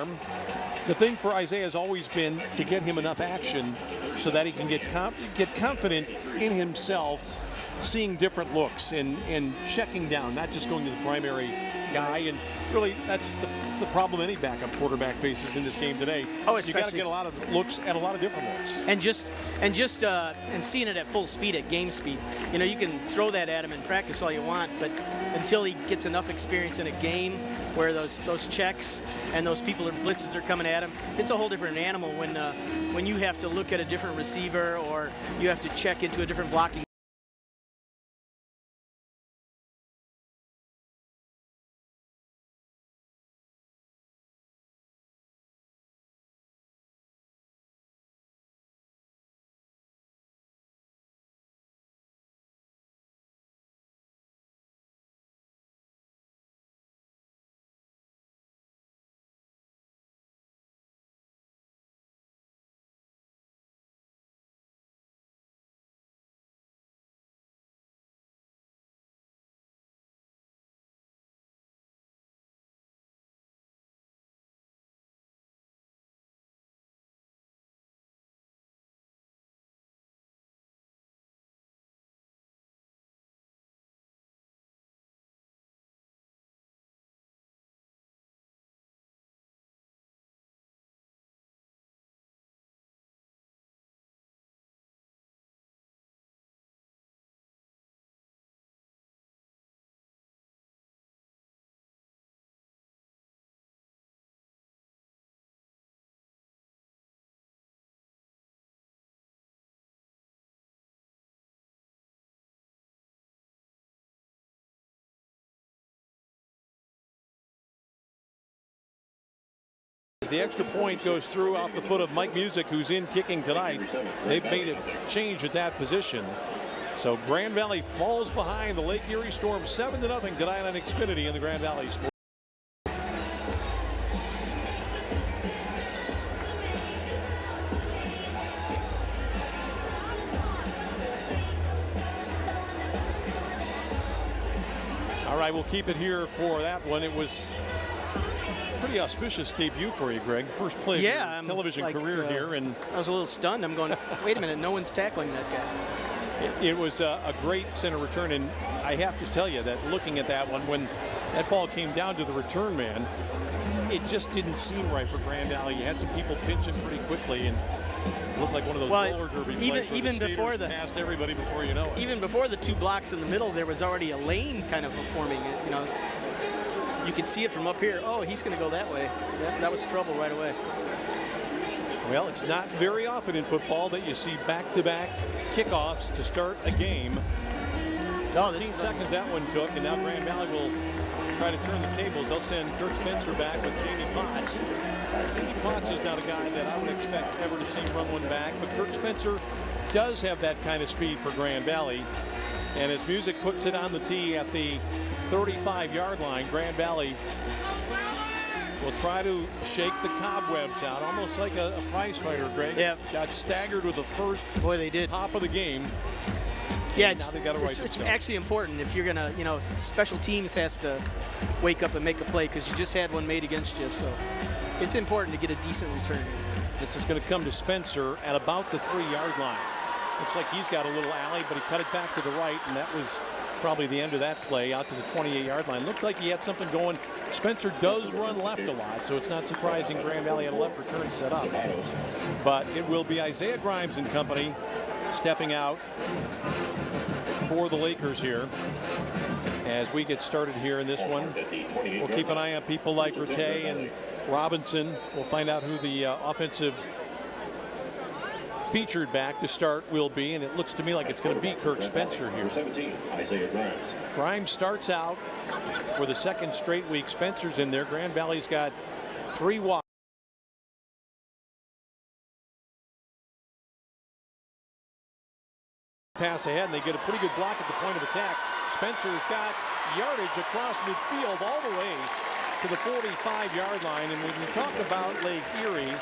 arm. The thing for Isaiah has always been to get him enough action so that he can get confident in himself, seeing different looks and checking down, not just going to the primary guy. And really, that's the problem any backup quarterback faces in this game today. Oh, you got to get a lot of looks at a lot of different looks. And seeing it at full speed, at game speed. You know, you can throw that at him in practice all you want, but until he gets enough experience in a game where those checks and those people or blitzes are coming at him, it's a whole different animal when you have to look at a different receiver or you have to check into a different blocking. The extra point goes through off the foot of Mike Music, who's in kicking tonight. They've made a change at that position. So Grand Valley falls behind the Lake Erie Storm 7-0 tonight on Xfinity in the Grand Valley Sports. All right, we'll keep it here for that one. It was pretty auspicious debut for you, Greg. First play of your television career here. And I was a little stunned. I'm going, wait a minute, no one's tackling that guy. It was a great center return, and I have to tell you that looking at that one, when that ball came down to the return man, it just didn't seem right for Grand Valley. You had some people pinching pretty quickly, and it looked like one of those roller derby plays even before the passed everybody before you know it. Even before the two blocks in the middle, there was already a lane kind of forming. You know, you could see it from up here. Oh, he's going to go that way. That was trouble right away. Well, it's not very often in football that you see back-to-back kickoffs to start a game. 15 seconds that one took, and now Grand Valley will try to turn the tables. They'll send Kirk Spencer back with Jamie Potts. Jamie Potts is not a guy that I would expect ever to see run one back, but Kirk Spencer does have that kind of speed for Grand Valley. And as Music puts it on the tee at the 35-yard line, Grand Valley will try to shake the cobwebs out, almost like a prize fighter, Greg. Yeah. Got staggered with the first pop of the game. Yeah, it's actually important if you're going to, special teams has to wake up and make a play because you just had one made against you. So it's important to get a decent return. This is going to come to Spencer at about the 3-yard line. Looks like he's got a little alley, but he cut it back to the right, and that was probably the end of that play out to the 28-yard line. Looked like he had something going. Spencer does run left a lot, so it's not surprising Grand Valley had a left return set up. But it will be Isaiah Grimes and company stepping out for the Lakers here as we get started here in this one. We'll keep an eye on people like Ratte and Robinson. We'll find out who the offensive featured back to start will be, and it looks to me like it's going to be Kirk Spencer here. 17, Isaiah Grimes. Grimes starts out for the second straight week. Spencer's in there. Grand Valley's got 3 wide. Pass ahead, and they get a pretty good block at the point of attack. Spencer's got yardage across midfield all the way to the 45-yard line. And when you talk about Lake Erie,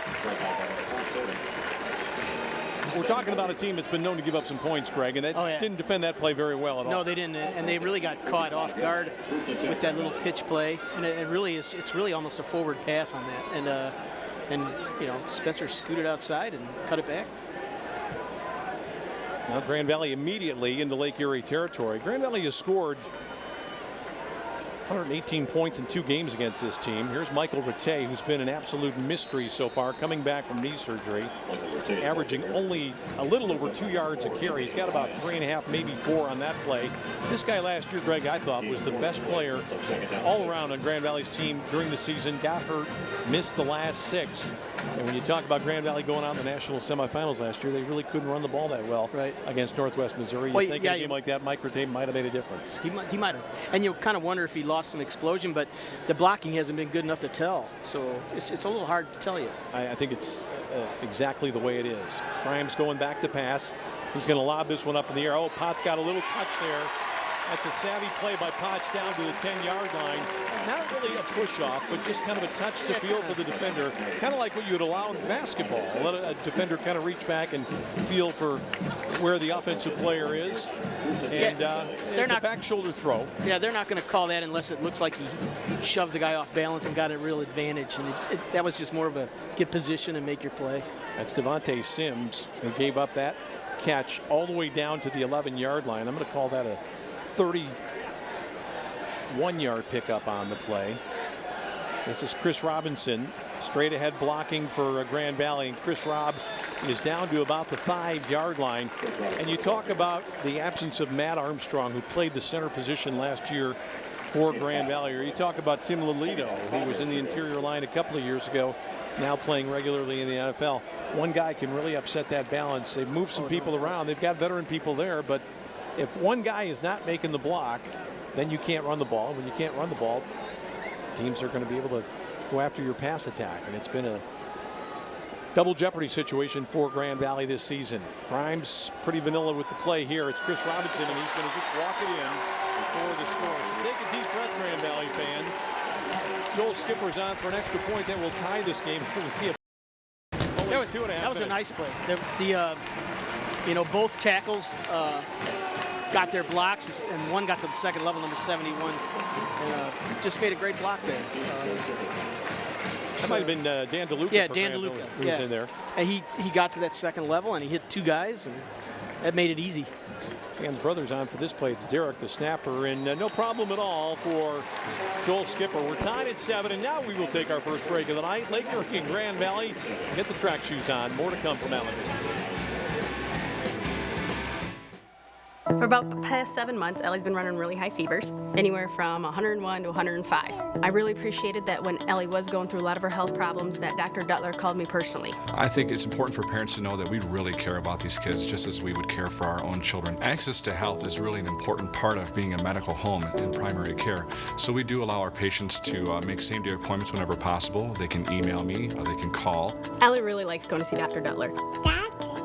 we're talking about a team that's been known to give up some points, Greg, and that didn't defend that play very well at all. No, they didn't, and they really got caught off guard with that little pitch play, and it's really almost a forward pass on that, and you know, Spencer scooted outside and cut it back. Now Grand Valley immediately into Lake Erie territory. Grand Valley has scored 118 points in 2 games against this team. Here's Michael Rattay, who's been an absolute mystery so far, coming back from knee surgery, averaging only a little over 2 yards a carry. He's got about 3.5, maybe 4 on that play. This guy last year, Greg, I thought was the best player all around on Grand Valley's team during the season. Got hurt, missed the last 6. And when you talk about Grand Valley going out in the national semifinals last year, they really couldn't run the ball that well against Northwest Missouri. You think in a game like that, Mike Rattay might have made a difference. He might have. And you kind of wonder if he lost some explosion, but the blocking hasn't been good enough to tell. So it's a little hard to tell you. I think it's exactly the way it is. Grimes going back to pass. He's going to lob this one up in the air. Oh, Potts got a little touch there. That's a savvy play by Potts down to the 10-yard line. Not really a push-off, but just kind of a touch to feel for the defender. Kind of like what you would allow in basketball. Let a defender kind of reach back and feel for where the offensive player is. And it's a back shoulder throw. Yeah, they're not going to call that unless it looks like he shoved the guy off balance and got a real advantage. And that was just more of a get position and make your play. That's Devontae Sims, who gave up that catch all the way down to the 11-yard line. I'm going to call that a 31-yard pickup on the play. This is Chris Robinson, straight ahead blocking for Grand Valley, and Chris Robb is down to about the 5-yard line. And you talk about the absence of Matt Armstrong, who played the center position last year for Grand Valley, or you talk about Tim Lolito, who was in the interior line a couple of years ago, now playing regularly in the NFL. One guy can really upset that balance. They've moved some people around. They've got veteran people there, but if one guy is not making the block, then you can't run the ball. When you can't run the ball, teams are going to be able to go after your pass attack. And it's been a double jeopardy situation for Grand Valley this season. Grimes pretty vanilla with the play here. It's Chris Robinson, and he's going to just walk it in for the score. So take a deep breath, Grand Valley fans. Joel Skipper's on for an extra point that will tie this game. That was a nice play. You know, both tackles got their blocks, and one got to the second level, number 71, and just made a great block there. That might have been Dan DeLuca. Yeah, Dan DeLuca. Who was in there. And he got to that second level, and he hit 2 guys, and that made it easy. Dan's brother's on for this play. It's Derek, the snapper, and no problem at all for Joel Skipper. We're tied at 7, and now we will take our first break of the night. Lake Erie and Grand Valley, get the track shoes on. More to come from Allen. For about the past 7 months, Ellie's been running really high fevers, anywhere from 101 to 105. I really appreciated that when Ellie was going through a lot of her health problems, that Dr. Duttler called me personally. I think it's important for parents to know that we really care about these kids just as we would care for our own children. Access to health is really an important part of being a medical home in primary care. So we do allow our patients to make same-day appointments whenever possible. They can email me, or they can call. Ellie really likes going to see Dr. Duttler.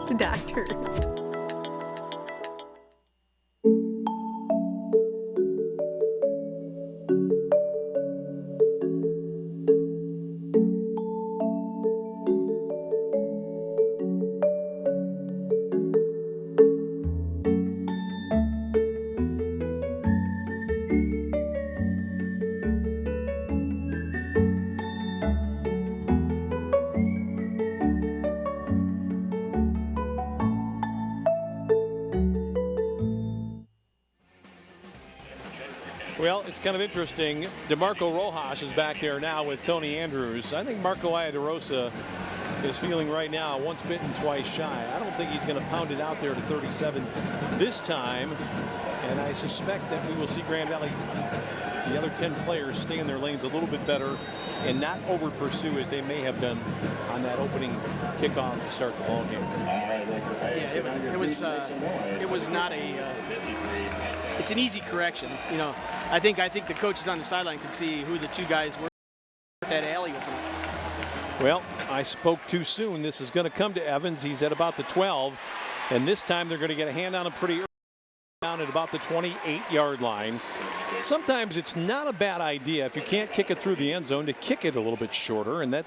The doctor. Well, it's kind of interesting. DeMarco Rojas is back there now with Tony Andrews. I think Marco Iadarosa is feeling right now once bitten, twice shy. I don't think he's going to pound it out there to 37 this time. And I suspect that we will see Grand Valley, the other 10 players, stay in their lanes a little bit better and not over pursue as they may have done on that opening kickoff to start the ball game. Yeah, it was not a. It's an easy correction. You know, I think the coaches on the sideline could see who the 2 guys were with that alley opening. Well, I spoke too soon. This is going to come to Evans. He's at about the 12, and this time they're going to get a hand on him pretty early, down at about the 28-yard line. sometimes it's not a bad idea if you can't kick it through the end zone to kick it a little bit shorter, and that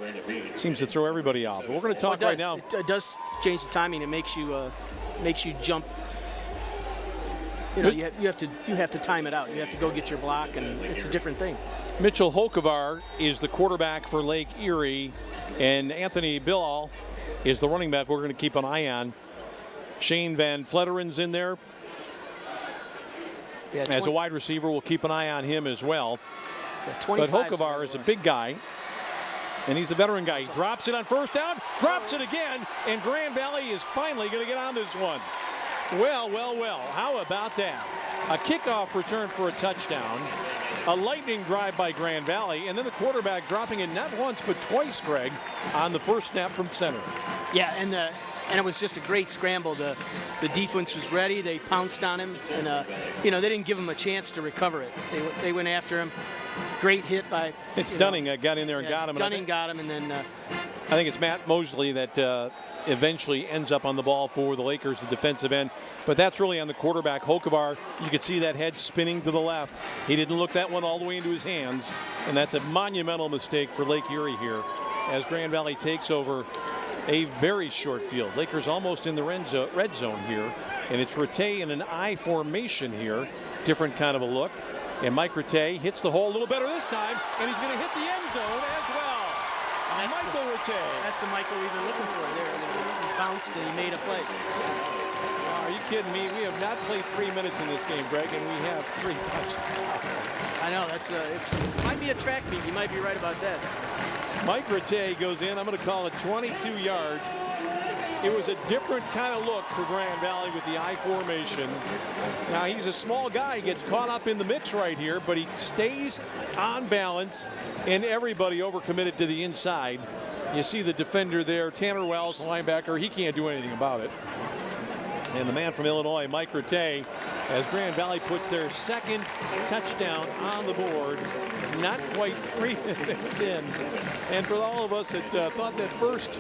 seems to throw everybody off. But we're going to talk right now. It does change the timing. It makes you jump. You know, you have to time it out. You have to go get your block, and it's a different thing. Mitchell Hokevar is the quarterback for Lake Erie, and Anthony Billall is the running back we're going to keep an eye on. Shane Van Fletteren's in there. Yeah, as a wide receiver, we'll keep an eye on him as well. But Hokevar is a big guy, and he's a veteran guy. He drops it on first down, drops it again, and Grand Valley is finally going to get on this one. Well, well, well, how about that? A kickoff return for a touchdown, a lightning drive by Grand Valley, and then the quarterback dropping it not once but twice, Greg, on the first snap from center. Yeah, and it was just a great scramble. The defense was ready. They pounced on him, and you know, they didn't give him a chance to recover it. They went after him. Great hit by. It's Dunning got in there and got him. Dunning got him, and then. I think it's Matt Mosley that eventually ends up on the ball for the Lakers, the defensive end. But that's really on the quarterback, Hokevar. You could see that head spinning to the left. He didn't look that one all the way into his hands, and that's a monumental mistake for Lake Erie here as Grand Valley takes over a very short field. Lakers almost in the red zone here, and it's Rattay in an I formation here. Different kind of a look. And Mike Rattay hits the hole a little better this time, and he's going to hit the end zone as well. Michael Rattay. That's the Michael we've been looking for there. He bounced and he made a play. Are you kidding me? We have not played 3 minutes in this game, Greg, and we have 3 touchdowns. I know, it might be a track meet. You might be right about that. Mike Rattay goes in. I'm going to call it 22 yards. It was a different kind of look for Grand Valley with the I formation. Now, he's a small guy. He gets caught up in the mix right here, but he stays on balance, and everybody overcommitted to the inside. You see the defender there, Tanner Wells, the linebacker. He can't do anything about it. And the man from Illinois, Mike Rattay, as Grand Valley puts their second touchdown on the board, not quite 3 minutes in. And for all of us that thought that first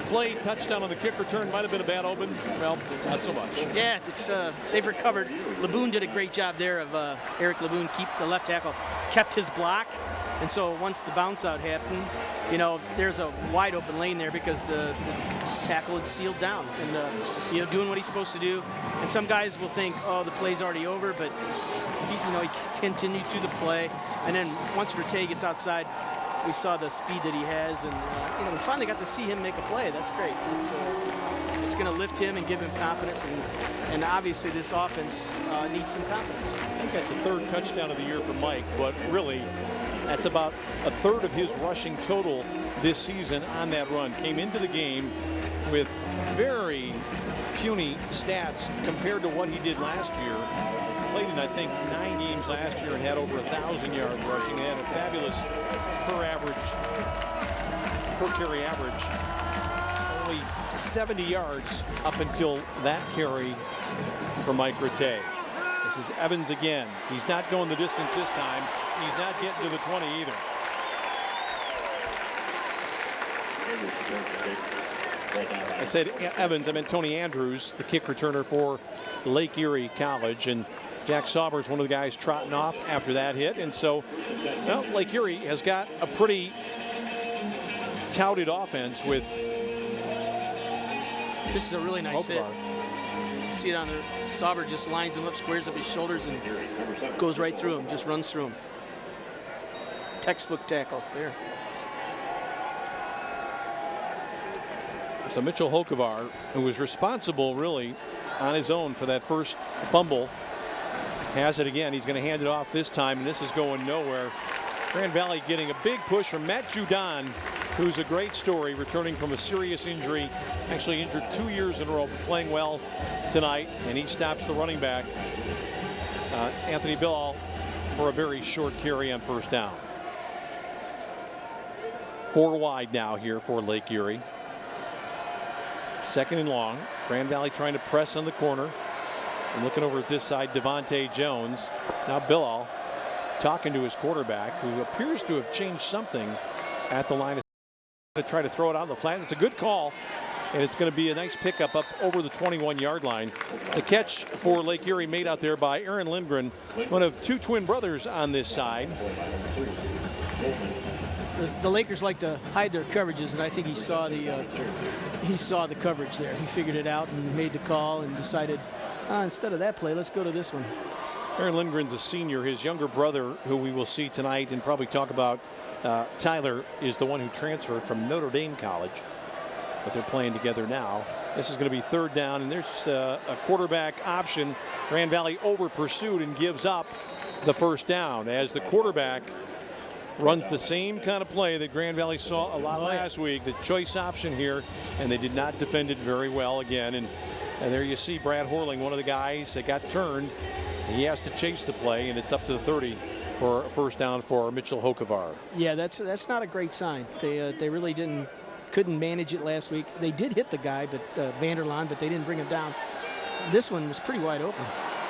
play touchdown on the kick return might have been a bad open, well, not so much. Yeah, they've recovered. Laboon did a great job there of Eric Laboon, the left tackle, kept his block. And so once the bounce out happened, you know, there's a wide open lane there because the tackle had sealed down and, you know, doing what he's supposed to do. And some guys will think, oh, the play's already over, but, he continued through the play. And then once Rattay gets outside, we saw the speed that he has, and you know, we finally got to see him make a play. That's great. It's going to lift him and give him confidence, and obviously this offense needs some confidence. I think that's the 3rd touchdown of the year for Mike, but really that's about a 1/3 of his rushing total this season on that run. Came into the game with very puny stats compared to what he did last year. Played in, I think, 9 games last year and had over 1,000 yards rushing. They had a fabulous per carry average. Only 70 yards up until that carry for Mike Rattay. This is Evans again. He's not going the distance this time. He's not getting to the 20 either. I said Evans, I meant Tony Andrews, the kick returner for Lake Erie College, and Jack Sauber's one of the guys trotting off after that hit. And so, well, Lake Erie has got a pretty touted offense with. This is a really nice hit. You see it on there. Sauber just lines him up, squares up his shoulders, and goes right through him, just runs through him. Textbook tackle there. So Mitchell Hokevar, who was responsible really on his own for that first fumble, has it again. He's going to hand it off this time, and this is going nowhere. Grand Valley getting a big push from Matt Judon, who's a great story, returning from a serious injury, actually injured 2 years in a row, but playing well tonight, and he stops the running back, Anthony Billall, for a very short carry on first down. 4 wide now here for Lake Erie. 2nd and long. Grand Valley trying to press on the corner. And looking over at this side, Devontae Jones. Now Billall talking to his quarterback, who appears to have changed something at the line to try to throw it out in the flat. It's a good call. and it's going to be a nice pickup up over the 21-yard line. The catch for Lake Erie made out there by Aaron Lindgren, one of two twin brothers on this side. The Lakers like to hide their coverages, and I think he saw the coverage there. He figured it out and made the call and decided, instead of that play, let's go to this one. Aaron Lindgren's a senior. His younger brother, who we will see tonight and probably talk about, Tyler, is the one who transferred from Notre Dame College. But they're playing together now. This is going to be third down, and there's a quarterback option. Grand Valley over pursued and gives up the first down as the quarterback runs the same kind of play that Grand Valley saw a lot last week. The choice option here, and they did not defend it very well again. And there you see Brad Horling, one of the guys that got turned. He has to chase the play, and it's up to the 30 for a first down for Mitchell Hokevar. Yeah, that's not a great sign. They really couldn't manage it last week. They did hit the guy, but Vanderlaan, but they didn't bring him down. This one was pretty wide open.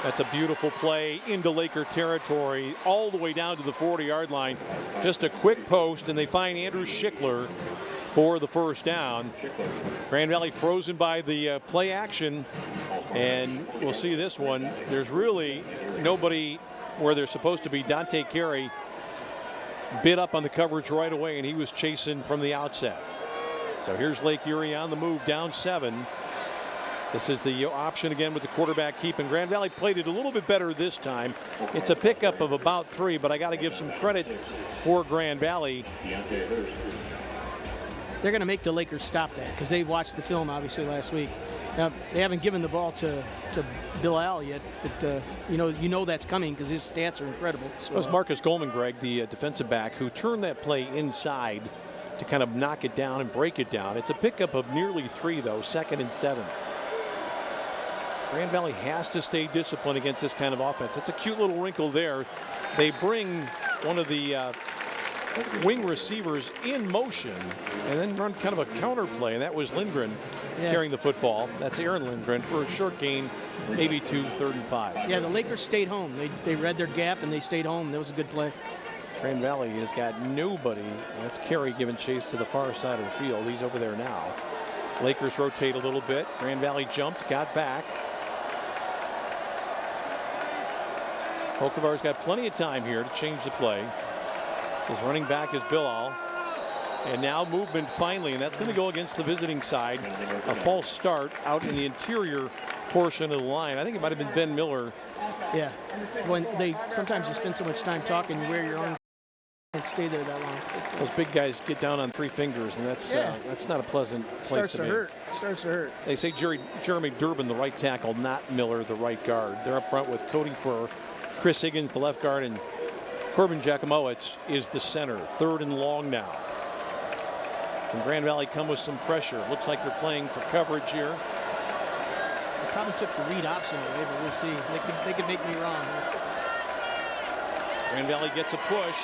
That's a beautiful play into Laker territory, all the way down to the 40-yard line. Just a quick post, and they find Andrew Schickler for the first down. Grand Valley frozen by the play action, and we'll see this one. There's really nobody where they're supposed to be. Dante Carey bit up on the coverage right away, and he was chasing from the outset. So here's Lake Erie on the move, down 7. This is the option again with the quarterback keeping. Grand Valley played it a little bit better this time. It's a pickup of about 3, but I got to give some credit for Grand Valley. They're going to make the Lakers stop that because they watched the film obviously last week. Now they haven't given the ball to Bilal yet, but you know that's coming because his stats are incredible. So, it was Marcus Goldman, Greg, the defensive back, who turned that play inside to kind of knock it down and break it down. It's a pickup of nearly 3, though, 2nd and 7. Grand Valley has to stay disciplined against this kind of offense. It's a cute little wrinkle there. They bring one of the wing receivers in motion and then run kind of a counter play, and that was Lindgren carrying the football. That's Aaron Lindgren for a short gain, maybe to 3rd and 5. Yeah, the Lakers stayed home. They read their gap and they stayed home. That was a good play. Grand Valley has got nobody. That's Carey giving chase to the far side of the field. He's over there now. Lakers rotate a little bit. Grand Valley jumped, got back. Hokevar's got plenty of time here to change the play. His running back is Bilal. And now movement finally, and that's going to go against the visiting side. A false start out in the interior portion of the line. I think it might have been Ben Miller. Yeah, when sometimes you spend so much time talking, you wear your own and stay there that long. Those big guys get down on 3 fingers, and that's not a pleasant place to be. Starts to hurt. They say Jeremy Durbin, the right tackle, not Miller, the right guard. They're up front with Cody Furr, Chris Higgins, the left guard, and Corbin Giacomowicz is the center. 3rd and long now. Can Grand Valley come with some pressure? Looks like they're playing for coverage here. They probably took the read option away, but we'll see. They could make me wrong. Grand Valley gets a push.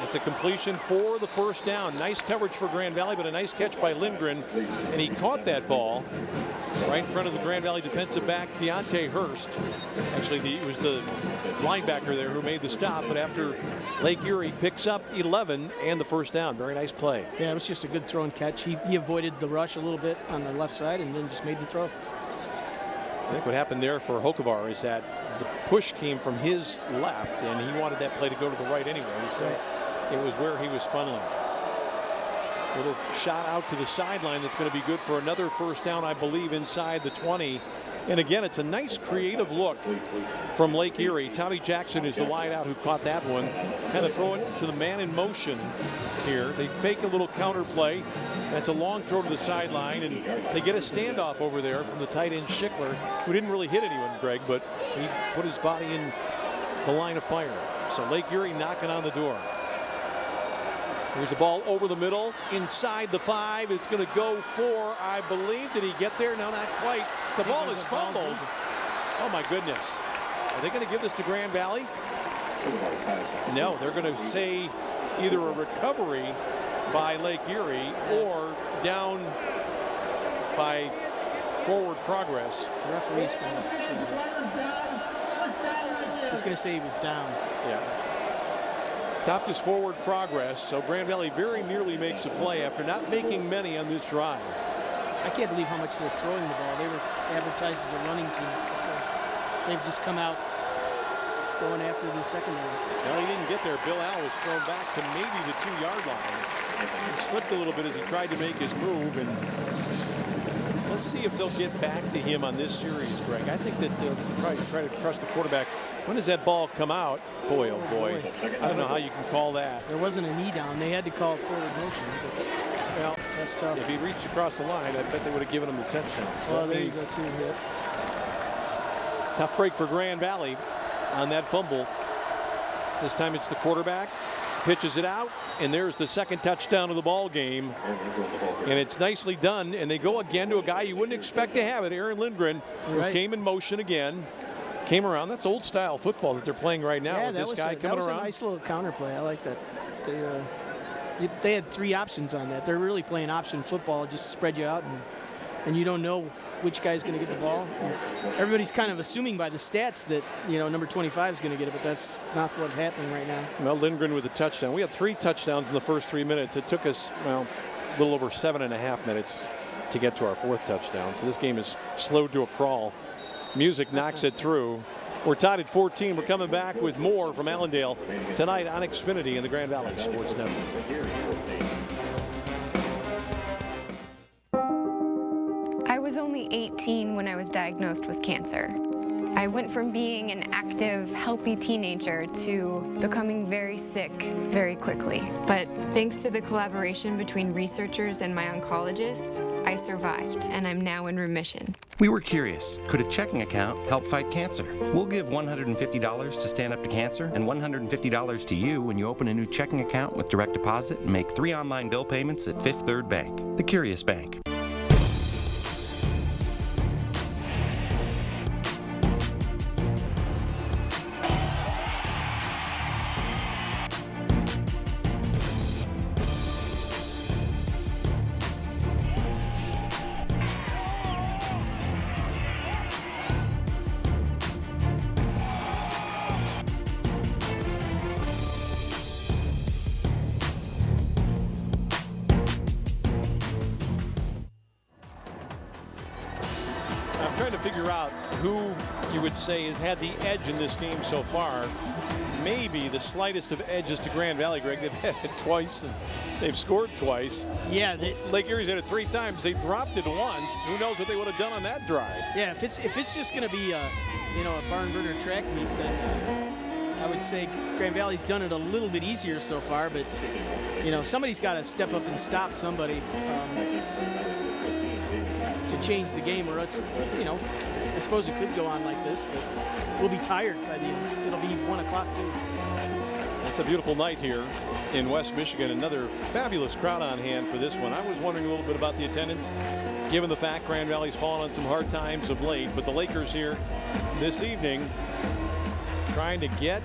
It's a completion for the first down. Nice coverage for Grand Valley, but a nice catch by Lindgren. And he caught that ball right in front of the Grand Valley defensive back, Deontay Hurst. Actually, it was the linebacker there who made the stop, but after Lake Erie picks up 11 and the first down. Very nice play. Yeah, it was just a good throw and catch. He avoided the rush a little bit on the left side and then just made the throw. I think what happened there for Hokevar is that the push came from his left, and he wanted that play to go to the right anyway, so it was where he was funneling. Little shot out to the sideline that's going to be good for another first down, I believe, inside the 20. And again, it's a nice creative look from Lake Erie. Tommy Jackson is the wideout who caught that one. Kind of throw it to the man in motion here. They fake a little counter play. That's a long throw to the sideline, and they get a standoff over there from the tight end Schickler, who didn't really hit anyone, Greg, but he put his body in the line of fire. So Lake Erie knocking on the door. Here's the ball over the middle, inside the 5. It's going to go for, I believe, did he get there? No, not quite. The ball is fumbled. Oh, my goodness. Are they going to give this to Grand Valley? No, they're going to say either a recovery by Lake Erie or down by forward progress. The referee's going to say he was down. Yeah. stopped his forward progress. So Grand Valley very nearly makes a play after not making many on this drive. I can't believe how much they're throwing the ball. They were advertised as a running team. They've just come out going after the secondary. Well, he didn't get there. Bill Al was thrown back to maybe the 2-yard line. He slipped a little bit as he tried to make his move. And let's see if they'll get back to him on this series, Greg. I think that they'll try to trust the quarterback. When does that ball come out? Boy, oh boy. I don't know how you can call that. There wasn't a knee down. They had to call forward motion. Well, that's tough. If he reached across the line, I bet they would have given him the touchdown. So well, there you go, too. Yeah. Tough break for Grand Valley on that fumble. This time it's the quarterback. Pitches it out, and there's the second touchdown of the ball game. And it's nicely done. And they go again to a guy you wouldn't expect to have it, Aaron Lindgren, who came in motion again. Came around. That's old-style football that they're playing right now. Yeah, with this guy coming that was around. A nice little counterplay. I like that. They had 3 options on that. They're really playing option football, just to spread you out, and you don't know which guy's going to get the ball. Everybody's kind of assuming by the stats that number 25 is going to get it, but that's not what's happening right now. Well, Lindgren with a touchdown. We had 3 touchdowns in the first 3 minutes. It took us, well, a little over 7.5 minutes to get to our 4th touchdown. So this game is slowed to a crawl. Music knocks it through. We're tied at 14. We're coming back with more from Allendale tonight on Xfinity and the Grand Valley Sports Network. I was only 18 when I was diagnosed with cancer. I went from being an active, healthy teenager to becoming very sick very quickly. But thanks to the collaboration between researchers and my oncologist, I survived, and I'm now in remission. We were curious, could a checking account help fight cancer? We'll give $150 to Stand Up to Cancer and $150 to you when you open a new checking account with direct deposit and make 3 online bill payments at Fifth Third Bank, the Curious Bank. Trying to figure out who you would say has had the edge in this game so far. Maybe the slightest of edges to Grand Valley, Greg. They've had it twice and they've scored twice. Yeah, Lake Erie's had it 3 times. They dropped it once. Who knows what they would have done on that drive? Yeah, if it's just going to be a barn burner track meet, then I would say Grand Valley's done it a little bit easier so far. But somebody's got to step up and stop somebody. To change the game, or it's, I suppose it could go on like this, but we'll be tired by the end. It'll be 1 o'clock too. It's a beautiful night here in West Michigan. Another fabulous crowd on hand for this one. I was wondering a little bit about the attendance, given the fact Grand Valley's fallen on some hard times of late, but the Lakers here this evening trying to get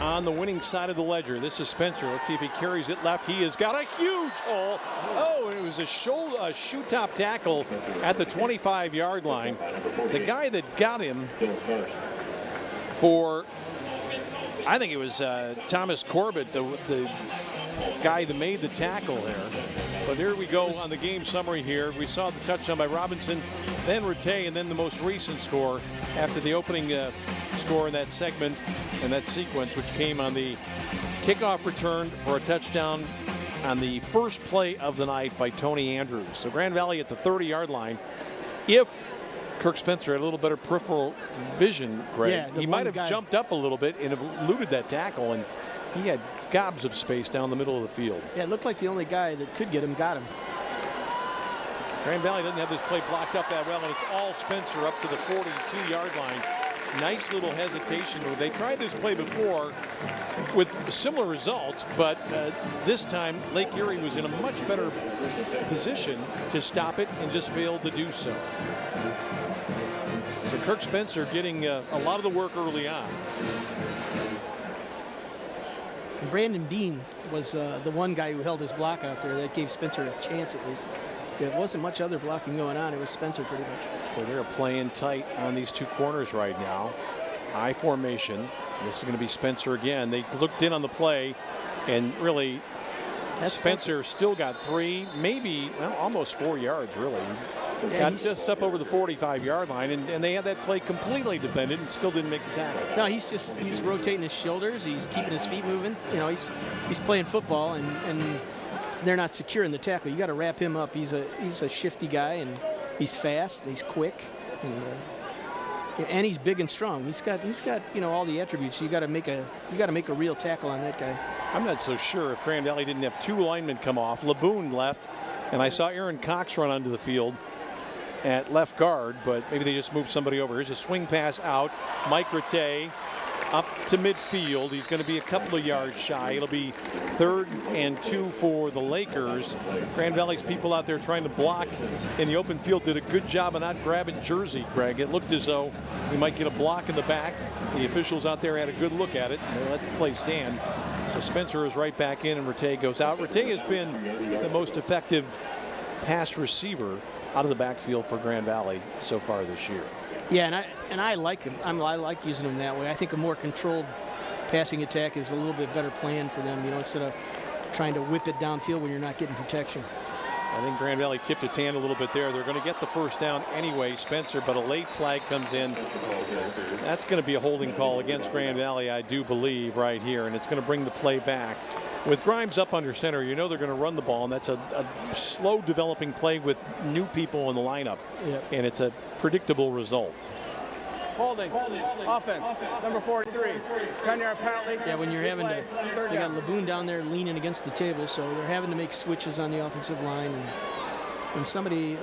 on the winning side of the ledger. This is Spencer. Let's see if he carries it left. He has got a huge hole. Oh, and it was a shoe-top tackle at the 25-yard line. The guy that got him for, I think it was Thomas Corbett, the guy that made the tackle there. But here we go on the game summary here. We saw the touchdown by Robinson, then Rattay, and then the most recent score after the opening score in that segment and that sequence, which came on the kickoff return for a touchdown on the first play of the night by Tony Andrews. So Grand Valley at the 30-yard line. If Kirk Spencer had a little better peripheral vision, Greg, he might have jumped up a little bit and eluded that tackle, and he had gobs of space down the middle of the field. Yeah, it looked like the only guy that could get him got him. Grand Valley doesn't have this play blocked up that well, and it's all Spencer up to the 42-yard line. Nice little hesitation. They tried this play before with similar results, but this time Lake Erie was in a much better position to stop it and just failed to do so. So Kirk Spencer getting a lot of the work early on. And Brandon Bean was the one guy who held his block out there. That gave Spencer a chance at least. There wasn't much other blocking going on. It was Spencer pretty much. Well, they're playing tight on these 2 corners right now. I formation. This is going to be Spencer again. They looked in on the play. And really, Spencer still got 3, maybe almost 4 yards, really. Yeah, Got just up over the 45-yard line, and they had that play completely defended and still didn't make the tackle. No, he's rotating his shoulders. He's keeping his feet moving. You know, he's playing football, and they're not secure in the tackle. You got to wrap him up. He's a shifty guy, and he's fast. He's quick, and he's big and strong. He's got all the attributes. You got to make a real tackle on that guy. I'm not so sure if Grand Valley didn't have 2 linemen come off. LeBoon left, and I saw Aaron Cox run onto the field at left guard, but maybe they just moved somebody over. Here's a swing pass out. Mike Rattay up to midfield. He's going to be a couple of yards shy. It'll be 3rd and 2 for the Lakers. Grand Valley's people out there trying to block in the open field did a good job of not grabbing Jersey, Greg. It looked as though we might get a block in the back. The officials out there had a good look at it, and they let the play stand. So Spencer is right back in, and Rattay goes out. Rattay has been the most effective pass receiver out of the backfield for Grand Valley so far this year. Yeah, and I like him. I like using him that way. I think a more controlled passing attack is a little bit better plan for them, instead of trying to whip it downfield when you're not getting protection. I think Grand Valley tipped its hand a little bit there. They're going to get the first down anyway, Spencer, but a late flag comes in. That's going to be a holding call against Grand Valley, I do believe, right here, and it's going to bring the play back. With Grimes up under center, they're going to run the ball, and that's a slow developing play with new people in the lineup. Yep. And it's a predictable result. Holding. Offense. Number 43. 10-yard penalty. Yeah, when you're having to, they got LeBoon down there leaning against the table, so they're having to make switches on the offensive line, and somebody,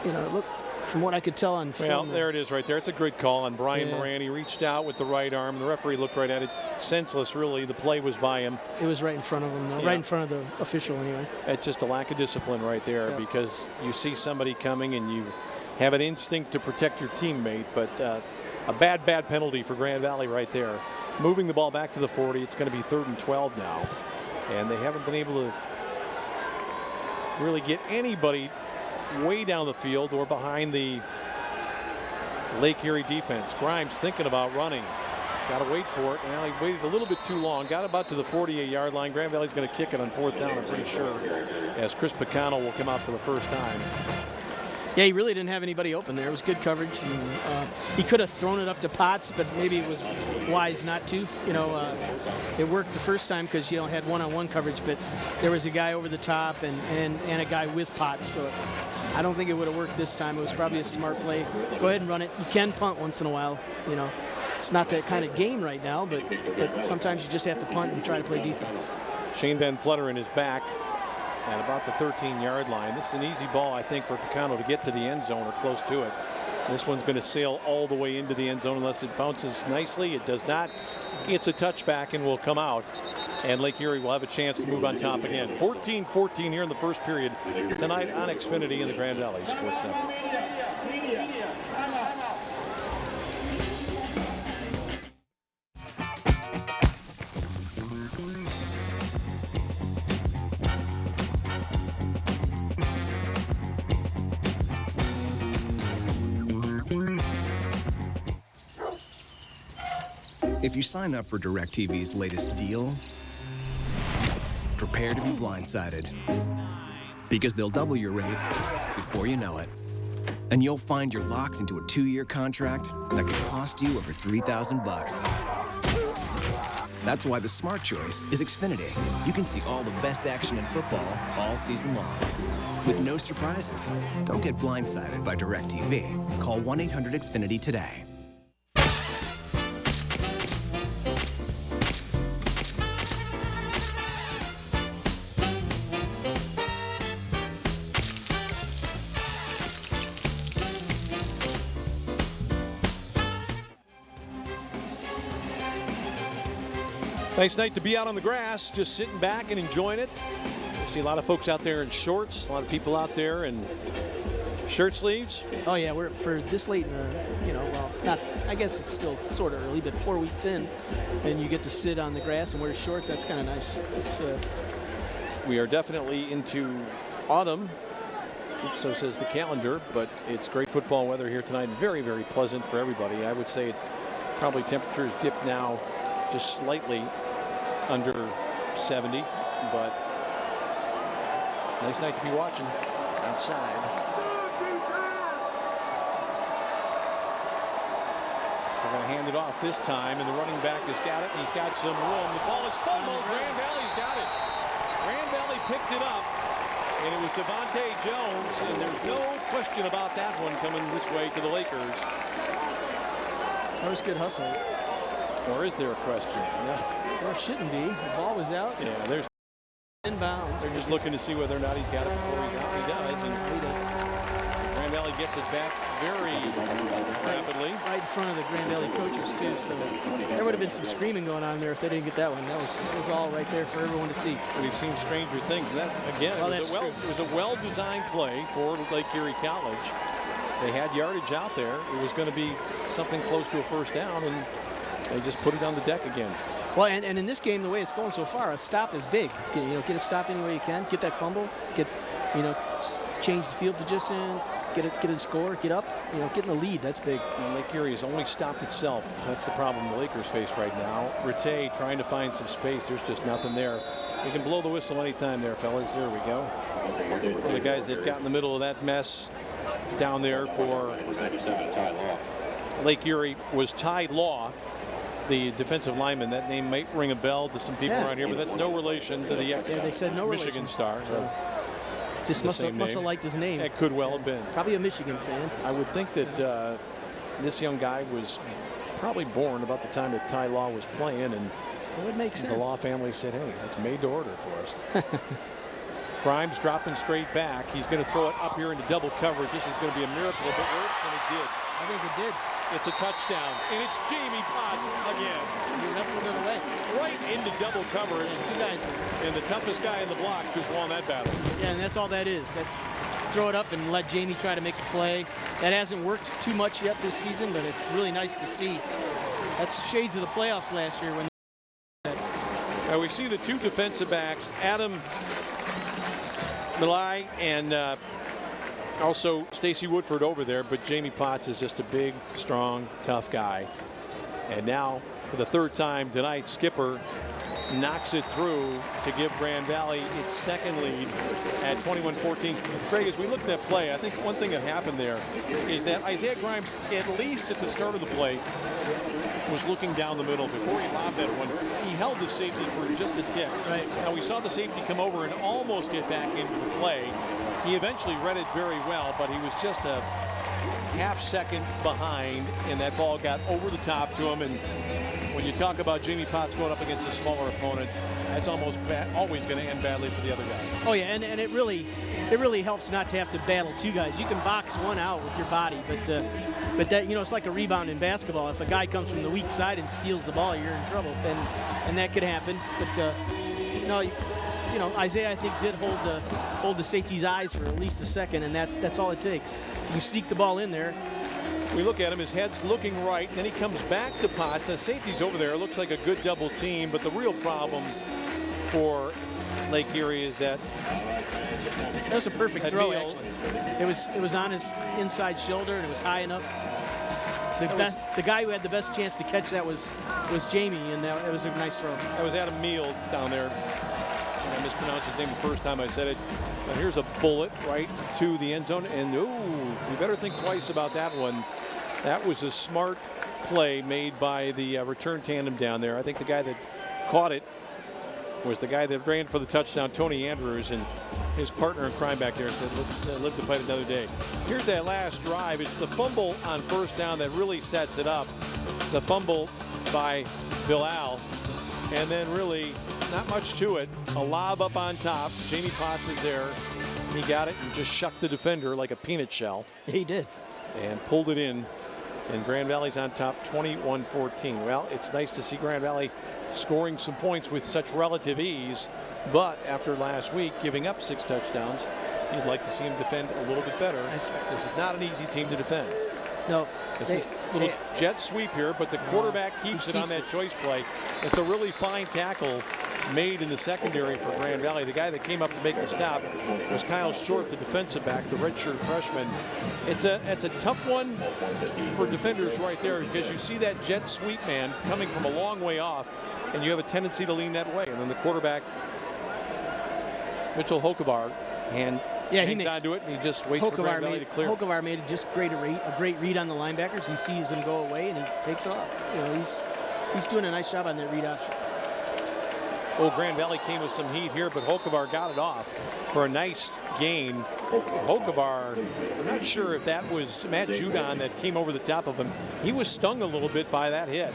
look, from what I could tell on film. Well, there it is right there. It's a good call on Brian Moran. He reached out with the right arm. The referee looked right at it. Senseless, really. The play was by him. It was right in front of him, though. Yeah. Right in front of the official, anyway. It's just a lack of discipline right there because you see somebody coming and you have an instinct to protect your teammate, but a bad penalty for Grand Valley right there. Moving the ball back to the 40. It's going to be 3rd and 12 now, and they haven't been able to really get anybody way down the field or behind the Lake Erie defense. Grimes thinking about running. Got to wait for it. Now he waited a little bit too long. Got about to the 48-yard line. Grand Valley's going to kick it on 4th down, I'm pretty sure, as Chris Picano will come out for the first time. Yeah, he really didn't have anybody open there. It was good coverage. And, he could have thrown it up to Potts, but maybe it was wise not to. It worked the first time because had one-on-one coverage, but there was a guy over the top and a guy with Potts. So I don't think it would have worked this time. It was probably a smart play. Go ahead and run it. You can punt once in a while. It's not that kind of game right now, but sometimes you just have to punt and try to play defense. Shane Van Fletteren is back at about the 13-yard line. This is an easy ball, I think, for Picano to get to the end zone or close to it. This one's going to sail all the way into the end zone unless it bounces nicely. It does not. It's a touchback and will come out. And Lake Erie will have a chance to move on top again. 14-14 here in the first period tonight on Xfinity in the Grand Valley Sports Network. If you sign up for DirecTV's latest deal, prepare to be blindsided. Because they'll double your rate before you know it. And you'll find you're locked into a 2-year contract that could cost you over $3,000. That's why the smart choice is Xfinity. You can see all the best action in football all season long. With no surprises. Don't get blindsided by DirecTV. Call 1-800-XFINITY today. Nice night to be out on the grass, just sitting back and enjoying it. I see a lot of folks out there in shorts, a lot of people out there in shirt sleeves. Oh yeah, we're for this late in the, not. I guess it's still sort of early, but 4 weeks in, and you get to sit on the grass and wear shorts. That's kind of nice. We are definitely into autumn, so says the calendar, but it's great football weather here tonight. Very, very pleasant for everybody. I would say it's probably temperatures dip now just slightly under 70, but nice night to be watching outside. They're going to hand it off this time, and the running back has got it, and he's got some room. The ball is fumbled. Grand Valley's got it. Grand Valley picked it up, and it was Devontae Jones, and there's no question about that one coming this way to the Lakers. That was good hustle. Or is there a question? No. There shouldn't be. The ball was out. Yeah, there's inbounds. They're just looking to see whether or not he's got it before he's out. He does, and he does. Grand Valley gets it back very rapidly. Right in front of the Grand Valley coaches too, so there would have been some screaming going on there if they didn't get that one. That was all right there for everyone to see. We've seen stranger things, and that again, it was a well-designed play for Lake Erie College. They had yardage out there. It was going to be something close to a first down, and they just put it on the deck again. Well, and in this game, the way it's going so far, a stop is big. Get a stop any way you can. Get that fumble. Change the field position. Get a score. Get up. Getting the lead. That's big. And Lake Erie has only stopped itself. That's the problem the Lakers face right now. Rattay trying to find some space. There's just nothing there. You can blow the whistle anytime there, fellas. There we go. One of the guys that got in the middle of that mess down there for Lake Erie was Ty Law, the defensive lineman. That name might ring a bell to some people around here, but that's no relation to the they said no Michigan relation. Star. So just must have liked his name. It could well have been. Probably a Michigan fan. I would think that this young guy was probably born about the time that Ty Law was playing, and it would make sense. The Law family said, hey, that's made to order for us. Grimes dropping straight back. He's going to throw it up here into double coverage. This is going to be a miracle if it works, and it did. I think it did. It's a touchdown, and it's Jamie Potts again. He wrestled it away. Right into double coverage. And two guys. And the toughest guy in the block just won that battle. Yeah, and that's all that is. That's throw it up and let Jamie try to make a play. That hasn't worked too much yet this season, but it's really nice to see. That's shades of the playoffs last year when. Now we see the two defensive backs, Adam Milai and also Stacy Woodford over there, but Jamie Potts is just a big, strong, tough guy. And now, for the third time tonight, Skipper knocks it through to give Grand Valley its second lead at 21-14. Greg, as we look at that play, I think one thing that happened there is that Isaiah Grimes, at least at the start of the play, was looking down the middle before he lobbed that one. He held the safety for just a tick. Right. Now we saw the safety come over and almost get back into the play. He eventually read it very well, but he was just a half second behind, and that ball got over the top to him. And when you talk about Jamie Potts going up against a smaller opponent, that's almost always going to end badly for the other guy. Oh yeah, and it really helps not to have to battle two guys. You can box one out with your body, but that it's like a rebound in basketball. If a guy comes from the weak side and steals the ball, you're in trouble, and that could happen. But Isaiah, I think, did hold the safety's eyes for at least a second, and that's all it takes. You can sneak the ball in there. We look at him, his head's looking right, and then he comes back to Potts. The safety's over there. It looks like a good double team, but the real problem for Lake Erie is that was a perfect throw, actually. It was on his inside shoulder, and it was high enough. The guy who had the best chance to catch that was Jamie, and it was a nice throw. That was Adam Meal down there. I mispronounced his name the first time I said it. But here's a bullet right to the end zone, and you better think twice about that one. That was a smart play made by the return tandem down there. I think the guy that caught it was the guy that ran for the touchdown, Tony Andrews, and his partner in crime back there said, let's live to fight another day. Here's that last drive. It's the fumble on first down that really sets it up. The fumble by Bilal, and then really not much to it. A lob up on top. Jamie Potts is there. He got it and just shucked the defender like a peanut shell. He did. And pulled it in. And Grand Valley's on top 21-14. Well, it's nice to see Grand Valley scoring some points with such relative ease. But after last week giving up 6 touchdowns, you'd like to see him defend a little bit better. This is not an easy team to defend. No. This is a little jet sweep here, but the quarterback keeps it on that choice play. It's a really fine tackle made in the secondary for Grand Valley. The guy that came up to make the stop was Kyle Short, the defensive back, the redshirt freshman. It's a tough one for defenders right there, because you see that jet sweep man coming from a long way off. and you have a tendency to lean that way. And then the quarterback, Mitchell Hokevar, hangs onto it, and he just waits for Grand Valley to clear. Hokevar made just a great read on the linebackers. He sees them go away, and he takes off. He's doing a nice job on that read option. Oh, Grand Valley came with some heat here, but Hokevar got it off for a nice gain. Hokevar, I'm not sure if that was Matt Judon that came over the top of him. He was stung a little bit by that hit.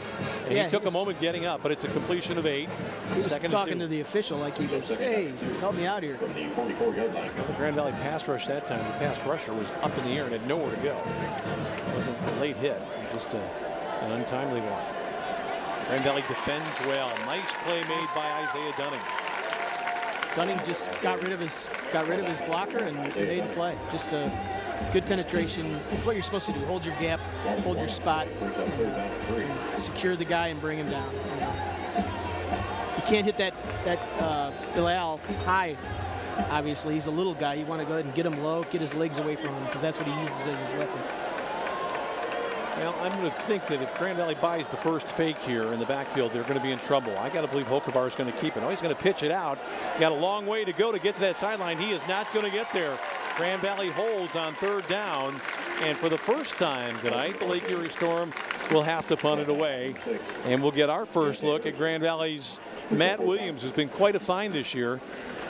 And he took a moment getting up, but it's a completion of 8. He was talking to the official like he was, hey, help me out here. The Grand Valley pass rush that time, the pass rusher was up in the air and had nowhere to go. It wasn't a late hit, just an untimely one. Grand Valley defends well. Nice play made by Isaiah Dunning. Dunning just got rid of his blocker and made the play. Just a good penetration. It's what you're supposed to do. Hold your gap, hold your spot, and secure the guy and bring him down. You can't hit that Bilal high. Obviously, he's a little guy. You want to go ahead and get him low, get his legs away from him, because that's what he uses as his weapon. Well, I'm going to think that if Grand Valley buys the first fake here in the backfield, they're going to be in trouble. I got to believe Hokevar is going to keep it. Oh, he's going to pitch it out. Got a long way to go to get to that sideline. He is not going to get there. Grand Valley holds on 3rd down. And for the first time tonight, the Lake Erie Storm will have to punt it away. And we'll get our first look at Grand Valley's Matt Williams, who's been quite a find this year.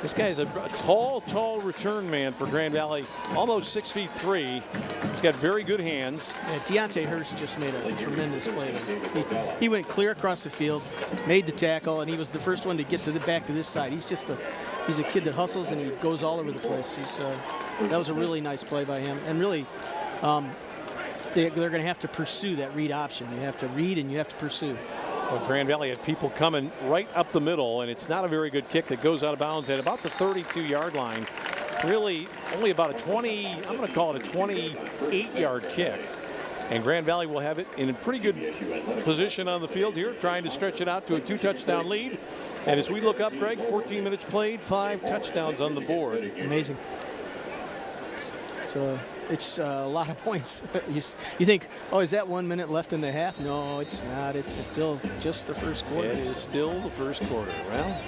This guy's a tall return man for Grand Valley, almost 6'3". He's got very good hands. Yeah, Deontay Hurst just made a tremendous play. He went clear across the field, made the tackle, and he was the first one to get back to this side. He's a kid that hustles and he goes all over the place. That was a really nice play by him, and really, they're going to have to pursue that read option. You have to read and you have to pursue. Well, Grand Valley had people coming right up the middle, and it's not a very good kick that goes out of bounds at about the 32-yard line. Really only about a 20, I'm going to call it a 28-yard kick. And Grand Valley will have it in a pretty good position on the field here, trying to stretch it out to a 2-touchdown lead. And as we look up, Greg, 14 minutes played, 5 touchdowns on the board. Amazing. So it's a lot of points. You think, oh, is that 1 minute left in the half? No, it's not. It's still just the first quarter. It is still the first quarter. Well,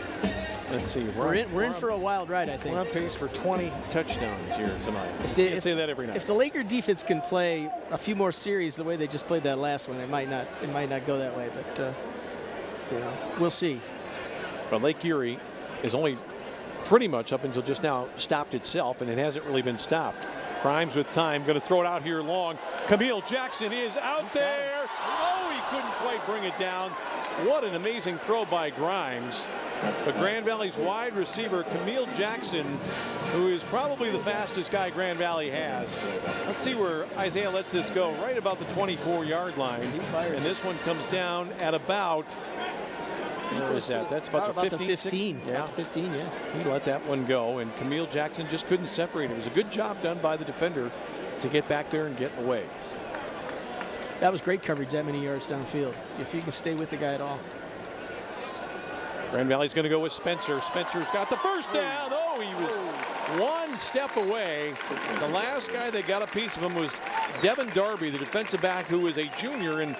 let's see. We're in for a wild ride, I think. We're on pace for 20 touchdowns here tonight. I say that every night. If the Laker defense can play a few more series the way they just played that last one, it might not go that way. But we'll see. But Lake Erie is only pretty much up until just now stopped itself, and it hasn't really been stopped. Grimes with time, going to throw it out here long. Camille Jackson is out there. Oh, he couldn't quite bring it down. What an amazing throw by Grimes. But Grand Valley's wide receiver, Camille Jackson, who is probably the fastest guy Grand Valley has. Let's see where Isaiah lets this go, right about the 24-yard line. And this one comes down at about, where is that? That's about the 15. Yeah, 15, yeah. He let that one go, and Camille Jackson just couldn't separate it. It was a good job done by the defender to get back there and get away. That was great coverage that many yards downfield, if you can stay with the guy at all. Grand Valley's going to go with Spencer. Spencer's got the first down. Oh, he was one step away. The last guy that got a piece of him was Devin Darby, the defensive back, who is a junior and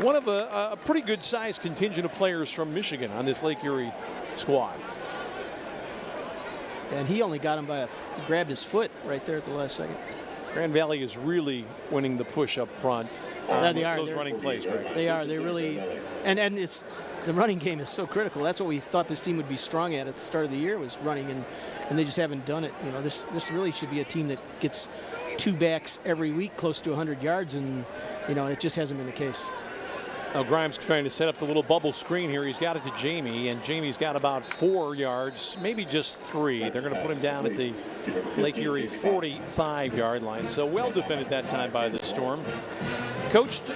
one of a pretty good sized contingent of players from Michigan on this Lake Erie squad. And he only got him he grabbed his foot right there at the last second. Grand Valley is really winning the push up front. They are. Those running plays, Greg. They are. They're really, and it's the running game is so critical. That's what we thought this team would be strong at the start of the year, was running, and they just haven't done it. This really should be a team that gets 2 backs every week, close to 100 yards, and it just hasn't been the case. Now Grimes trying to set up the little bubble screen here. He's got it to Jamie, and Jamie's got about 4 yards, maybe just 3. They're going to put him down at the Lake Erie 45-yard line. So well defended that time by the Storm. Coached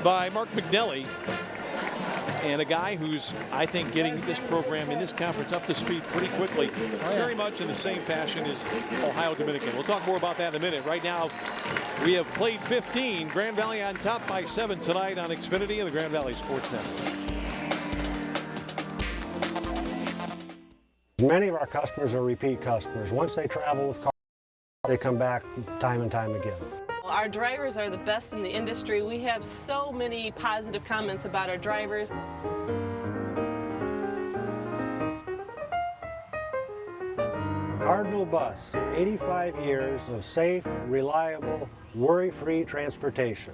by Mark McNelly, and a guy who's, I think, getting this program in this conference up to speed pretty quickly, very much in the same fashion as Ohio Dominican. We'll talk more about that in a minute. Right now, we have played 15. Grand Valley on top by 7 tonight on Xfinity and the Grand Valley Sports Network. Many of our customers are repeat customers. Once they travel with cars, they come back time and time again. Our drivers are the best in the industry. We have so many positive comments about our drivers. Cardinal Bus, 85 years of safe, reliable, worry-free transportation.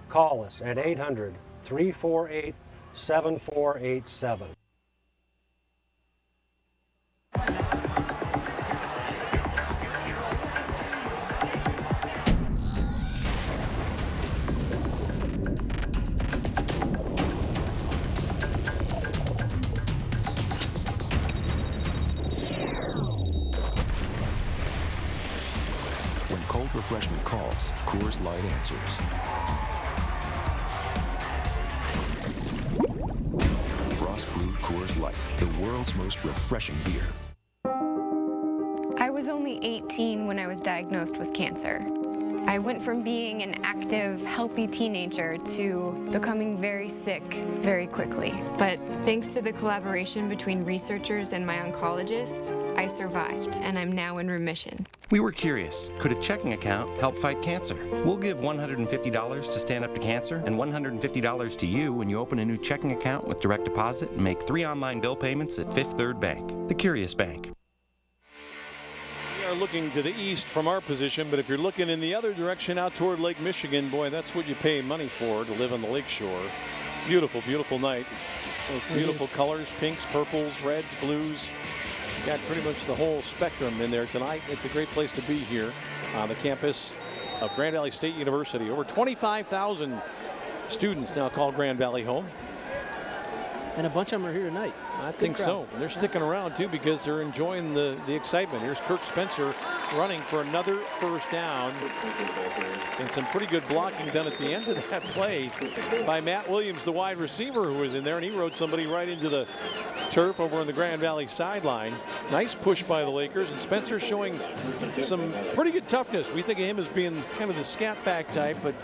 Call us at 800-348-7487. When cold refreshment calls, Coors Light answers. Frost brewed Coors Light, the world's most refreshing beer. I was only 18 when I was diagnosed with cancer. I went from being an active, healthy teenager to becoming very sick very quickly. But thanks to the collaboration between researchers and my oncologist, I survived, and I'm now in remission. We were curious, could a checking account help fight cancer? We'll give $150 to Stand Up to Cancer and $150 to you when you open a new checking account with direct deposit and make 3 online bill payments at Fifth Third Bank, the Curious Bank. We are looking to the east from our position, but if you're looking in the other direction out toward Lake Michigan, boy, that's what you pay money for, to live on the lakeshore. Beautiful, beautiful night. Those beautiful colors, pinks, purples, reds, blues. Got pretty much the whole spectrum in there tonight. It's a great place to be here on the campus of Grand Valley State University. Over 25,000 students now call Grand Valley home. And a bunch of them are here tonight. I think so. And they're sticking around, too, because they're enjoying the excitement. Here's Kirk Spencer running for another first down. And some pretty good blocking done at the end of that play by Matt Williams, the wide receiver who was in there. And he rode somebody right into the turf over on the Grand Valley sideline. Nice push by the Lakers. And Spencer showing some pretty good toughness. We think of him as being kind of the scat back type, but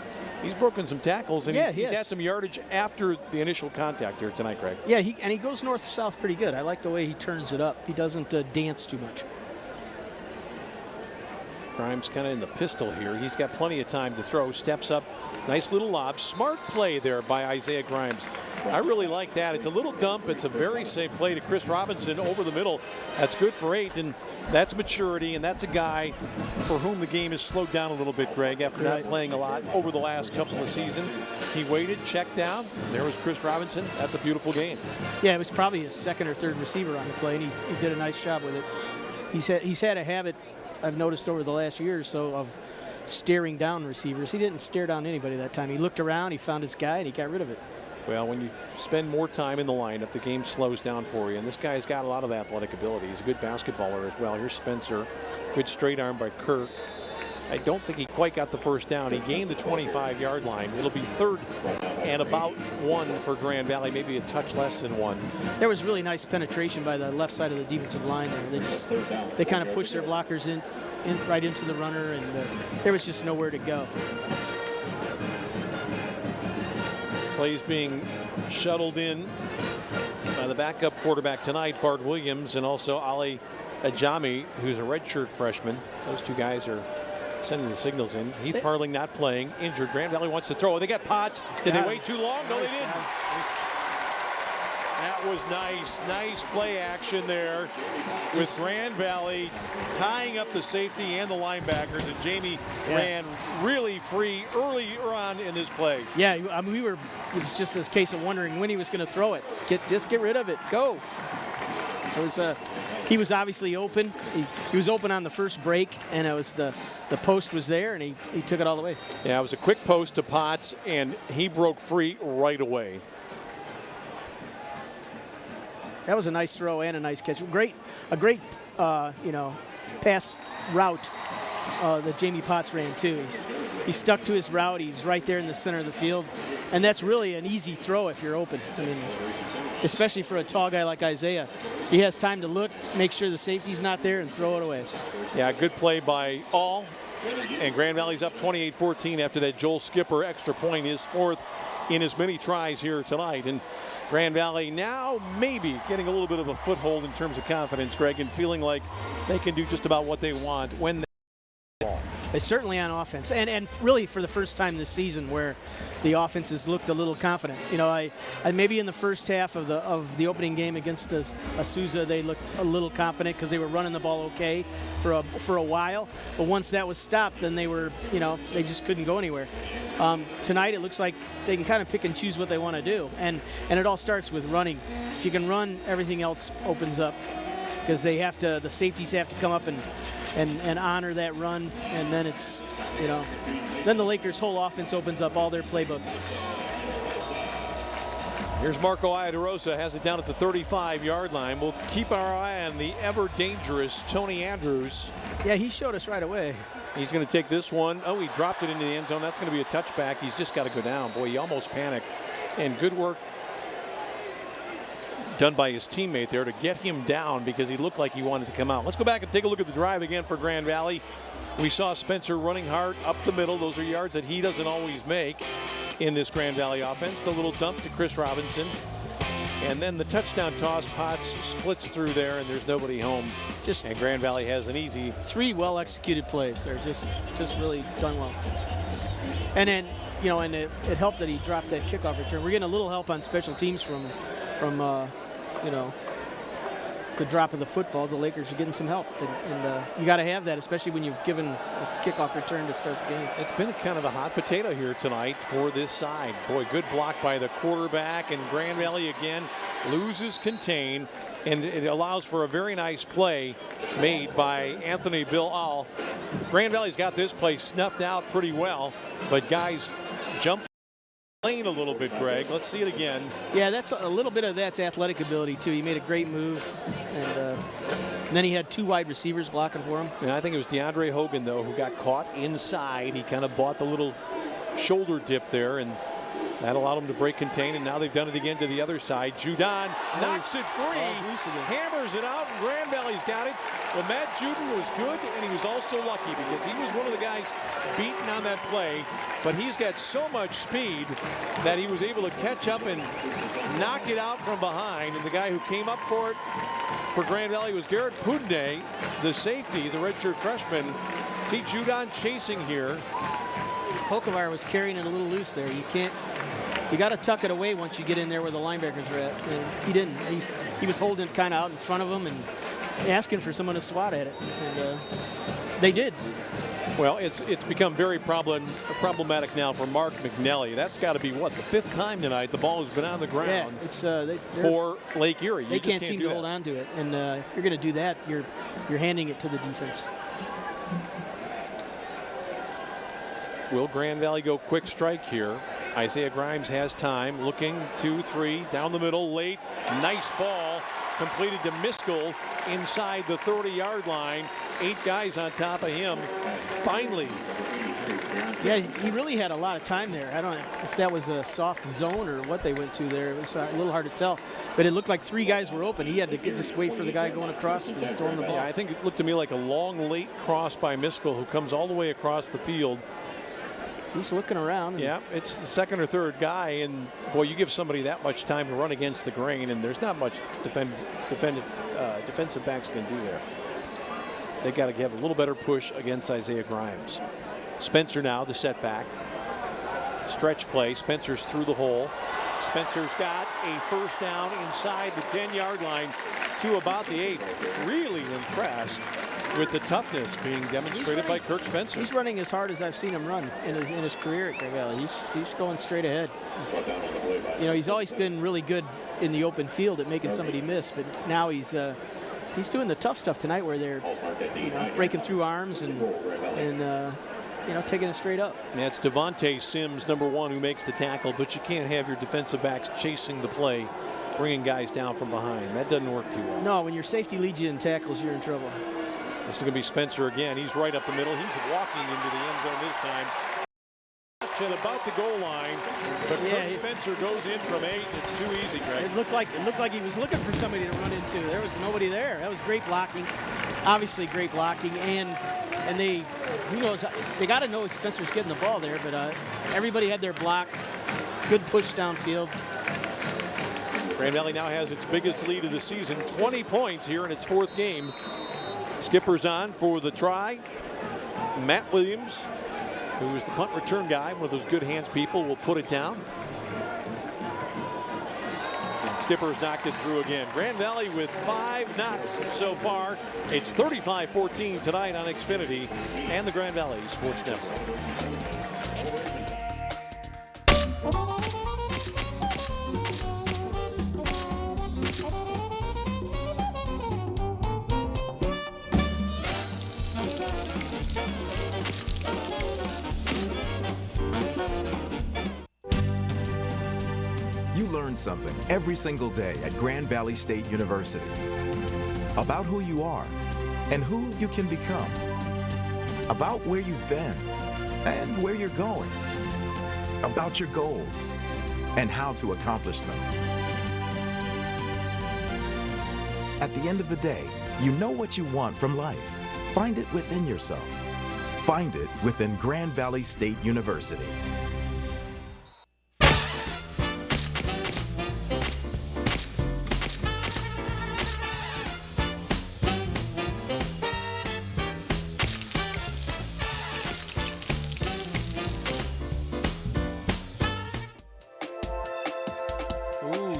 he's broken some tackles, and he's had some yardage after the initial contact here tonight, Greg. Yeah, he goes north-south pretty good. I like the way he turns it up. He doesn't dance too much. Grimes kind of in the pistol here. He's got plenty of time to throw. Steps up. Nice little lob. Smart play there by Isaiah Grimes. I really like that. It's a little dump. It's a very safe play to Chris Robinson over the middle. That's good for 8, and that's maturity, and that's a guy for whom the game has slowed down a little bit, Greg, after not playing a lot over the last couple of seasons. He waited, checked down. There was Chris Robinson. That's a beautiful game. Yeah, it was probably his second or third receiver on the play, and he did a nice job with it. He's had a habit, I've noticed over the last year or so, of staring down receivers. He didn't stare down anybody that time. He looked around, he found his guy, and he got rid of it. Well, when you spend more time in the lineup, the game slows down for you. And this guy's got a lot of athletic ability. He's a good basketballer as well. Here's Spencer. Good straight arm by Kirk. I don't think he quite got the first down. He gained the 25-yard line. It'll be 3rd and about 1 for Grand Valley, maybe a touch less than 1. There was really nice penetration by the left side of the defensive line there. They kind of pushed their blockers in right into the runner, and there was just nowhere to go. Plays being shuttled in by the backup quarterback tonight, Bart Williams, and also Ali Ajami, who's a redshirt freshman. Those two guys are sending the signals in. Heath Parling not playing, injured. Grand Valley wants to throw. They got Potts. Did they wait too long? No, they didn't. That was nice. Nice play action there with Grand Valley tying up the safety and the linebackers. And Jamie ran really free early on in this play. Yeah, I mean, it was just a case of wondering when he was going to throw it. Just get rid of it. Go. He was obviously open. He was open on the first break, and it was the post was there, and he took it all the way. Yeah, it was a quick post to Potts, and he broke free right away. That was a nice throw and a nice catch. A great pass route that Jamie Potts ran too. He stuck to his route. He was right there in the center of the field, and that's really an easy throw if you're open. I mean, especially for a tall guy like Isaiah, he has time to look, make sure the safety's not there, and throw it away. Yeah, good play by all, and Grand Valley's up 28-14 after that Joel Skipper extra point, his 4th in as many tries here tonight. And Grand Valley now maybe getting a little bit of a foothold in terms of confidence, Greg, and feeling like they can do just about what they want when they ball. They certainly on offense, and really for the first time this season where the offense has looked a little confident. You know, I maybe in the first half of the opening game against Azusa, they looked a little confident because they were running the ball okay for a while. But once that was stopped, then they were, you know, they just couldn't go anywhere. Tonight it looks like they can kind of pick and choose what they want to do, and it all starts with running. If you can run, everything else opens up because the safeties have to come up and honor that run, and then it's, you know, then the Lakers' whole offense opens up all their playbook. Here's Marco Iadarosa, has it down at the 35-yard line. We'll keep our eye on the ever-dangerous Tony Andrews. Yeah, he showed us right away. He's going to take this one. Oh, he dropped it into the end zone. That's going to be a touchback. He's just got to go down. Boy, he almost panicked. And good work done by his teammate there to get him down because he looked like he wanted to come out. Let's go back and take a look at the drive again for Grand Valley. We saw Spencer running hard up the middle. Those are yards that he doesn't always make in this Grand Valley offense. The little dump to Chris Robinson. And then the touchdown toss. Potts splits through there, and there's nobody home. And Grand Valley has an easy. 3 well-executed plays. They're just really done well. And then, you know, and it helped that he dropped that kickoff return. We're getting a little help on special teams from you know, the drop of the football. The Lakers are getting some help, and you got to have that, especially when you've given a kickoff return to start the game. It's been kind of a hot potato here tonight for this side. Boy, good block by the quarterback, and Grand Valley again loses contain, and it allows for a very nice play made by Anthony Bill. Grand Valley's got this play snuffed out pretty well, but guys jump lane a little bit, Greg. Let's see it again. Yeah, that's a little bit of that's athletic ability too. He made a great move, and then he had 2 wide receivers blocking for him. And I think it was DeAndre Hogan though who got caught inside. He kind of bought the little shoulder dip there, and that allowed him to break contain, and now they've done it again to the other side. Judon knocks it free, hammers it out, and Grand Valley's got it. Well, Matt Juden was good, and he was also lucky because he was one of the guys beaten on that play, but he's got so much speed that he was able to catch up and knock it out from behind. And the guy who came up for it for Grand Valley was Garrett Punde, the safety, the redshirt freshman. See Judon chasing here. Hokevar was carrying it a little loose there. You got to tuck it away once you get in there where the linebackers are at. And he didn't. He was holding it kind of out in front of him and asking for someone to swat at it. And they did. Well, it's become very problematic now for Mark McNally. That's got to be, what, the 5th time tonight the ball has been on the ground for Lake Erie. They can't seem to hold on to it. And if you're going to do that, you're handing it to the defense. Will Grand Valley go quick strike here? Isaiah Grimes has time, looking 2-3 down the middle, late, nice ball completed to Miskell inside the 30-yard line. 8 guys on top of him. Finally. Yeah, he really had a lot of time there. I don't know if that was a soft zone or what they went to there. It was a little hard to tell, but it looked like 3 guys were open. He had to just wait for the guy going across and throwing the ball. Yeah, I think it looked to me like a long, late cross by Miskell, who comes all the way across the field. He's looking around. Yeah, it's the 2nd or 3rd guy, and boy, you give somebody that much time to run against the grain, and there's not much defensive backs can do there. They got to have a little better push against Isaiah Grimes. Spencer now, the setback. Stretch play. Spencer's through the hole. Spencer's got a first down inside the 10-yard line to about the 8. Really impressed with the toughness being demonstrated by Kirk Spencer. He's running as hard as I've seen him run in his career at Grand Valley. He's going straight ahead. You know, he's always been really good in the open field at making somebody miss, but now he's doing the tough stuff tonight where they're, you know, breaking through arms and you know, taking it straight up. Yeah, it's Devontae Sims, number 1, who makes the tackle, but you can't have your defensive backs chasing the play, bringing guys down from behind. That doesn't work too well. No, when your safety leads you in tackles, you're in trouble. This is going to be Spencer again. He's right up the middle. He's walking into the end zone this time. At about the goal line, but Kirk Spencer goes in from 8. It's too easy, Greg. It looked like he was looking for somebody to run into. There was nobody there. That was great blocking. Obviously great blocking, and they, who knows, they got to know Spencer's getting the ball there, but everybody had their block. Good push downfield. Grand Valley now has its biggest lead of the season, 20 points here in its 4th game. Skipper's on for the try. Matt Williams, who is the punt return guy, one of those good hands people, will put it down. And Skipper's knocked it through again. Grand Valley with 5 knocks so far. It's 35-14 tonight on Xfinity and the Grand Valley Sports Network. Learn something every single day at Grand Valley State University about who you are and who you can become, about where you've been and where you're going, about your goals and how to accomplish them. At the end of the day, you know what you want from life. Find it within yourself. Find it within Grand Valley State University.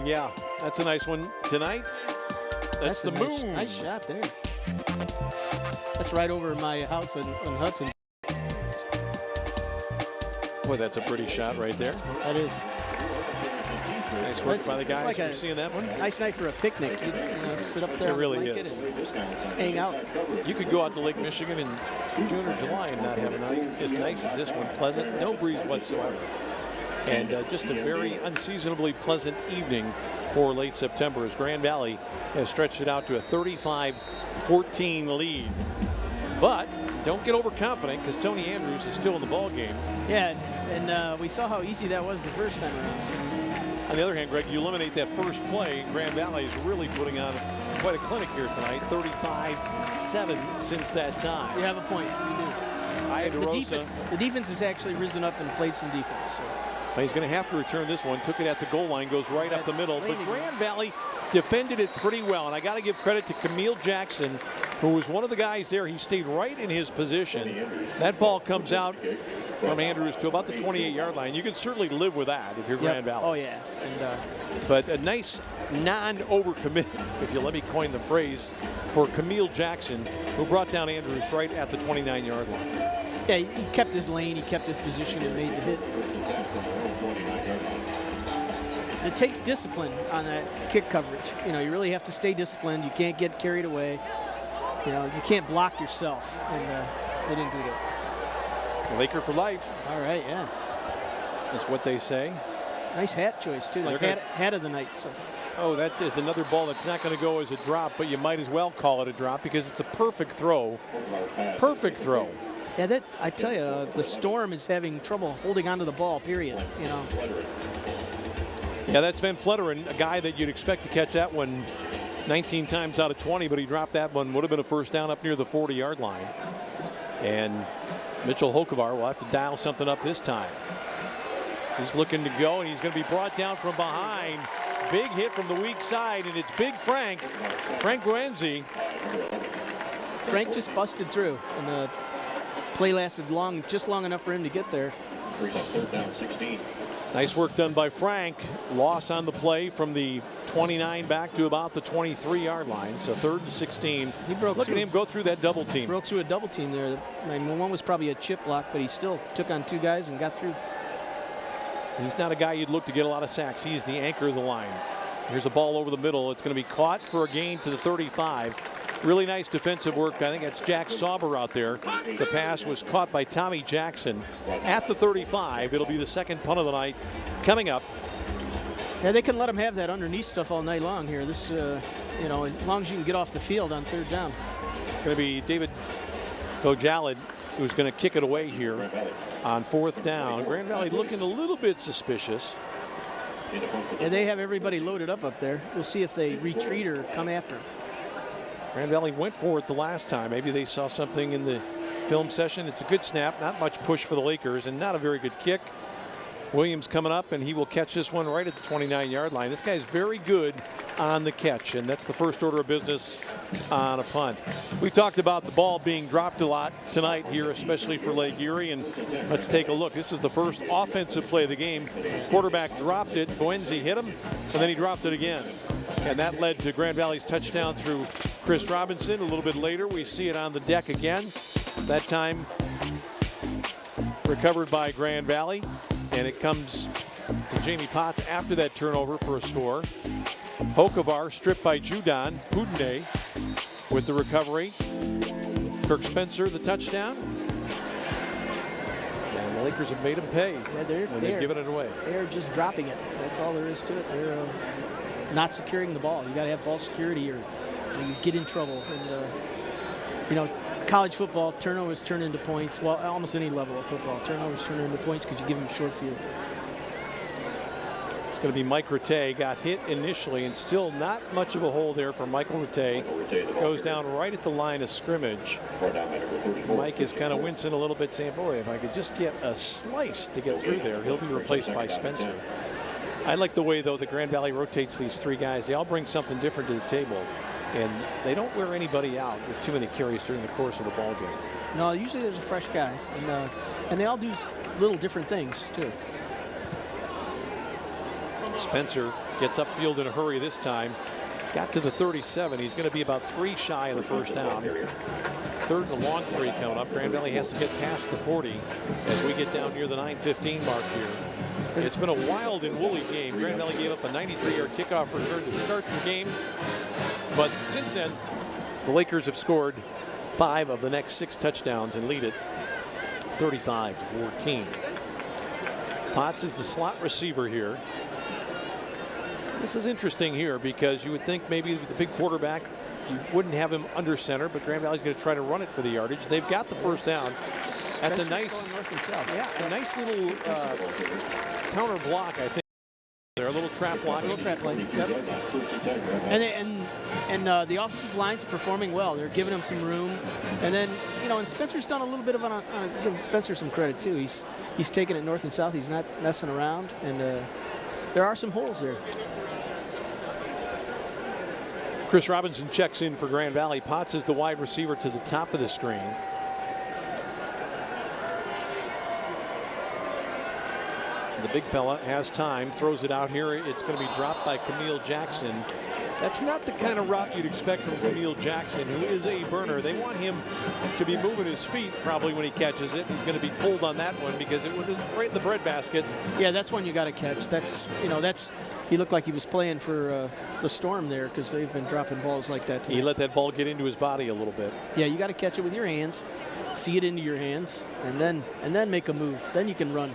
Yeah, that's a nice one tonight. That's the moon. Nice shot there. That's right over my house on Hudson. Boy, that's a pretty shot right there. That is. Nice work by the guys. Like for seeing that one. Nice night for a picnic. You know, sit up there. It really is. And hang out. You could go out to Lake Michigan in June or July and not have a night as nice as this one. Pleasant, no breeze whatsoever. And just a very unseasonably pleasant evening for late September as Grand Valley has stretched it out to a 35-14 lead. But don't get overconfident because Tony Andrews is still in the ball game. Yeah, and we saw how easy that was the first time around. On the other hand, Greg, you eliminate that first play. Grand Valley is really putting on quite a clinic here tonight. 35-7 since that time. You have a point. You do. The defense has actually risen up and played some defense. So. He's going to have to return this one. Took it at the goal line, goes right up the middle. But Grand Valley defended it pretty well. And I got to give credit to Camille Jackson, who was one of the guys there. He stayed right in his position. That ball comes out from Andrews to about the 28-yard line. You can certainly live with that if you're Grand Valley. Oh, yeah. And, but a nice non-overcommit, if you let me coin the phrase, for Camille Jackson, who brought down Andrews right at the 29-yard line. Yeah, he kept his lane, he kept his position and made the hit. It takes discipline on that kick coverage. You know, you really have to stay disciplined. You can't get carried away. You know, you can't block yourself, and they didn't do that. Laker for life. All right, yeah. That's what they say. Nice hat choice, too, like hat of the night. So. Oh, that is another ball that's not going to go as a drop, but you might as well call it a drop because it's a perfect throw. Perfect throw. Yeah, that I tell you, the Storm is having trouble holding onto the ball, period, you know. Yeah, that's Van Fletteren, a guy that you'd expect to catch that one 19 times out of 20, but he dropped that one. Would have been a first down up near the 40-yard line. And Mitchell Hokovar will have to dial something up this time. He's looking to go, and he's going to be brought down from behind. Big hit from the weak side, and it's Big Frank Guenzi. Frank just busted through, and the play lasted just long enough for him to get there. Nice work done by Frank. Loss on the play from the 29 back to about the 23-yard line. So 3rd and 16. He broke Look at him go through that double team. Broke through a double team there. I mean, one was probably a chip block, but he still took on 2 guys and got through. He's not a guy you'd look to get a lot of sacks. He's the anchor of the line. Here's a ball over the middle. It's going to be caught for a gain to the 35. Really nice defensive work. I think that's Jack Sauber out there. The pass was caught by Tommy Jackson at the 35. It'll be the second punt of the night coming up. Yeah, they can let him have that underneath stuff all night long here. This, you know, as long as you can get off the field on 3rd down. It's going to be David Gojalid who's going to kick it away here on 4th down. Grand Valley looking a little bit suspicious. Yeah, they have everybody loaded up there. We'll see if they retreat or come after him. Grand Valley went for it the last time. Maybe they saw something in the film session. It's a good snap, not much push for the Lakers, and not a very good kick. Williams coming up, and he will catch this one right at the 29-yard line. This guy's very good on the catch, and that's the first order of business on a punt. We talked about the ball being dropped a lot tonight here, especially for Lake Erie, and let's take a look. This is the first offensive play of the game. Quarterback dropped it, Boenzi hit him, and then he dropped it again. And that led to Grand Valley's touchdown through Chris Robinson. A little bit later, we see it on the deck again. That time recovered by Grand Valley, and it comes to Jamie Potts after that turnover for a score. Hokovar stripped by Judon. Pudene with the recovery. Kirk Spencer the touchdown. And the Lakers have made him pay. Yeah, they've given it away. They're just dropping it. That's all there is to it. They're not securing the ball. You got to have ball security or you get in trouble. And you know, college football, turnovers turn into points. Well, almost any level of football, turnovers turn into points because you give them short field. It's going to be Mike Rattay. Got hit initially, and still not much of a hole there for Michael Rattay. Goes down right at the line of scrimmage. Mike is kind of wincing a little bit, saying, boy, if I could just get a slice to get through there, he'll be replaced by Spencer. I like the way, though, that Grand Valley rotates these three guys. They all bring something different to the table, and they don't wear anybody out with too many carries during the course of the ball game. No, usually there's a fresh guy, and they all do little different things, too. Spencer gets upfield in a hurry this time. Got to the 37. He's going to be about 3 shy of the first down. Third and a long 3 coming up. Grand Valley has to get past the 40 as we get down near the 9:15 mark here. It's been a wild and woolly game. Grand Valley gave up a 93-yard kickoff return to start the game. But since then, the Lakers have scored 5 of the next 6 touchdowns and lead it 35-14. Potts is the slot receiver here. This is interesting here because you would think maybe with the big quarterback, you wouldn't have him under center, but Grand Valley's going to try to run it for the yardage. They've got the first down. That's a nice, a nice little counter block, I think. They're a little trap block. A little trap play. Yep. And the offensive line's performing well. They're giving him some room. And then, you know, and Spencer's done a little bit of give Spencer some credit too. He's taking it north and south. He's not messing around. And there are some holes there. Chris Robinson checks in for Grand Valley. Potts is the wide receiver to the top of the screen. The big fella has time, throws it out here. It's going to be dropped by Camille Jackson. That's not the kind of route you'd expect from Camille Jackson, who is a burner. They want him to be moving his feet probably when he catches it. He's going to be pulled on that one because it was right in the breadbasket. Yeah, that's one you got to catch. He looked like he was playing for the Storm there because they've been dropping balls like that too. He let that ball get into his body a little bit. Yeah, you got to catch it with your hands, see it into your hands, and then make a move. Then you can run.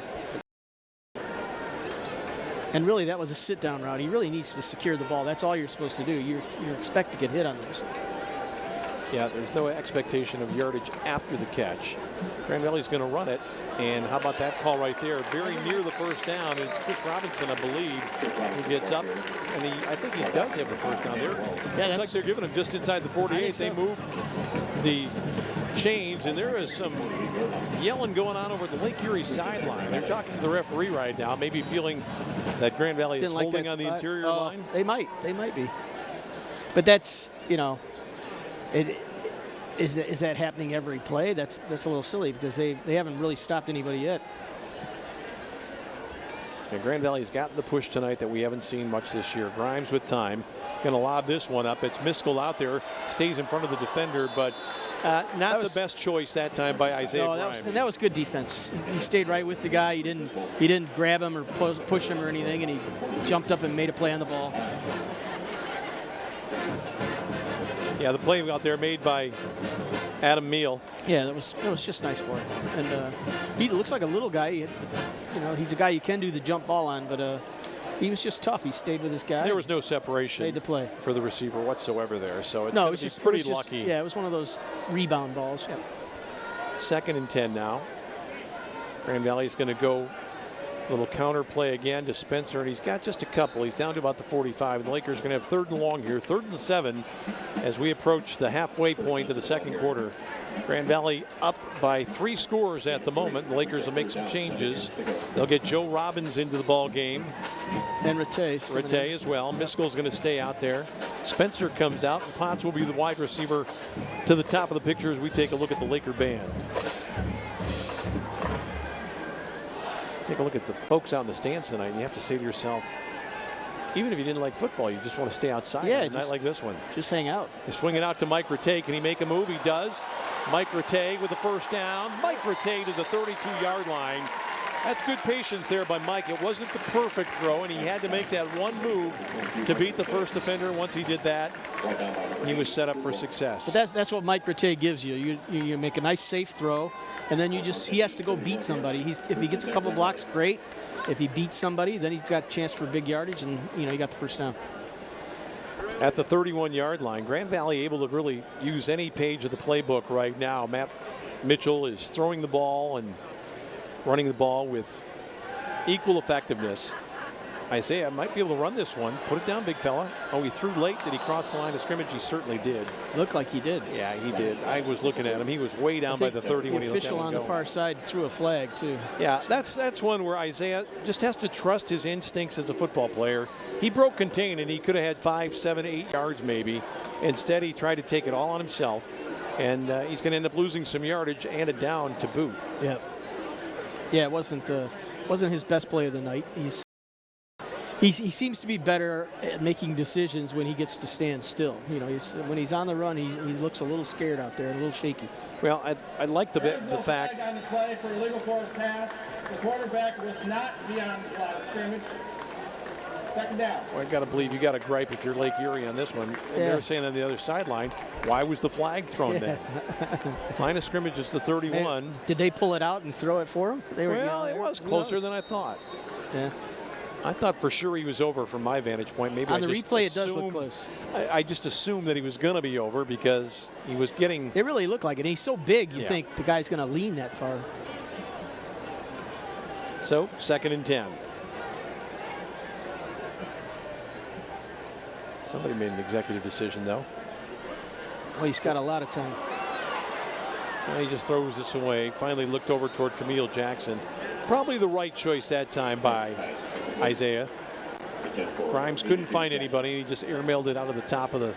And really, that was a sit-down route. He really needs to secure the ball. That's all you're supposed to do. You expect to get hit on those. Yeah, there's no expectation of yardage after the catch. Grand Valley's going to run it. And how about that call right there? Very near the first down. It's Chris Robinson, I believe, who gets up. And I think he does have the first down there. Yeah, it's like they're giving him just inside the 48. They move the chains, and there is some yelling going on over the Lake Erie sideline. They're talking to the referee right now, maybe feeling that Grand Valley is holding on the interior line. They might be. But that's, you know, is that happening every play? That's a little silly because they haven't really stopped anybody yet. And Grand Valley's gotten the push tonight that we haven't seen much this year. Grimes with time, going to lob this one up. It's Miskell out there, stays in front of the defender, but not the best choice that time by Isaiah Grimes. That was good defense. He stayed right with the guy. He didn't grab him or push him or anything, and he jumped up and made a play on the ball. Yeah, the play out there made by Adam Meal. Yeah, that was just nice for him. And he looks like a little guy. He's a guy you can do the jump ball on, but he was just tough. He stayed with his guy. There was no separation made the play for the receiver whatsoever there. So it was just pretty lucky. Yeah, it was one of those rebound balls. Yeah. 2nd and 10 now. Grand Valley's going to go Little counter play again to Spencer, and he's got just a couple. He's down to about the 45, and the Lakers are going to have 3rd and long here, 3rd and 7, as we approach the halfway point of the second quarter. Grand Valley up by 3 scores at the moment. The Lakers will make some changes. They'll get Joe Robbins into the ball game. And Rattay as well. Miskell's going to stay out there. Spencer comes out, and Potts will be the wide receiver to the top of the picture as we take a look at the Laker band. Take a look at the folks out in the stands tonight, and you have to say to yourself, even if you didn't like football, you just want to stay outside on a night like this one. Just hang out. He's swinging out to Mike Rattay. Can he make a move? He does. Mike Rattay with the first down. Mike Rattay to the 32-yard line. That's good patience there by Mike. It wasn't the perfect throw, and he had to make that one move to beat the first defender. Once he did that, he was set up for success. But that's what Mike Rattay gives you. You make a nice safe throw, and then he has to go beat somebody. If he gets a couple blocks, great. If he beats somebody, then he's got a chance for big yardage, and he got the first down. At the 31-yard line, Grand Valley able to really use any page of the playbook right now. Matt Mitchell is throwing the ball and running the ball with equal effectiveness. Isaiah might be able to run this one. Put it down, big fella. Oh, he threw late. Did he cross the line of scrimmage? He certainly did. Looked like he did. Yeah, he did. I was looking at him. He was way down by the 30 when he looked at him. The official on the far side threw a flag, too. Yeah, that's one where Isaiah just has to trust his instincts as a football player. He broke contain, and he could have had 5, 7, 8 yards maybe. Instead, he tried to take it all on himself, and he's going to end up losing some yardage and a down to boot. Yeah. Yeah, it wasn't his best play of the night. He seems to be better at making decisions when he gets to stand still. When he's on the run, he looks a little scared out there, a little shaky. Well, I like the fact. On the play for illegal forward pass, the quarterback was not beyond the line of scrimmage. Second down. Well, I got to believe you got a gripe if you're Lake Erie on this one. And they're saying on the other sideline, why was the flag thrown then? Line of scrimmage is the 31. Did they pull it out and throw it for him? It was closer than I thought. Yeah. I thought for sure he was over from my vantage point. Maybe on the replay, it does look close. I just assumed that he was going to be over because he was getting. It really looked like it. He's so big, you think the guy's going to lean that far. So 2nd and 10. Somebody made an executive decision, though. Well, he's got a lot of time. Well, he just throws this away. Finally looked over toward Camille Jackson. Probably the right choice that time by Isaiah. Grimes couldn't find anybody. He just airmailed it out of the top of the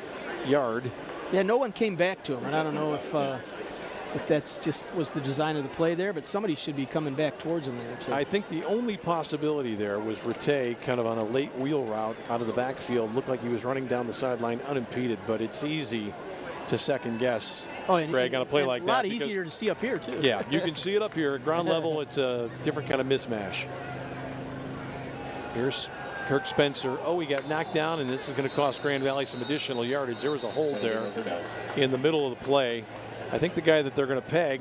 yard. Yeah, no one came back to him, and I don't know if that's just was the design of the play there, but somebody should be coming back towards him there too. I think the only possibility there was Rattay kind of on a late wheel route out of the backfield. Looked like he was running down the sideline unimpeded, but it's easy to second guess. Greg, on a play like that. A lot easier to see up here, too. Yeah, you can see it up here. At ground level, it's a different kind of mismatch. Here's Kirk Spencer. Oh, he got knocked down, and this is going to cost Grand Valley some additional yardage. There was a hold there in the middle of the play. I think the guy that they're going to peg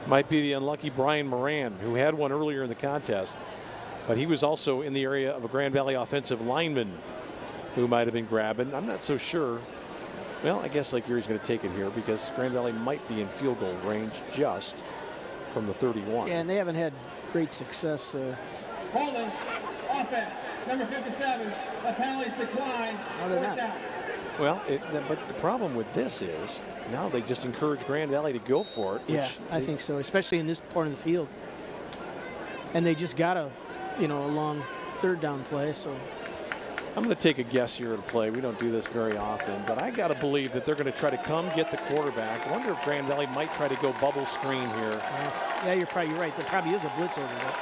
might be the unlucky Brian Moran, who had one earlier in the contest. But he was also in the area of a Grand Valley offensive lineman who might have been grabbing. I'm not so sure. Well, I guess Lake Erie's going to take it here because Grand Valley might be in field goal range just from the 31. Yeah, and they haven't had great success. Holding, offense, number 57. The penalties decline. No, they're not. Down. Well, but the problem with this is now they just encourage Grand Valley to go for it. Yeah, I think so, especially in this part of the field. And they just got a long 3rd down play, so. I'm going to take a guess here at a play. We don't do this very often, but I got to believe that they're going to try to come get the quarterback. I wonder if Grand Valley might try to go bubble screen here. Yeah, you're probably right. There probably is a blitz over there.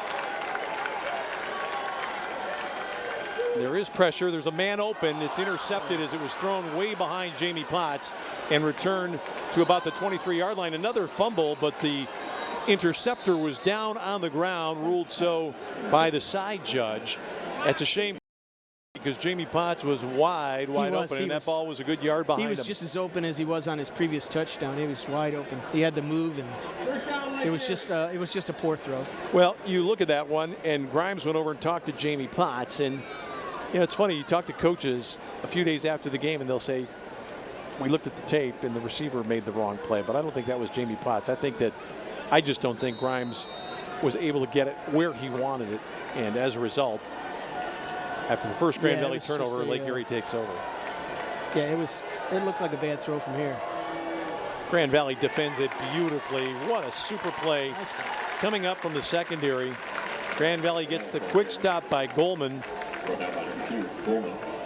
There is pressure. There's a man open. It's intercepted as it was thrown way behind Jamie Potts and returned to about the 23-yard line. Another fumble, but the interceptor was down on the ground, ruled so by the side judge. That's a shame, because Jamie Potts was wide open, and that ball was a good yard behind him. He was just as open as he was on his previous touchdown. He was wide open. He had to move, and it was just a poor throw. Well, you look at that one, and Grimes went over and talked to Jamie Potts, and it's funny. You talk to coaches a few days after the game, and they'll say, "We looked at the tape, and the receiver made the wrong play." But I don't think that was Jamie Potts. I just don't think Grimes was able to get it where he wanted it. And as a result, after the first Grand Valley turnover, Lake Erie takes over. Yeah, it looked like a bad throw from here. Grand Valley defends it beautifully. What a super play. Nice one. Coming up from the secondary. Grand Valley gets the quick stop by Goldman.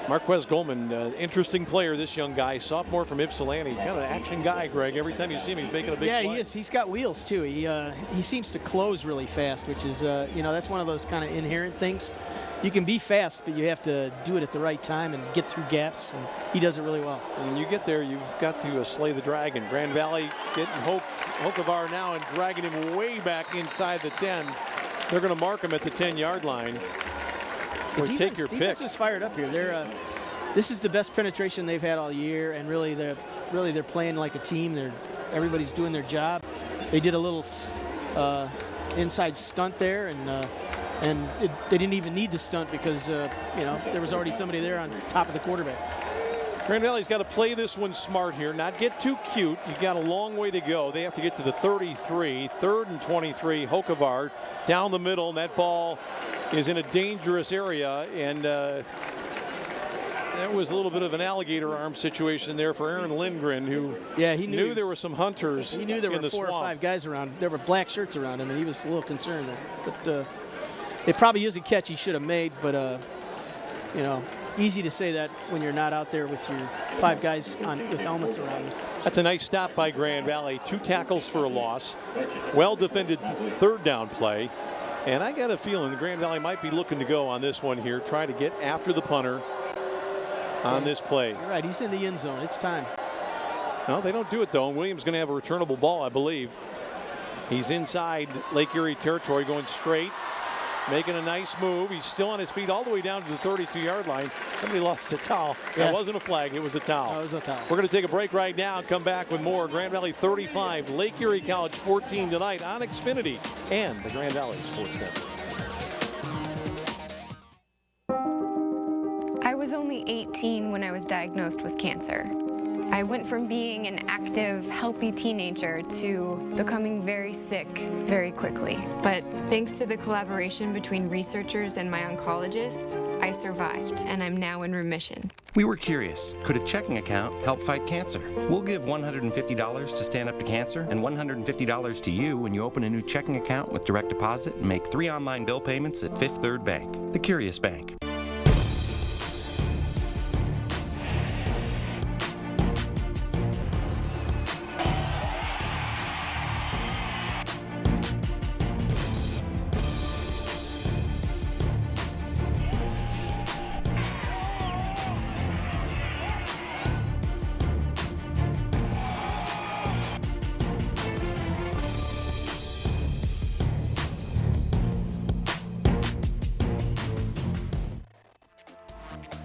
Marquez Goldman, interesting player, this young guy, sophomore from Ypsilanti. Kind of an action guy, Greg. Every time you see him, he's making a big play. Yeah, he is. He's got wheels, too. He seems to close really fast, which is, that's one of those kind of inherent things. You can be fast, but you have to do it at the right time and get through gaps, and he does it really well. And when you get there, you've got to slay the dragon. Grand Valley getting Hokevar now and dragging him way back inside the 10. They're going to mark him at the 10-yard line. Take your pick. Defense is fired up here. This is the best penetration they've had all year, and really they're playing like a team. Everybody's doing their job. They did a little inside stunt there, and they didn't even need the stunt because there was already somebody there on top of the quarterback. Grand Valley's got to play this one smart here, not get too cute. You've got a long way to go. They have to get to the 33, 3rd and 23. Hokevar down the middle, and that ball is in a dangerous area, and that was a little bit of an alligator arm situation there for Aaron Lindgren, who he knew there were some hunters. He knew there were 4 or 5 guys around. There were black shirts around him, and he was a little concerned there. But it probably is a catch he should have made, but easy to say that when you're not out there with your 5 guys with helmets around you. That's a nice stop by Grand Valley. 2 tackles for a loss. Well-defended 3rd down play. And I got a feeling Grand Valley might be looking to go on this one here, try to get after the punter on this play. You're right, he's in the end zone. It's time. No, they don't do it, though. And Williams going to have a returnable ball, I believe. He's inside Lake Erie territory, going straight, making a nice move. He's still on his feet all the way down to the 32-yard line. Somebody lost a towel. Yeah. That wasn't a flag. It was a towel. No, it was a towel. We're going to take a break right now and come back with more. Grand Valley 35, Lake Erie College 14 tonight on Xfinity and the Grand Valley Sports Network. I was only 18 when I was diagnosed with cancer. I went from being an active, healthy teenager to becoming very sick very quickly. But thanks to the collaboration between researchers and my oncologist, I survived, and I'm now in remission. We were curious, could a checking account help fight cancer? We'll give $150 to Stand Up to Cancer and $150 to you when you open a new checking account with direct deposit and make 3 online bill payments at Fifth Third Bank, the Curious Bank.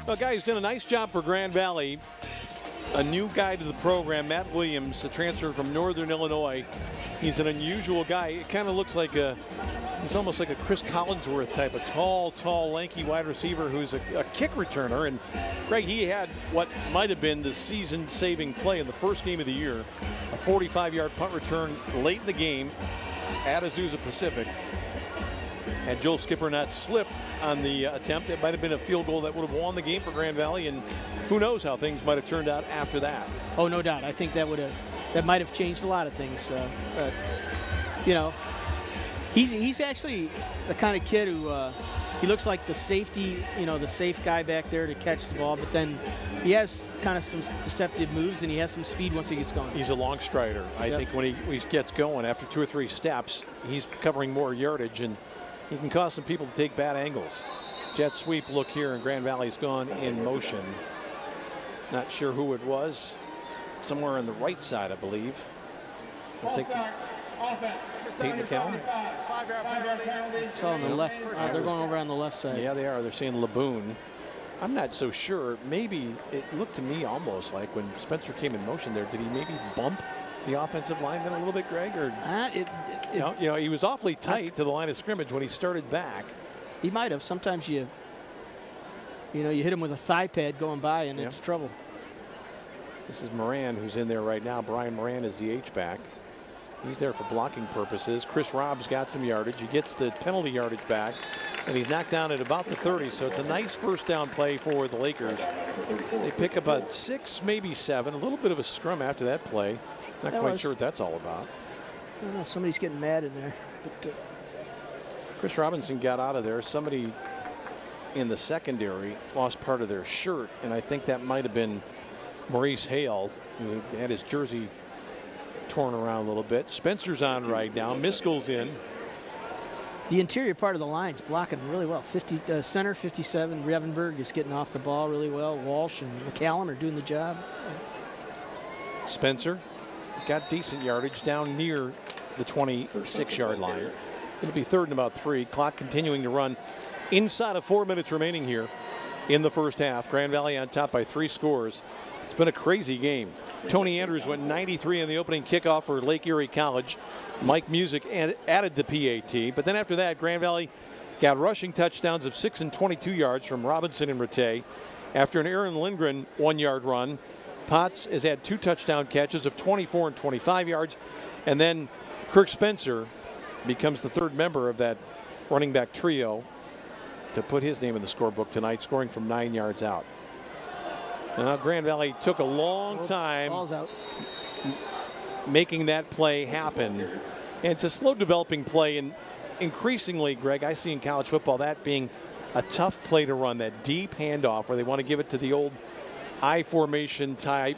Well, guys, done a nice job for Grand Valley. A new guy to the program, Matt Williams, a transfer from Northern Illinois. He's an unusual guy. It kind of looks like he's almost like a Chris Collinsworth type, a tall, lanky wide receiver who's a kick returner. And Greg, he had what might have been the season-saving play in the first game of the year, a 45-yard punt return late in the game at Azusa Pacific. Had Joel Skipper not slipped on the attempt, it might have been a field goal that would have won the game for Grand Valley, and who knows how things might have turned out after that. Oh, no doubt. I think that might have changed a lot of things. He's actually the kind of kid who he looks like the safety, the safe guy back there to catch the ball, but then he has kind of some deceptive moves, and he has some speed once he gets going. He's a long strider. I think when he gets going, after 2 or 3 steps, he's covering more yardage, and he can cause some people to take bad angles. Jet sweep look here, and Grand Valley's gone in motion. Not sure who it was. Somewhere on the right side, I believe. I think Peyton McCallum. It's on the left. They're going over on the left side. Yeah, they are. They're saying Laboon. I'm not so sure. Maybe it looked to me almost like when Spencer came in motion there, did he maybe bump the offensive lineman a little bit, Greg? Or he was awfully tight to the line of scrimmage when he started back. He might have. Sometimes you hit him with a thigh pad going by, and it's trouble. This is Moran who's in there right now. Brian Moran is the H-back. He's there for blocking purposes. Chris Robb's got some yardage. He gets the penalty yardage back, and he's knocked down at about the 30. So it's a nice first down play for the Lakers. They pick about 6, maybe 7. A little bit of a scrum after that play. Not quite sure what that's all about. I don't know. Somebody's getting mad in there. But, Chris Robinson got out of there. Somebody in the secondary lost part of their shirt, and I think that might have been Maurice Hale, who had his jersey torn around a little bit. Spencer's on right now. Miskell's in. the interior part of the line's blocking really well. Center 57, Revenberg is getting off the ball really well. Walsh and McCallum are doing the job. Spencer got decent yardage down near the 26-yard line. It'll be 3rd and about 3. Clock continuing to run inside of 4 minutes remaining here in the first half. Grand Valley on top by 3 scores. It's been a crazy game. Tony Andrews went 93 in the opening kickoff for Lake Erie College. Mike Music added the PAT. But then after that, Grand Valley got rushing touchdowns of 6 and 22 yards from Robinson and Rattay. After an Aaron Lindgren 1-yard run, Potts has had 2 touchdown catches of 24 and 25 yards. And then Kirk Spencer becomes the 3rd member of that running back trio to put his name in the scorebook tonight, scoring from 9 yards out. Now Grand Valley took a long time making that play happen. And it's a slow developing play, and increasingly, Greg, I see in college football that being a tough play to run, that deep handoff where they want to give it to the old I formation type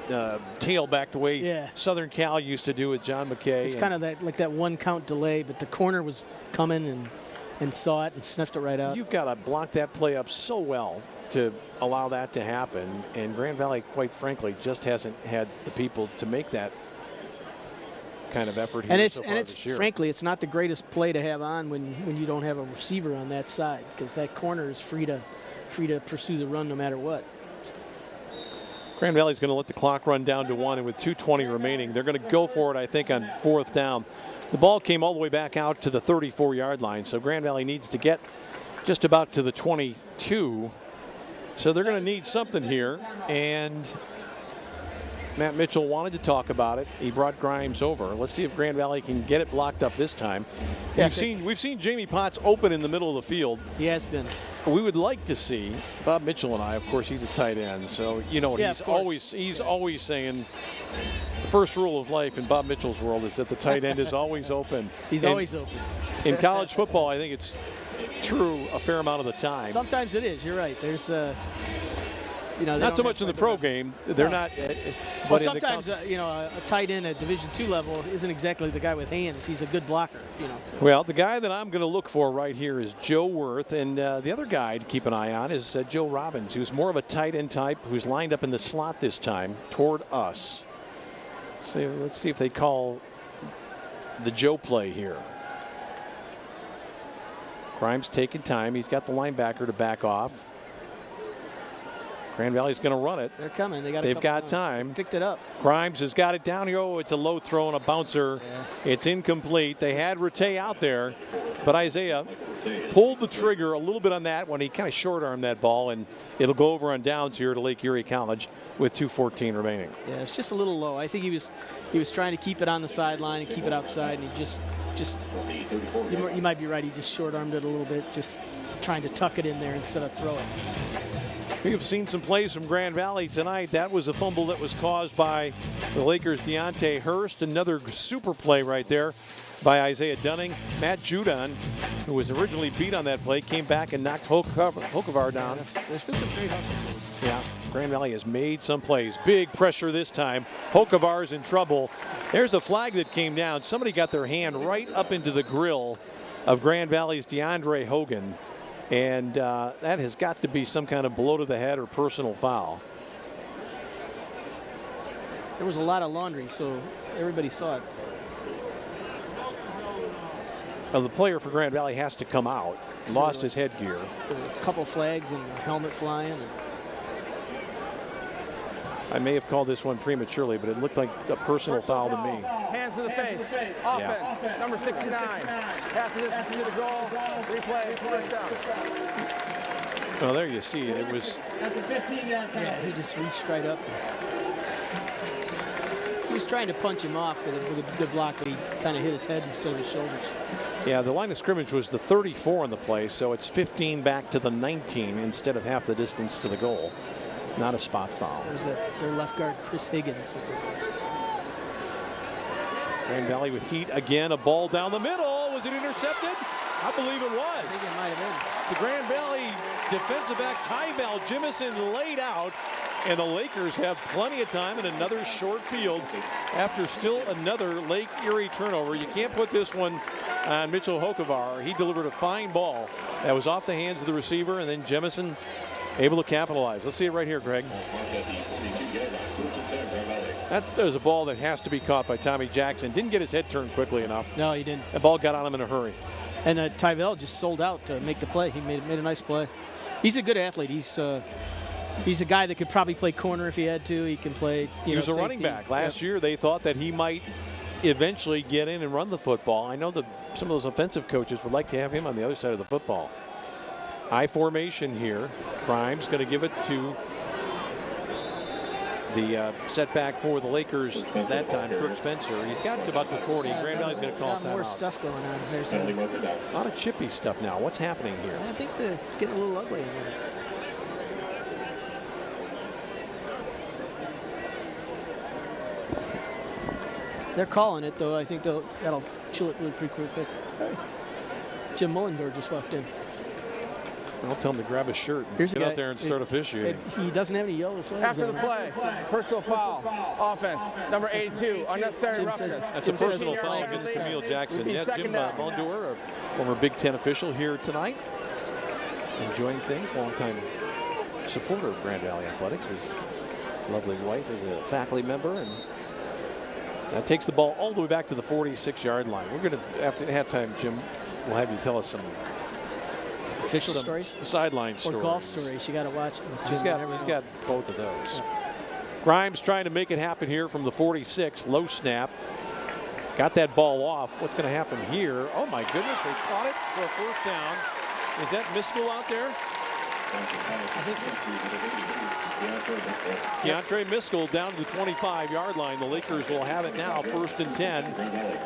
tailback, the way Southern Cal used to do with John McKay. It's kind of that like that 1-count delay, but the corner was coming and saw it and sniffed it right out. You've got to block that play up so well to allow that to happen, and Grand Valley, quite frankly, just hasn't had the people to make that kind of effort here so far this year. Frankly, it's not the greatest play to have on when you don't have a receiver on that side, because that corner is free to pursue the run no matter what. Grand Valley's going to let the clock run down to 1, and with 2:20 remaining, they're going to go for it, I think, on 4th down. The ball came all the way back out to the 34-yard line, so Grand Valley needs to get just about to the 22. So they're going to need something here, and Matt Mitchell wanted to talk about it. He brought Grimes over. Let's see if Grand Valley can get it blocked up this time. We've seen Jamie Potts open in the middle of the field. He has been. We would like to see Bob Mitchell and I. Of course, he's a tight end, so you know what he's always saying. The first rule of life in Bob Mitchell's world is that the tight end is always open. He's always open. In college football, I think it's true a fair amount of the time. Sometimes it is. You're right. There's not so much in the pro game. They're not. But sometimes a tight end at Division II level isn't exactly the guy with hands. He's a good blocker. Well, the guy that I'm going to look for right here is Joe Worth, and the other guy to keep an eye on is Joe Robbins, who's more of a tight end type, who's lined up in the slot this time toward us. So let's see if they call the Joe play here. Grimes taking time. He's got the linebacker to back off. Grand Valley's going to run it. They're coming. They've got time. Picked it up. Grimes has got it down here. Oh, it's a low throw and a bouncer. Yeah. It's incomplete. They had Rattay out there, but Isaiah pulled the trigger a little bit on that one. He kind of short-armed that ball, and it'll go over on downs here to Lake Erie College with 2:14 remaining. Yeah, it's just a little low. I think he was trying to keep it on the sideline and keep it outside, and he just you might be right. He just short-armed it a little bit, just trying to tuck it in there instead of throw it. We have seen some plays from Grand Valley tonight. That was a fumble that was caused by the Lakers' Deontay Hurst. Another super play right there by Isaiah Dunning. Matt Judon, who was originally beat on that play, came back and knocked Hokovar down. There's been some great hustle plays. Yeah, Grand Valley has made some plays. Big pressure this time. Hokovar's in trouble. There's a flag that came down. Somebody got their hand right up into the grill of Grand Valley's DeAndre Hogan. And that has got to be some kind of blow to the head or personal foul. There was a lot of laundry, so everybody saw it. Well, the player for Grand Valley has to come out. Lost his headgear. A couple flags and a helmet flying. I may have called this one prematurely, but it looked like a personal foul to me. Hands to the face. Offense. Number 69. Half the distance to the goal. Replay. First down. Well, there you see it. It was. Yeah, he just reached right up. He was trying to punch him off with a good block, but he kind of hit his head instead of his shoulders. Yeah, the line of scrimmage was the 34 on the play, so it's 15 back to the 19 instead of half the distance to the goal. Not a spot foul. There's their left guard, Chris Higgins. Grand Valley with heat again. A ball down the middle. Was it intercepted? I believe it was. I think it might have been. The Grand Valley defensive back Tyval Jimison laid out, and the Lakers have plenty of time in another short field after still another Lake Erie turnover. You can't put this one on Mitchell Hokovar. He delivered a fine ball that was off the hands of the receiver, and then Jemison able to capitalize. Let's see it right here, Greg. That was a ball that has to be caught by Tommy Jackson. Didn't get his head turned quickly enough. No, he didn't. That ball got on him in a hurry. And Tyvel just sold out to make the play. He made a nice play. He's a good athlete. He's a guy that could probably play corner if he had to. He can play. He was a running back. Last year, they thought that he might eventually get in and run the football. I know that some of those offensive coaches would like to have him on the other side of the football. I formation here. Grimes going to give it to the setback for the Lakers that time, Kirk Spencer. He's got to about the 40. Grand Valley's going to call timeout. More stuff going on. There's a lot of chippy stuff now. What's happening here? I think it's getting a little ugly in there. They're calling it, though. I think that'll chill it really pretty quick. Jim Mullendorf just walked in. I'll tell him to grab his shirt and get out there and start officiating. He doesn't have any yellow flags. After the play, personal foul, offense, number 82, unnecessary roughness. That's a personal foul against Camille Jackson. Yeah, Jim Mullendorf, a former Big Ten official here tonight, enjoying things. Longtime supporter of Grand Valley Athletics. His lovely wife is a faculty member, and that takes the ball all the way back to the 46-yard line. We're going to, after halftime, Jim, we'll have you tell us some official stories, sideline stories, or golf stories. You got to watch. He's got both of those. Yeah. Grimes trying to make it happen here from the 46. Low snap. Got that ball off. What's going to happen here? Oh my goodness! They caught it for a first down. Is that Miskell out there? I think so. Keontre Miskell down to the 25-yard line. The Lakers will have it now, 1st and 10.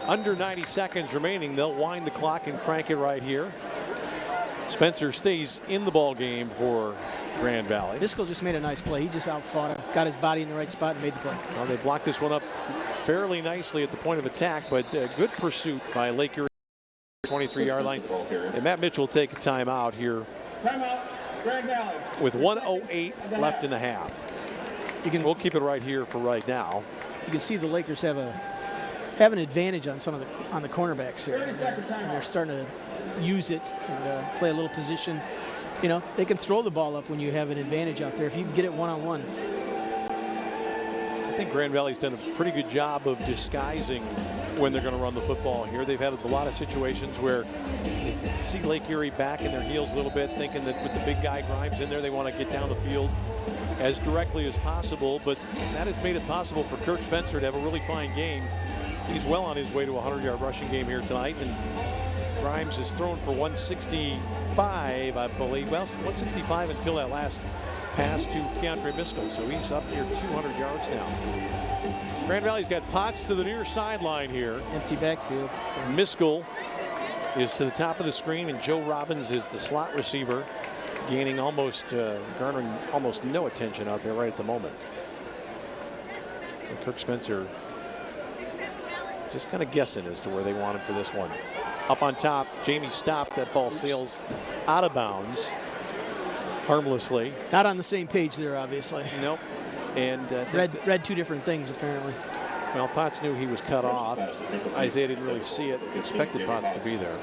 Under 90 seconds remaining. They'll wind the clock and crank it right here. Spencer stays in the ball game for Grand Valley. Miskell just made a nice play. He just outfought him, got his body in the right spot, and made the play. Well, they blocked this one up fairly nicely at the point of attack, but good pursuit by Lake Erie, 23-yard line. And Matt Mitchell will take a timeout here. Timeout, Grand Valley. With 1:08 left in the half. We'll keep it right here for right now. You can see the Lakers have an advantage on some of the cornerbacks here, and they're starting to use it and play a little position. You know, they can throw the ball up when you have an advantage out there if you can get it one-on-one. I think Grand Valley's done a pretty good job of disguising when they're going to run the football here. They've had a lot of situations where you see Lake Erie back in their heels a little bit, thinking that with the big guy Grimes in there, they want to get down the field as directly as possible, but that has made it possible for Kirk Spencer to have a really fine game. He's well on his way to a 100-yard rushing game here tonight, and Grimes has thrown for 165, I believe. Well, 165 until that last pass to Keontre Miskell, so he's up near 200 yards now. Grand Valley's got Potts to the near sideline here. Empty backfield. Miskell is to the top of the screen, and Joe Robbins is the slot receiver, gaining garnering almost no attention out there right at the moment. And Kirk Spencer just kind of guessing as to where they wanted for this one. Up on top, Jamie stopped. That ball sails out of bounds harmlessly. Not on the same page there, obviously. Nope. And read two different things, apparently. Well, Potts knew he was cut off. Isaiah didn't really see it. Expected Potts to be there.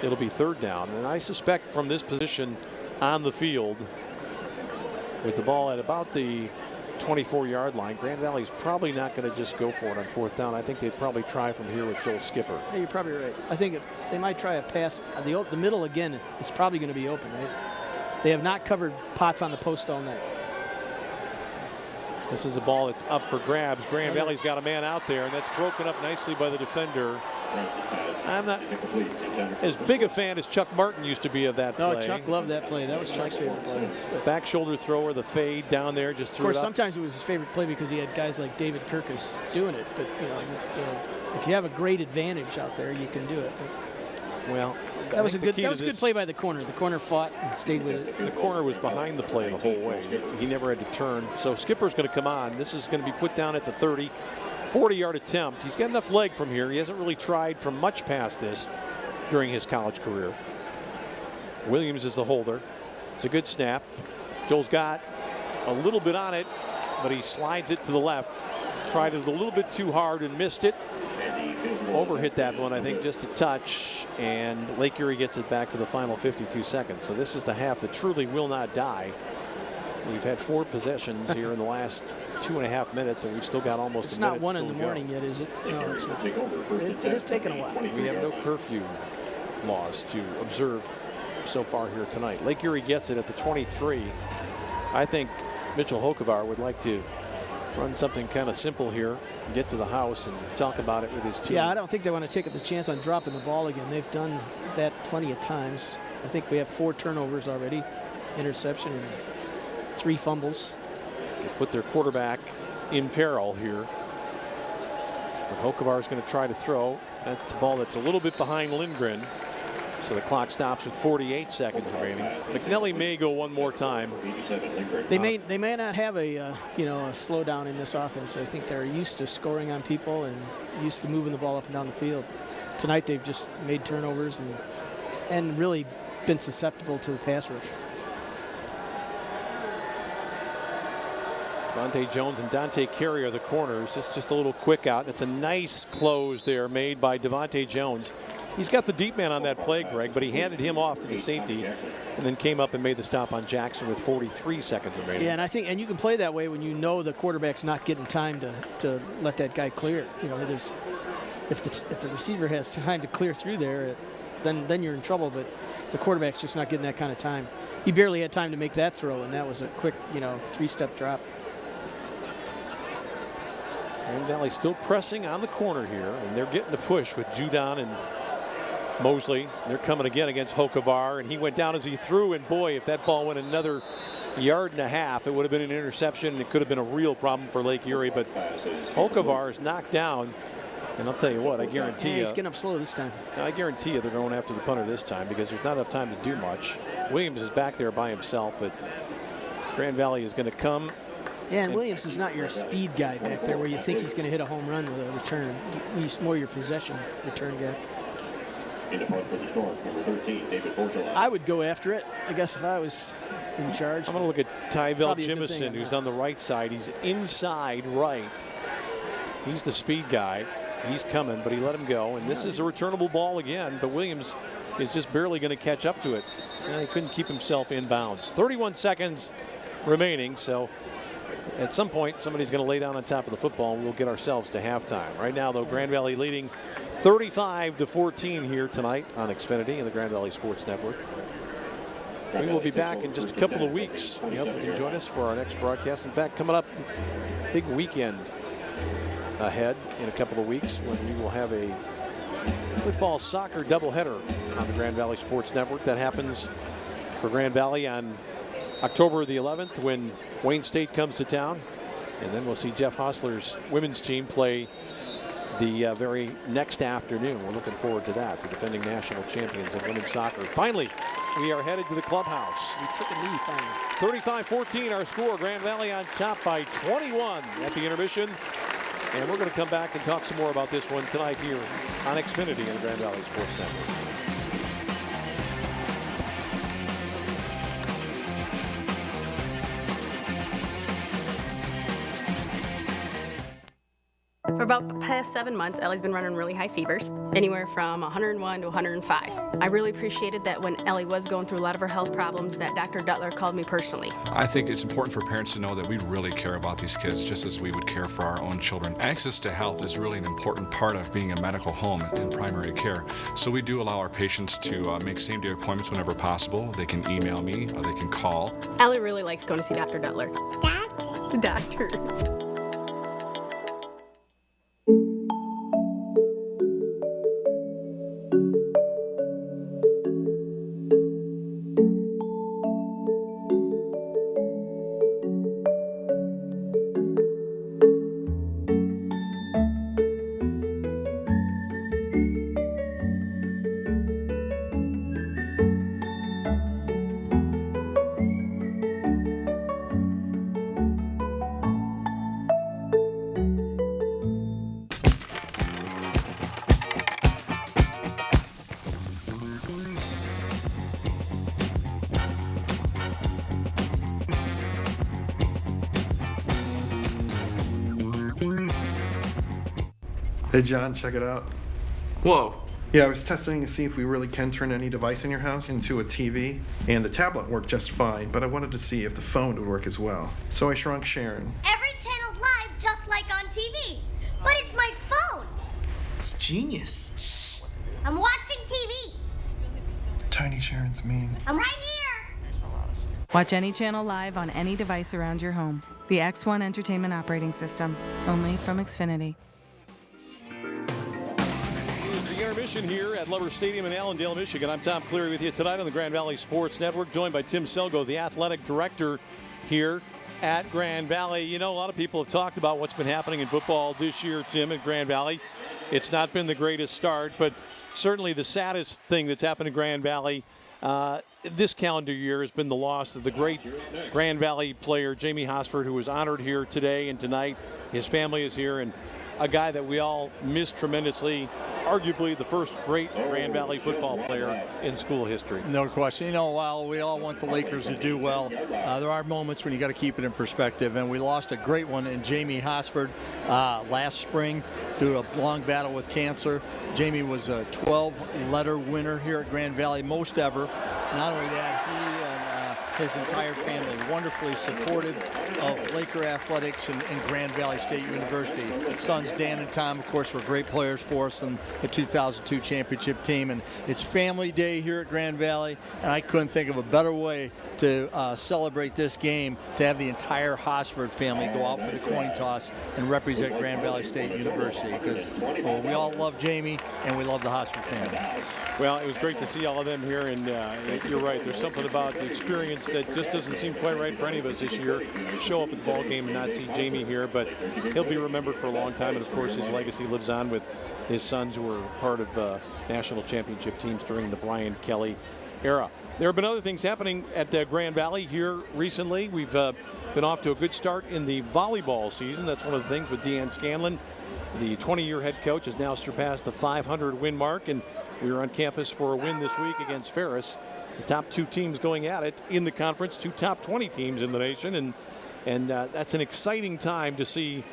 It'll be 3rd down. And I suspect from this position on the field, with the ball at about the 24-yard line, Grand Valley's probably not going to just go for it on 4th down. I think they'd probably try from here with Joel Skipper. Yeah, you're probably right. I think they might try a pass. The middle, again, is probably going to be open, right? They have not covered Potts on the post all night. This is a ball that's up for grabs. Grand Valley's got a man out there, and that's broken up nicely by the defender. I'm not as big a fan as Chuck Martin used to be of that play. No, Chuck loved that play. That was Chuck's favorite play. The back shoulder thrower, the fade down there, just threw it up. Of course, sometimes it was his favorite play because he had guys like David Kirkus doing it. But, you know, if you have a great advantage out there, you can do it. But well, that was a good play by the corner. The corner fought and stayed with it. The corner was behind the play the whole way. He never had to turn. So Skipper's going to come on. This is going to be put down at the 30. 40-yard attempt. He's got enough leg from here. He hasn't really tried from much past this during his college career. Williams is the holder. It's a good snap. Joel's got a little bit on it, but he slides it to the left. Tried it a little bit too hard and missed it. Overhit that one, I think, just a touch, and Lake Erie gets it back for the final 52 seconds. So this is the half that truly will not die. We've had 4 possessions here in the last 2.5 minutes, and we've still got almost a minute. It's not 1 in the morning yet, is it? No, it's not. It is taking a while. We have no curfew laws to observe so far here tonight. Lake Erie gets it at the 23. I think Mitchell Hokevar would like to run something kind of simple here, get to the house and talk about it with his team. Yeah, I don't think they want to take the chance on dropping the ball again. They've done that plenty of times. I think we have 4 turnovers already, interception and 3 fumbles. They put their quarterback in peril here. But Hokevar is going to try to throw. That's a ball that's a little bit behind Lindgren. So the clock stops with 48 seconds remaining. McNelly may go one more time. They may not have a slowdown in this offense. I think they're used to scoring on people and used to moving the ball up and down the field. Tonight they've just made turnovers and really been susceptible to the pass rush. Devontae Jones and Dante Carey are the corners. It's just a little quick out. It's a nice close there made by Devontae Jones. He's got the deep man on that play, Greg, but he handed him off to the safety and then came up and made the stop on Jackson with 43 seconds remaining. Yeah, and you can play that way when you know the quarterback's not getting time to let that guy clear. You know, if the receiver has time to clear through there, then you're in trouble. But the quarterback's just not getting that kind of time. He barely had time to make that throw, and that was a quick, 3-step drop. Grand Valley still pressing on the corner here, and they're getting the push with Judon and Mosley. They're coming again against Hokevar, and he went down as he threw, and boy, if that ball went another 1.5 yards, it would have been an interception, and it could have been a real problem for Lake Erie, but Hokevar is knocked down, and I'll tell you what, I guarantee you. He's getting up slow this time. I guarantee you they're going after the punter this time because there's not enough time to do much. Williams is back there by himself, but Grand Valley is going to come. Yeah, and Williams is not your speed guy back there where you think he's going to hit a home run with a return. He's more your possession return guy. I would go after it, I guess, if I was in charge. I'm going to look at Tyvell Jimison, who's on the right side. He's inside right. He's the speed guy. He's coming, but he let him go. And this is a returnable ball again, but Williams is just barely going to catch up to it. And he couldn't keep himself in bounds. 31 seconds remaining, so at some point somebody's going to lay down on top of the football and we'll get ourselves to halftime. Right now, though, Grand Valley leading 35-14 here tonight on Xfinity and the Grand Valley Sports Network. We will be back in just a couple of weeks. We hope you can join us for our next broadcast. In fact, coming up, big weekend ahead in a couple of weeks when we will have a football soccer doubleheader on the Grand Valley Sports Network. That happens for Grand Valley on October the 11th when Wayne State comes to town. And then we'll see Jeff Hostler's women's team play the very next afternoon. We're looking forward to that. The defending national champions in women's soccer. Finally, we are headed to the clubhouse. We took a lead finally. 35-14 our score. Grand Valley on top by 21 at the intermission. And we're going to come back and talk some more about this one tonight here on Xfinity and the Grand Valley Sports Network. For about the past 7 months, Ellie's been running really high fevers, anywhere from 101 to 105. I really appreciated that when Ellie was going through a lot of her health problems that Dr. Duttler called me personally. I think it's important for parents to know that we really care about these kids just as we would care for our own children. Access to health is really an important part of being a medical home in primary care. So we do allow our patients to make same-day appointments whenever possible. They can email me or they can call. Ellie really likes going to see Dr. Duttler. The doctor. Hey John, check it out. Whoa. Yeah, I was testing to see if we really can turn any device in your house into a TV, and the tablet worked just fine, but I wanted to see if the phone would work as well. So I shrunk Sharon. Every channel's live just like on TV, but it's my phone. It's genius. Shh. I'm watching TV. Tiny Sharon's mean. I'm right here. Watch any channel live on any device around your home. The X1 Entertainment Operating System, only from Xfinity. The intermission here at Lover Stadium in Allendale, Michigan. I'm Tom Cleary with you tonight on the Grand Valley Sports Network, joined by Tim Selgo, the athletic director here at Grand Valley. You know, a lot of people have talked about what's been happening in football this year, Tim, at Grand Valley. It's not been the greatest start, but certainly the saddest thing that's happened in Grand Valley this calendar year has been the loss of the great Grand Valley player, Jamie Hosford, who was honored here today and tonight. His family is here, and a guy that we all miss tremendously, arguably the first great Grand Valley football player in school history. No question. You know, while we all want the Lakers to do well, there are moments when you got to keep it in perspective, and we lost a great one in Jamie Hosford last spring due to a long battle with cancer. Jamie was a 12-letter winner here at Grand Valley, most ever. Not only that, he and his entire family wonderfully supportive of Laker athletics and Grand Valley State University. Sons Dan and Tom, of course, were great players for us in the 2002 championship team. And it's family day here at Grand Valley, and I couldn't think of a better way to celebrate this game, to have the entire Hosford family go out for the coin toss and represent Grand Valley State University, because we all love Jamie and we love the Hosford family. Well, it was great to see all of them here, and you're right. There's something about the experience that just doesn't seem quite right for any of us this year. Show up at the ball game and not see Jamie here, but he'll be remembered for a long time, and of course his legacy lives on with his sons, who were part of national championship teams during the Brian Kelly era. There have been other things happening at Grand Valley here recently. We've been off to a good start in the volleyball season. That's one of the things with Deanne Scanlon. The 20-year head coach has now surpassed the 500-win mark, and we were on campus for a win this week against Ferris. The top two teams going at it in the conference, two top 20 teams in the nation, and that's an exciting time to see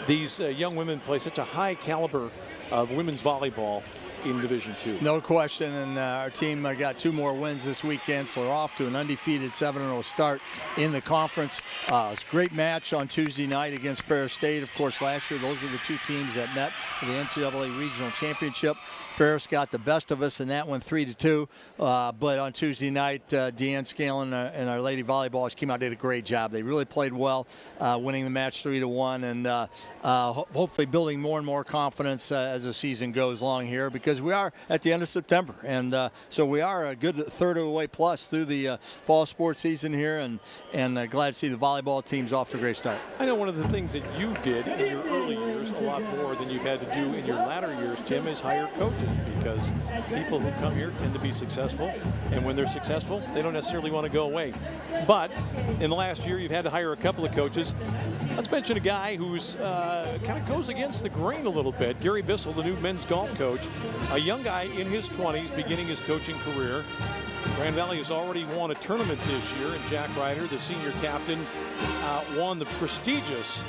these young women play such a high caliber of women's volleyball in Division II. No question, and our team got two more wins this weekend, so they're off to an undefeated 7-0 start in the conference. It was a great match on Tuesday night against Ferris State. Of course, last year those were the two teams that met for the NCAA Regional Championship. Ferris got the best of us in that one, 3-2. But on Tuesday night, Deanne Scanlon and our lady volleyballers came out, did a great job. They really played well, winning the match 3-1, and hopefully building more and more confidence as the season goes along here, because we are at the end of September, and so we are a good third of the way plus through the fall sports season here, and glad to see the volleyball team's off to a great start. I know one of the things that you did in your early years, a lot more than you've had to do in your latter years, Tim, is hire coaches, because people who come here tend to be successful, and when they're successful, they don't necessarily want to go away. But in the last year, you've had to hire a couple of coaches. Let's mention a guy who's kind of goes against the grain a little bit. Gary Bissell, the new men's golf coach, a young guy in his 20s beginning his coaching career. Grand Valley has already won a tournament this year, and Jack Ryder, the senior captain, won the prestigious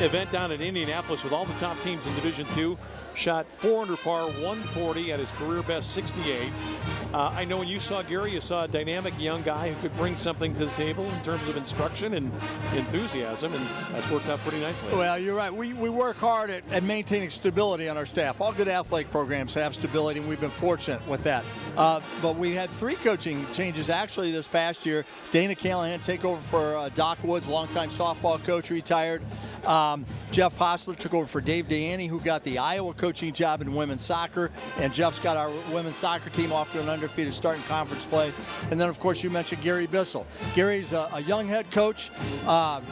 event down in Indianapolis with all the top teams in Division II. Shot 4 under par, 140 at his career best 68. I know when you saw Gary, you saw a dynamic young guy who could bring something to the table in terms of instruction and enthusiasm, and that's worked out pretty nicely. Well, you're right. We work hard at maintaining stability on our staff. All good athletic programs have stability, and we've been fortunate with that. But we had 3 coaching changes actually this past year. Dana Callahan take over for Doc Woods, longtime softball coach, retired. Jeff Hostler took over for Dave Deaney, who got the Iowa coaching job in women's soccer, and Jeff's got our women's soccer team off to an undefeated start in conference play. And then, of course, you mentioned Gary Bissell. Gary's a young head coach,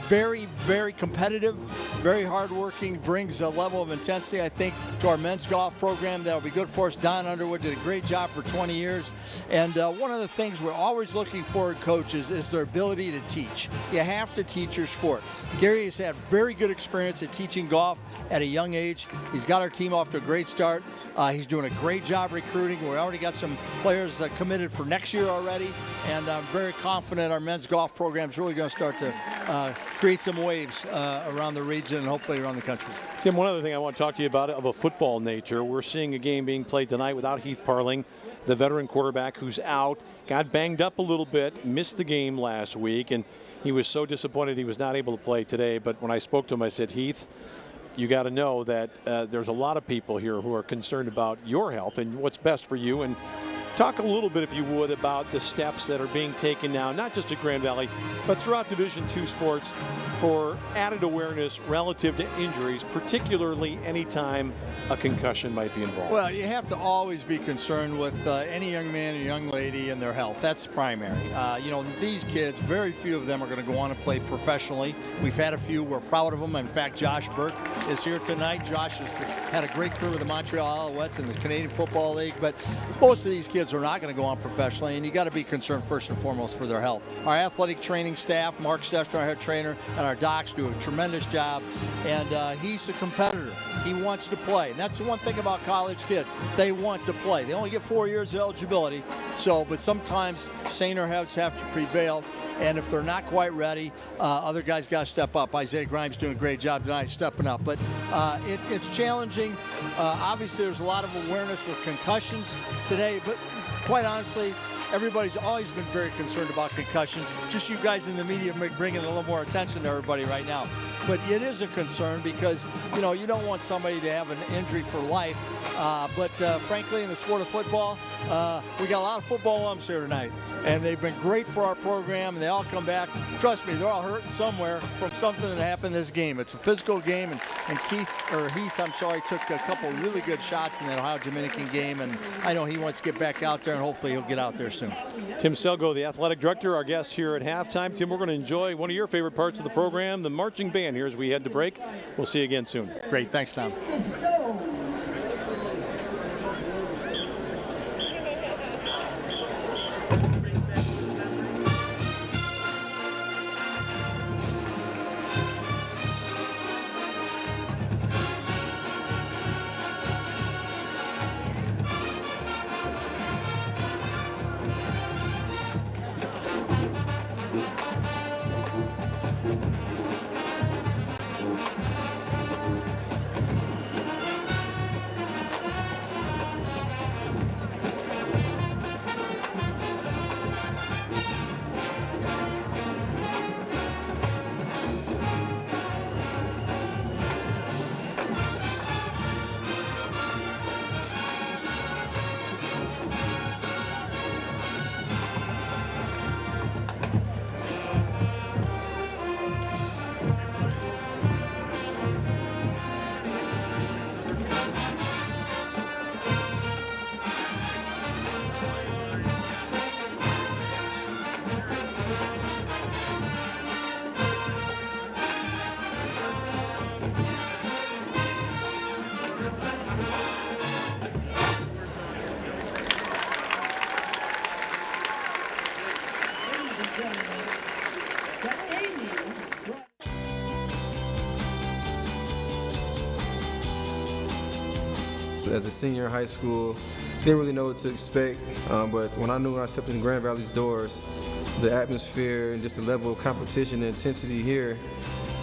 very, very competitive, very hardworking, brings a level of intensity, I think, to our men's golf program that'll be good for us. Don Underwood did a great job for 20 years. And one of the things we're always looking for in coaches is their ability to teach. You have to teach your sport. Gary has had very good experience at teaching golf at a young age. He's got our team off off to a great start. He's doing a great job recruiting. We already got some players committed for next year already, and I'm very confident our men's golf program is really going to start to create some waves around the region and hopefully around the country. Tim, one other thing I want to talk to you about of a football nature. We're seeing a game being played tonight without Heath Parling, the veteran quarterback who's out, got banged up a little bit, missed the game last week, and he was so disappointed he was not able to play today. But when I spoke to him, I said, Heath, you got to know that there's a lot of people here who are concerned about your health and what's best for you. And talk a little bit, if you would, about the steps that are being taken now, not just at Grand Valley, but throughout Division II sports for added awareness relative to injuries, particularly anytime a concussion might be involved. Well, you have to always be concerned with any young man and young lady and their health. That's primary. These kids, very few of them are going to go on and play professionally. We've had a few. We're proud of them. In fact, Josh Burke is here tonight. Josh has had a great career with the Montreal Alouettes in the Canadian Football League, but most of these kids are not going to go on professionally, and you got to be concerned first and foremost for their health. Our athletic training staff, Mark Stester, our head trainer, and our docs do a tremendous job, and he's a competitor. He wants to play, and that's the one thing about college kids. They want to play. They only get 4 years of eligibility, but sometimes saner heads have to prevail, and if they're not quite ready, other guys got to step up. Isaiah Grimes doing a great job tonight stepping up, but it's challenging. Obviously, there's a lot of awareness with concussions today, but quite honestly, everybody's always been very concerned about concussions. Just you guys in the media bringing a little more attention to everybody right now. But it is a concern because, you don't want somebody to have an injury for life. But frankly, in the sport of football, we got a lot of football alums here tonight. And they've been great for our program, and they all come back. Trust me, they're all hurting somewhere from something that happened in this game. It's a physical game, and Heath, took a couple really good shots in that Ohio Dominican game, and I know he wants to get back out there, and hopefully he'll get out there soon. Tim Selgo, the athletic director, our guest here at halftime. Tim, we're going to enjoy one of your favorite parts of the program, the marching band here as we head to break. We'll see you again soon. Great. Thanks, Tom. As a senior in high school, didn't really know what to expect, but when I stepped in Grand Valley's doors, the atmosphere and just the level of competition and intensity here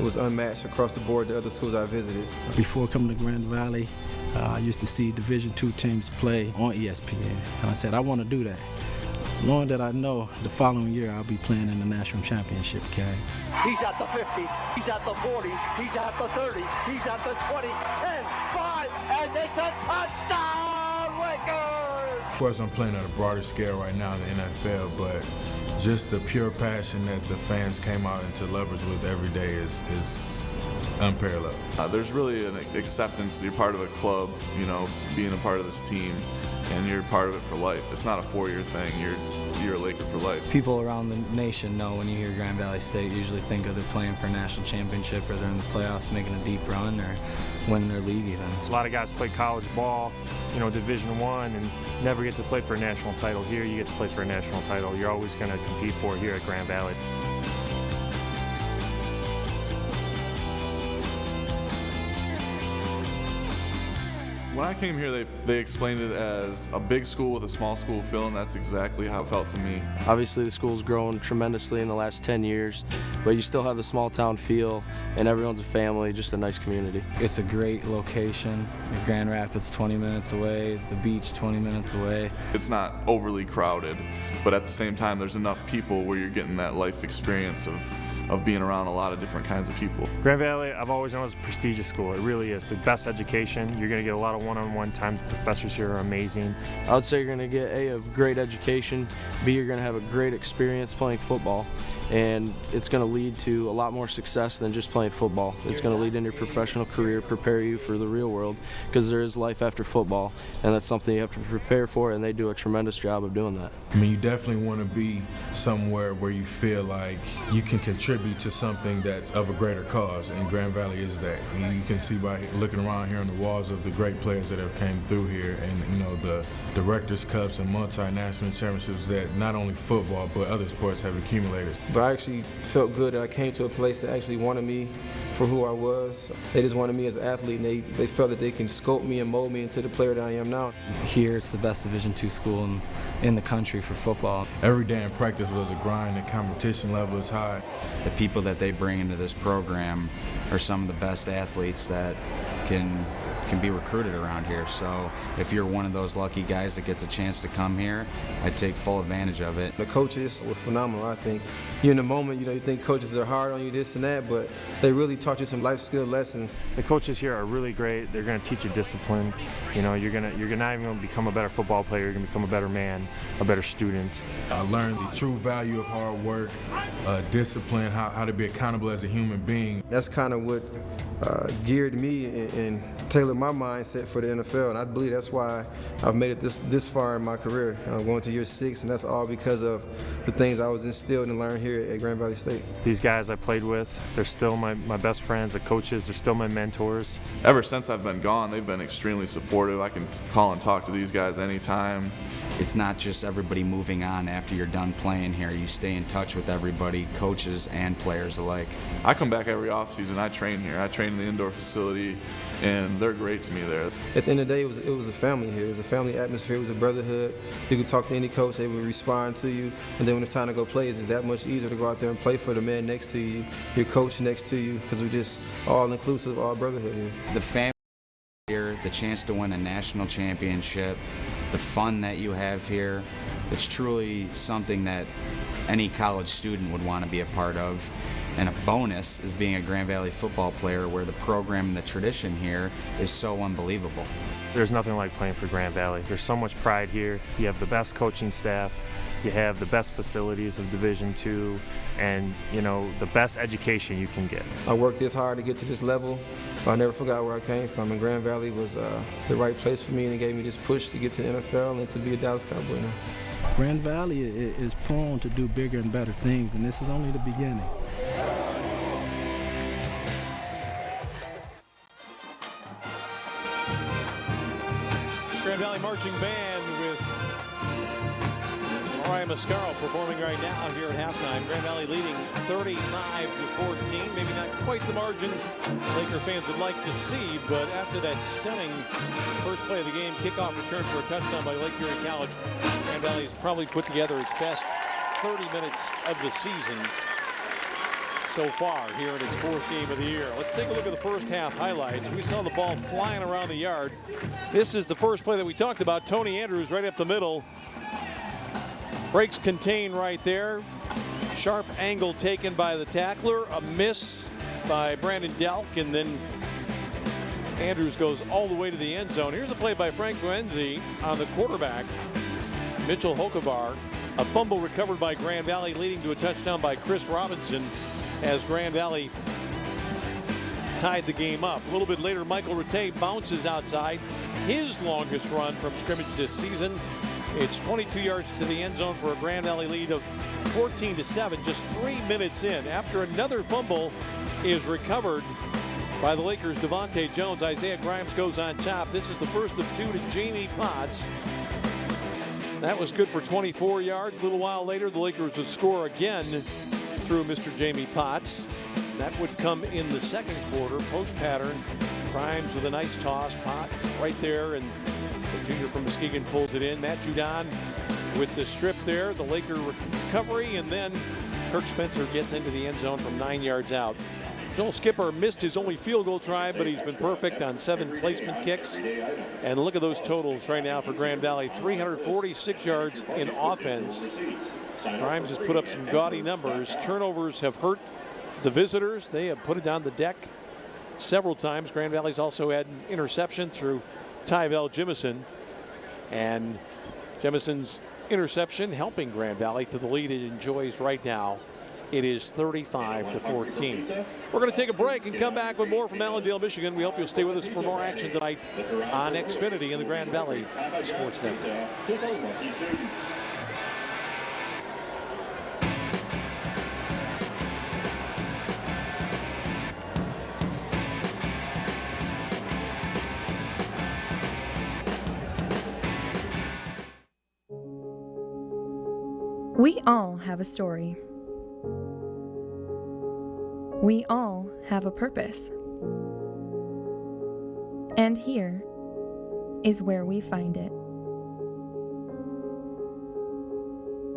was unmatched across the board to other schools I visited. Before coming to Grand Valley, I used to see Division II teams play on ESPN, and I said, I want to do that. Knowing that I know the following year I'll be playing in the national championship game. He's at the 50, he's at the 40, he's at the 30, he's at the 20, 10, 5, and it's a touchdown, Lakers! Of course, I'm playing at a broader scale right now in the NFL, but just the pure passion that the fans came out into Lovers with every day is unparalleled. There's really an acceptance. You're part of a club, being a part of this team, and you're part of it for life. It's not a 4-year thing. You're a Laker for life. People around the nation know when you hear Grand Valley State, usually think of they're playing for a national championship or they're in the playoffs making a deep run or winning their league even. A lot of guys play college ball, Division I, and never get to play for a national title. Here you get to play for a national title. You're always going to compete for it here at Grand Valley. When I came here, they explained it as a big school with a small school feel, and that's exactly how it felt to me. Obviously, the school's grown tremendously in the last 10 years, but you still have the small town feel, and everyone's a family, just a nice community. It's a great location. Grand Rapids 20 minutes away, the beach 20 minutes away. It's not overly crowded, but at the same time, there's enough people where you're getting that life experience of being around a lot of different kinds of people. Grand Valley, I've always known, is a prestigious school. It really is. The best education. You're going to get a lot of one-on-one time. The professors here are amazing. I would say you're going to get a great education, B, you're going to have a great experience playing football, and it's going to lead to a lot more success than just playing football. It's going to lead into your professional career, prepare you for the real world, because there is life after football, and that's something you have to prepare for, and they do a tremendous job of doing that. I mean, you definitely want to be somewhere where you feel like you can contribute to something that's of a greater cause, and Grand Valley is that. And you can see by looking around here on the walls of the great players that have came through here, and the Directors' Cups and multinational championships that not only football but other sports have accumulated. But I actually felt good that I came to a place that actually wanted me for who I was. They just wanted me as an athlete, and they felt that they can sculpt me and mold me into the player that I am now. Here, it's the best Division II school in the country for football. Every day in practice was a grind, and competition level is high. The people that they bring into this program are some of the best athletes that can be recruited around here. So if you're one of those lucky guys that gets a chance to come here, I'd take full advantage of it. The coaches were phenomenal, I think. You're in the moment, you think coaches are hard on you, this and that, but they really taught you some life skill lessons. The coaches here are really great. They're going to teach you discipline. You're not even going to become a better football player. You're going to become a better man, a better student. I learned the true value of hard work, discipline, how to be accountable as a human being. That's kind of what geared me and tailored my mindset for the NFL, and I believe that's why I've made it this far in my career. I'm going to year 6, and that's all because of the things I was instilled and learned here at Grand Valley State. These guys I played with, they're still my best friends. The coaches, they're still my mentors. Ever since I've been gone, they've been extremely supportive. I can call and talk to these guys anytime. It's not just everybody moving on after you're done playing here. You stay in touch with everybody, coaches and players alike. I come back every offseason. I train here. I train in the indoor facility, and they're great to me there. At the end of the day, it was a family here. It was a family atmosphere. It was a brotherhood. You could talk to any coach. They would respond to you. And then when it's time to go play, it's that much easier to go out there and play for the man next to you, your coach next to you, because we're just all inclusive, all brotherhood here. The family here, the chance to win a national championship, the fun that you have here, it's truly something that any college student would want to be a part of. And a bonus is being a Grand Valley football player, where the program and the tradition here is so unbelievable. There's nothing like playing for Grand Valley. There's so much pride here. You have the best coaching staff. You have the best facilities of Division II, and the best education you can get. I worked this hard to get to this level. I never forgot where I came from, and Grand Valley was the right place for me, and it gave me this push to get to the NFL and to be a Dallas Cowboy now. Grand Valley is prone to do bigger and better things, and this is only the beginning. Grand Valley Marching Band with Mariah Mascaro performing right now here at halftime. Grand Valley leading 35-14. Maybe not quite the margin Laker fans would like to see, but after that stunning first play of the game, kickoff return for a touchdown by Lake Erie College, Grand Valley has probably put together its best 30 minutes of the season so far here in its 4th game of the year. Let's take a look at the first half highlights. We saw the ball flying around the yard. This is the first play that we talked about. Tony Andrews right up the middle. Breaks contain right there. Sharp angle taken by the tackler. A miss by Brandon Delk, and then Andrews goes all the way to the end zone. Here's a play by Frank Guenzi on the quarterback, Mitchell Hokevar. A fumble recovered by Grand Valley, leading to a touchdown by Chris Robinson, as Grand Valley tied the game up. A little bit later, Michael Rattay bounces outside. His longest run from scrimmage this season. It's 22 yards to the end zone for a Grand Valley lead of 14-7, just 3 minutes in. After another fumble is recovered by the Lakers' Devontae Jones, Isaiah Grimes goes on top. This is the first of 2 to Jamie Potts. That was good for 24 yards. A little while later, the Lakers would score again through Mr. Jamie Potts. That would come in the second quarter. Post pattern. Grimes with a nice toss. Potts right there, and the junior from Muskegon pulls it in. Matt Judon with the strip there. The Laker recovery, and then Kirk Spencer gets into the end zone from 9 yards out. Joel Skipper missed his only field goal try, but he's been perfect on 7 placement kicks. And look at those totals right now for Grand Valley. 346 yards in offense. Grimes has put up some gaudy numbers. Turnovers have hurt the visitors. They have put it down the deck several times. Grand Valley's also had an interception through Tyvel Jemison. And Jemison's interception helping Grand Valley to the lead it enjoys right now. It is 35-14. We're going to take a break and come back with more from Allendale, Michigan. We hope you'll stay with us for more action tonight on Xfinity and the Grand Valley Sports Network. We all have a story. We all have a purpose. And here is where we find it.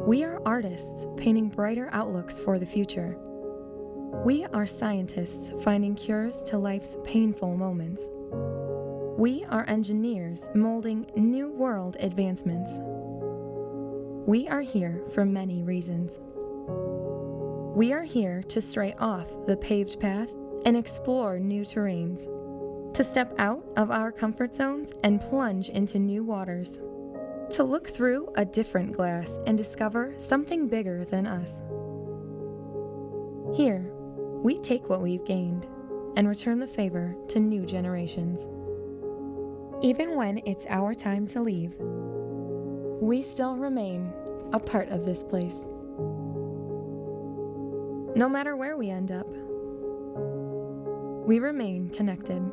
We are artists painting brighter outlooks for the future. We are scientists finding cures to life's painful moments. We are engineers molding new world advancements. We are here for many reasons. We are here to stray off the paved path and explore new terrains, to step out of our comfort zones and plunge into new waters, to look through a different glass and discover something bigger than us. Here, we take what we've gained and return the favor to new generations. Even when it's our time to leave, we still remain a part of this place. No matter where we end up, we remain connected.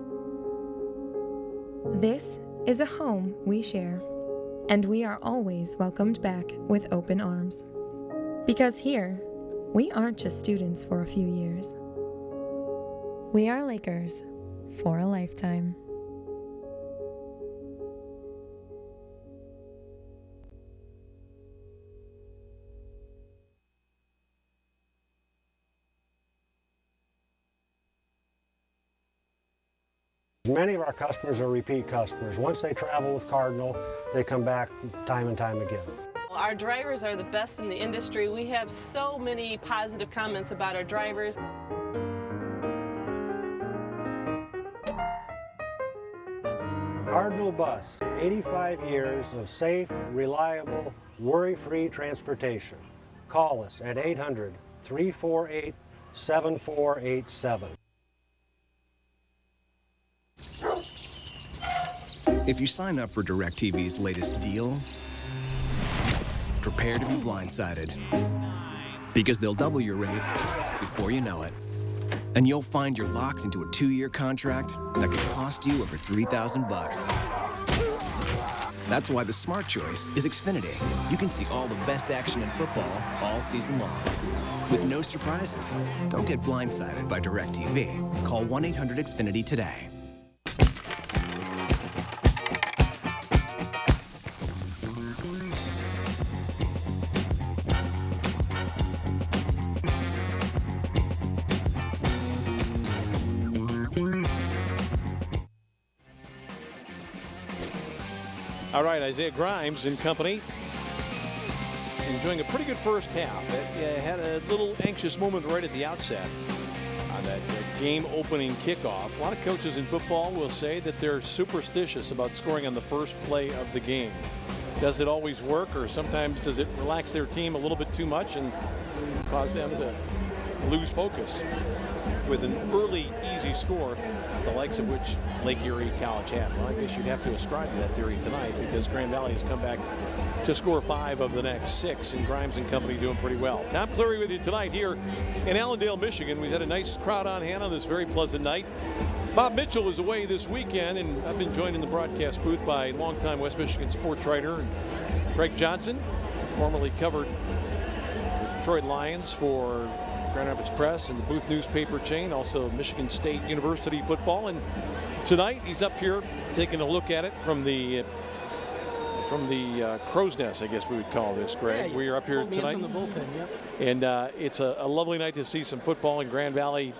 This is a home we share, and we are always welcomed back with open arms. Because here, we aren't just students for a few years. We are Lakers for a lifetime. Many of our customers are repeat customers. Once they travel with Cardinal, they come back time and time again. Our drivers are the best in the industry. We have so many positive comments about our drivers. Cardinal Bus, 85 years of safe, reliable, worry-free transportation. Call us at 800-348-7487. If you sign up for DirecTV's latest deal, prepare to be blindsided. Because they'll double your rate before you know it. And you'll find you're locked into a 2-year contract that could cost you over $3,000. That's why the smart choice is Xfinity. You can see all the best action in football all season long, with no surprises. Don't get blindsided by DirecTV. Call 1-800-XFINITY today. All right, Isaiah Grimes and company enjoying a pretty good first half. It had a little anxious moment right at the outset on that game-opening kickoff. A lot of coaches in football will say that they're superstitious about scoring on the first play of the game. Does it always work, or sometimes does it relax their team a little bit too much and cause them to lose focus? With an early, easy score, the likes of which Lake Erie College had. Well, I guess you'd have to ascribe to that theory tonight, because Grand Valley has come back to score 5 of the next 6, and Grimes and company doing pretty well. Tom Cleary with you tonight here in Allendale, Michigan. We've had a nice crowd on hand on this very pleasant night. Bob Mitchell is away this weekend, and I've been joined in the broadcast booth by longtime West Michigan sports writer Craig Johnson, formerly covered the Detroit Lions for Grand Rapids Press and the Booth newspaper chain, also Michigan State University football. And tonight he's up here taking a look at it from the crow's nest, I guess we would call this, Greg. Yeah, we are up here tonight. From the bullpen, yep. And it's a lovely night to see some football in Grand Valley,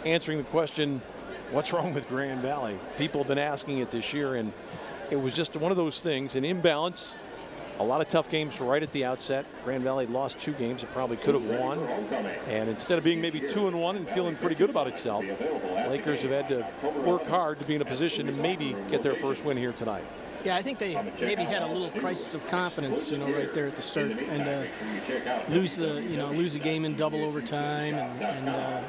answering the question, what's wrong with Grand Valley? People have been asking it this year, and it was just one of those things, an imbalance. A lot of tough games right at the outset. Grand Valley lost 2 games it probably could have won. And instead of being maybe 2-1 and feeling pretty good about itself, Lakers have had to work hard to be in a position to maybe get their first win here tonight. Yeah, I think they maybe had a little crisis of confidence, right there at the start, and lose a game in double overtime, and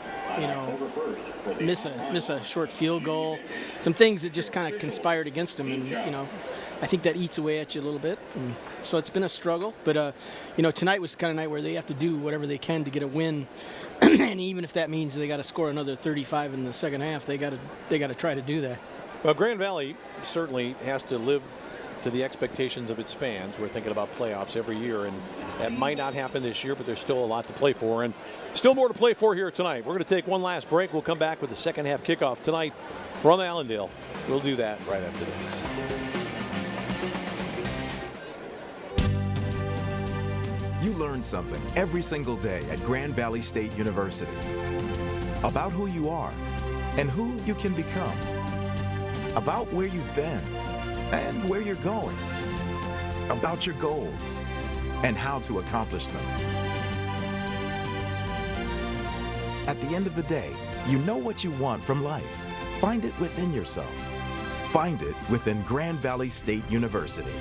miss a short field goal. Some things that just kind of conspired against them, and I think that eats away at you a little bit. And so it's been a struggle, but tonight was the kind of night where they have to do whatever they can to get a win, and even if that means they got to score another 35 in the second half, they got to try to do that. Well, Grand Valley certainly has to live to the expectations of its fans. We're thinking about playoffs every year, and that might not happen this year, but there's still a lot to play for, and still more to play for here tonight. We're going to take one last break. We'll come back with the second half kickoff tonight from Allendale. We'll do that right after this. You learn something every single day at Grand Valley State University about who you are and who you can become, about where you've been and where you're going, about your goals and how to accomplish them. At the end of the day, you know what you want from life. Find it within yourself. Find it within Grand Valley State University.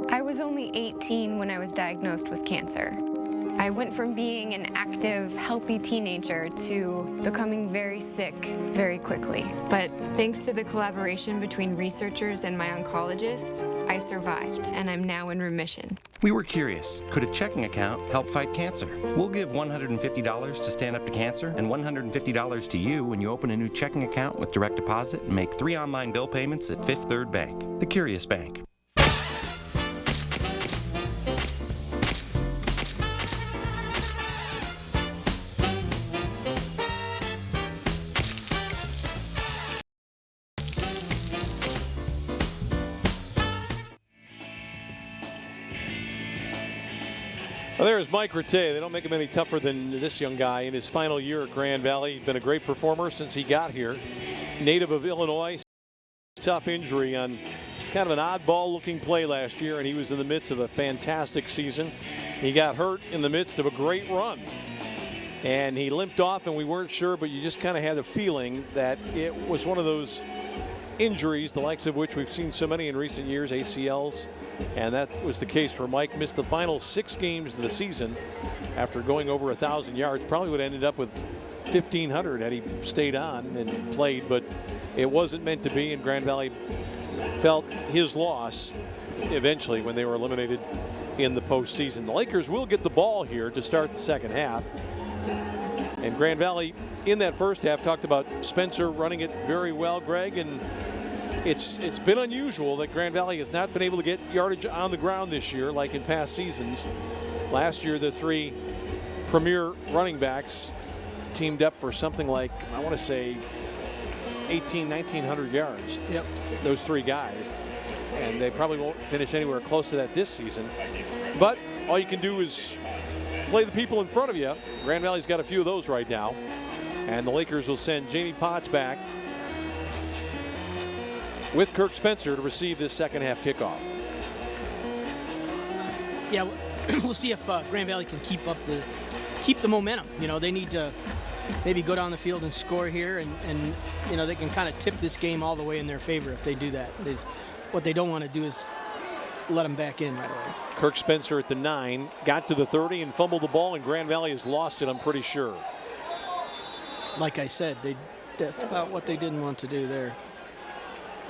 I was only 18 when I was diagnosed with cancer. I went from being an active, healthy teenager to becoming very sick very quickly. But thanks to the collaboration between researchers and my oncologist, I survived, and I'm now in remission. We were curious, could a checking account help fight cancer? We'll give $150 to Stand Up to Cancer and $150 to you when you open a new checking account with direct deposit and make 3 online bill payments at Fifth Third Bank, the Curious Bank. Well, there's Mike Rattay. They don't make him any tougher than this young guy in his final year at Grand Valley. He's been a great performer since he got here. Native of Illinois, tough injury on kind of an oddball-looking play last year, and he was in the midst of a fantastic season. He got hurt in the midst of a great run, and he limped off, and we weren't sure, but you just kind of had a feeling that it was one of those injuries, the likes of which we've seen so many in recent years, ACLs, and that was the case for Mike. Missed the final 6 games of the season after going over 1,000 yards. Probably would have ended up with 1,500 had he stayed on and played, but it wasn't meant to be, and Grand Valley felt his loss eventually when they were eliminated in the postseason. The Lakers will get the ball here to start the second half. And Grand Valley in that first half talked about Spencer running it very well, Greg, and it's been unusual that Grand Valley has not been able to get yardage on the ground this year like in past seasons. Last year, the 3 premier running backs teamed up for something like, I want to say, 1,900 yards. Yep. Those 3 guys. And they probably won't finish anywhere close to that this season. But all you can do is play the people in front of you. Grand Valley's got a few of those right now. And the Lakers will send Jamie Potts back with Kirk Spencer to receive this second half kickoff. Yeah, we'll see if Grand Valley can keep the momentum. You know, they need to maybe go down the field and score here, and you know, they can kind of tip this game all the way in their favor if they do that. What they don't want to do is let them back in right away. Kirk Spencer at the 9, got to the 30 and fumbled the ball, and Grand Valley has lost it, I'm pretty sure. Like I said, that's about what they didn't want to do there.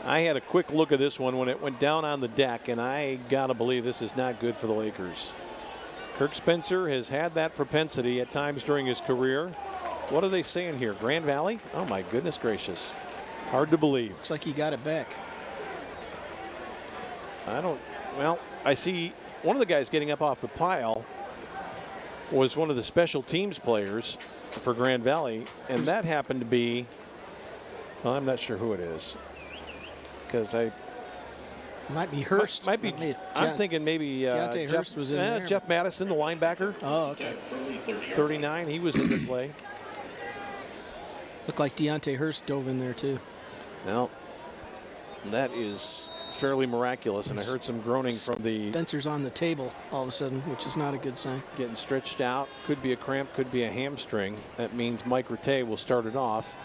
I had a quick look at this one when it went down on the deck, and I got to believe this is not good for the Lakers. Kirk Spencer has had that propensity at times during his career. What are they saying here? Grand Valley? Oh, my goodness gracious. Hard to believe. Looks like he got it back. Well, I see one of the guys getting up off the pile was one of the special teams players for Grand Valley, and that happened to be, well, I'm not sure who it is, because might be Hurst. Might be. I'm thinking maybe Deontay Hurst was in there. Jeff Madison, the linebacker. Oh, okay. 39. He was in the play. Looked like Deontay Hurst dove in there too. Well, that is fairly miraculous, and I heard some groaning from the. Spencer's on the table all of a sudden, which is not a good sign. Getting stretched out. Could be a cramp, could be a hamstring. That means Mike Rattay will start it off.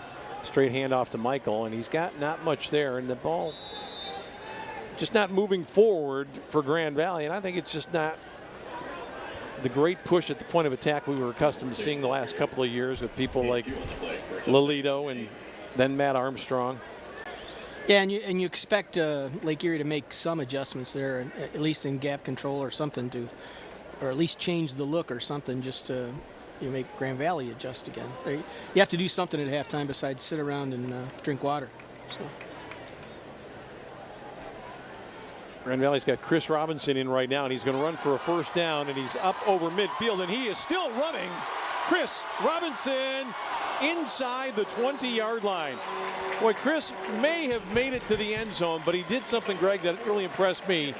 Straight handoff to Michael, and he's got not much there, and the ball just not moving forward for Grand Valley, and I think it's just not the great push at the point of attack we were accustomed to seeing the last couple of years with people like Lolito and then Matt Armstrong. Yeah, and you expect Lake Erie to make some adjustments there, at least in gap control or something, or at least change the look or something, just to make Grand Valley adjust again. You have to do something at halftime besides sit around and drink water. So. Grand Valley's got Chris Robinson in right now, and he's going to run for a first down, and he's up over midfield, and he is still running. Chris Robinson inside the 20-yard line. Boy, Chris may have made it to the end zone, but he did something, Greg, that really impressed me.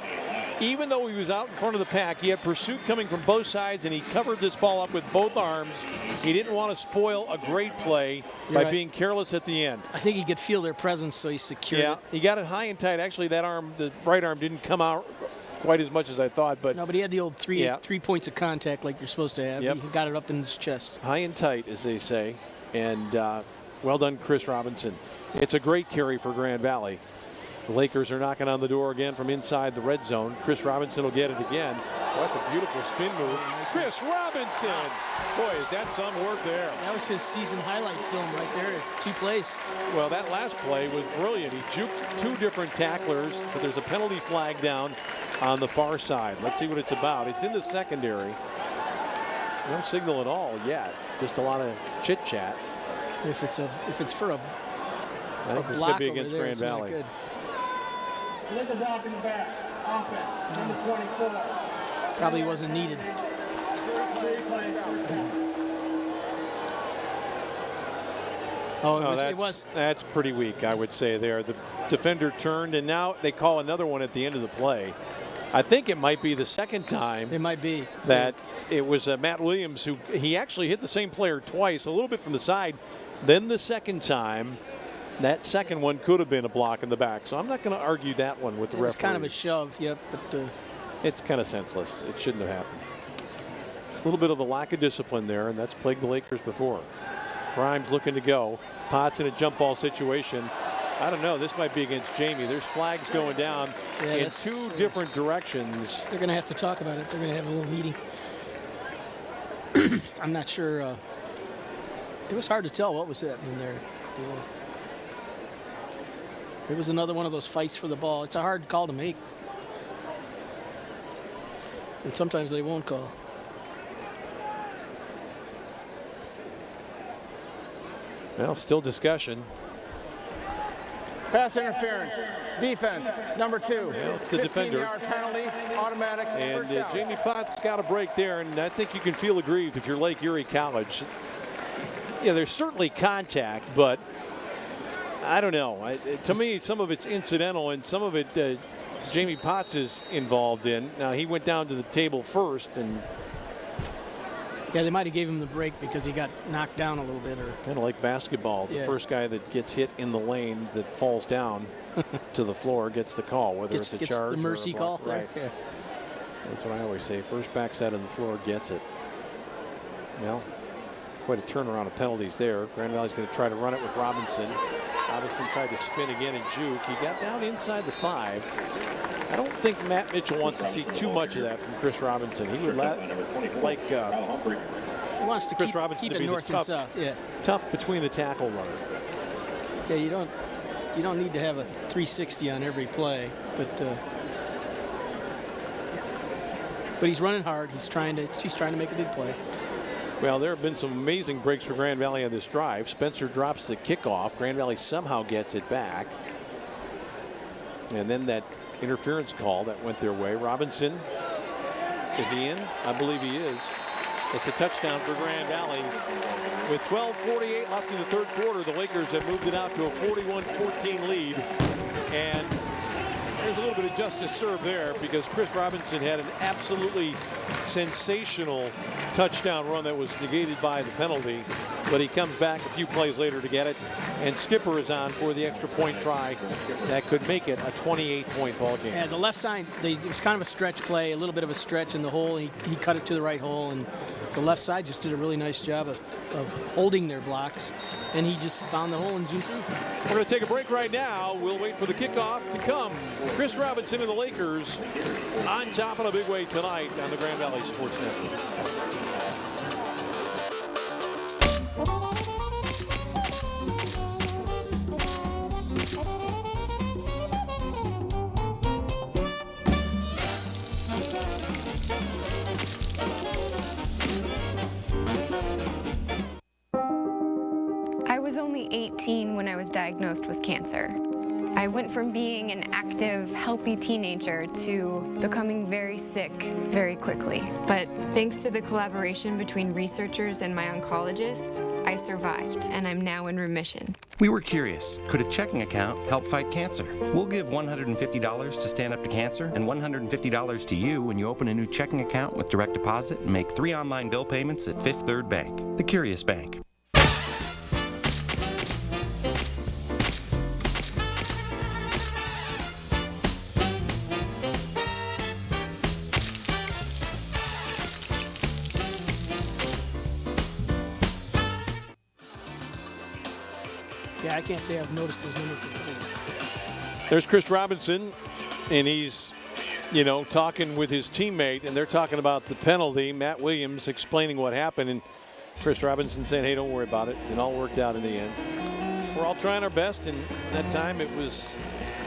Even though he was out in front of the pack, he had pursuit coming from both sides, and he covered this ball up with both arms. He didn't want to spoil a great play by being careless at the end. I think he could feel their presence, so he secured it. He got it high and tight. Actually, that arm, the right arm, didn't come out quite as much as I thought. But no, but he had the old three points of contact like you're supposed to have. Yep. He got it up in his chest. High and tight, as they say. And well done, Chris Robinson. It's a great carry for Grand Valley. The Lakers are knocking on the door again from inside the red zone. Chris Robinson will get it again. Oh, that's a beautiful spin move. Chris Robinson. Boy, is that some work there. That was his season highlight film right there. 2 plays. Well, that last play was brilliant. He juked 2 different tacklers, but there's a penalty flag down on the far side. Let's see what it's about. It's in the secondary. No signal at all yet. Just a lot of chit-chat. If it's for a I think this could be against Grand Valley. Good. Illegal block in the back. Offense, number 24. Probably wasn't needed. It was. That's pretty weak, I would say there. The defender turned, and now they call another one at the end of the play. I think it might be the second time. It might be. That it was Matt Williams he actually hit the same player twice, a little bit from the side. Then the second time, that second one could have been a block in the back. So I'm not going to argue that one with the referee. It's kind of a shove, yep. But it's kind of senseless. It shouldn't have happened. A little bit of a lack of discipline there, and that's plagued the Lakers before. Grimes looking to go. Potts in a jump ball situation. I don't know. This might be against Jamie. There's flags going down in 2 different directions. They're going to have to talk about it. They're going to have a little meeting. I'm not sure. It was hard to tell what was happening there. It was another one of those fights for the ball. It's a hard call to make. And sometimes they won't call. Well, still discussion. Pass interference. Defense, number 2. Well, it's the defender. 15-yard penalty, automatic. And Jamie Potts got a break there, and I think you can feel aggrieved if you're Lake Erie College. Yeah, there's certainly contact, but I don't know. To me, some of it's incidental, and some of it Jamie Potts is involved in. Now, he went down to the table first, and yeah, they might have gave him the break because he got knocked down a little bit. Or kind of like basketball. The first guy that gets hit in the lane that falls down to the floor gets the call, whether it's a charge the mercy or a call. Right. Yeah. That's what I always say. First backside on the floor gets it. Well, quite a turnaround of penalties there. Grand Valley's going to try to run it with Robinson. Robinson tried to spin again and juke. He got down inside the 5. I don't think Matt Mitchell wants to see too much of that from Chris Robinson. He would like he wants to Chris Robinson keep to it be north the and south. Yeah. tough between the tackle runners. Yeah, you don't need to have a 360 on every play, but he's running hard. He's trying to make a big play. Well, there have been some amazing breaks for Grand Valley on this drive. Spencer drops the kickoff. Grand Valley somehow gets it back. And then that interference call that went their way. Robinson, is he in? I believe he is. It's a touchdown for Grand Valley. With 12:48 left in the third quarter, the Lakers have moved it out to a 41-14 lead. And there's a little bit of justice served there because Chris Robinson had an absolutely sensational touchdown run that was negated by the penalty, but he comes back a few plays later to get it, and Skipper is on for the extra point try that could make it a 28-point ball game. Yeah, the left side, it was kind of a stretch play, a little bit of a stretch in the hole, and he cut it to the right hole, and the left side just did a really nice job of holding their blocks, and he just found the hole and zoomed through. We're going to take a break right now. We'll wait for the kickoff to come. Chris Robinson and the Lakers on top in a big way tonight on the Grand Valley Sports Network. I was only 18 when I was diagnosed with cancer. I went from being an active, healthy teenager to becoming very sick very quickly. But thanks to the collaboration between researchers and my oncologist, I survived, and I'm now in remission. We were curious, could a checking account help fight cancer? We'll give $150 to Stand Up to Cancer and $150 to you when you open a new checking account with direct deposit and make 3 online bill payments at Fifth Third Bank, the Curious Bank. Yeah, I can't say I've noticed his numbers. There's Chris Robinson, and he's, talking with his teammate, and they're talking about the penalty. Matt Williams explaining what happened, and Chris Robinson saying, hey, don't worry about it. It all worked out in the end. We're all trying our best, and that time it was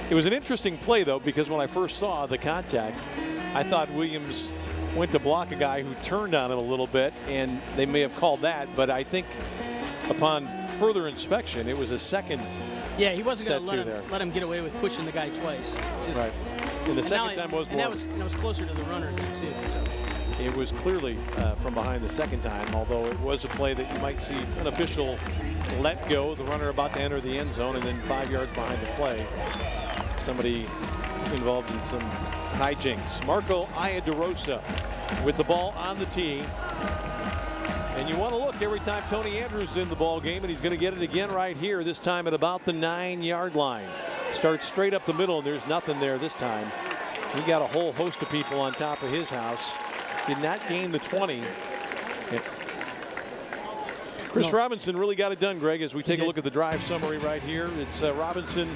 an interesting play, though, because when I first saw the contact, I thought Williams went to block a guy who turned on him a little bit, and they may have called that, but I think upon further inspection, it was a second. Yeah, he wasn't going to let let him get away with pushing the guy twice. Right. And the second time was more. And that was closer to the runner too. So it was clearly from behind the second time, although it was a play that you might see an official let go, the runner about to enter the end zone, and then 5 yards behind the play, somebody involved in some hijinks. Marco Iadarosa with the ball on the tee. And you want to look every time Tony Andrews is in the ball game, and he's going to get it again right here, this time at about the 9-yard line. Starts straight up the middle, and there's nothing there this time. He got a whole host of people on top of his house. Did not gain the 20. Chris Robinson really got it done, Greg, as we take a look at the drive summary right here. It's Robinson.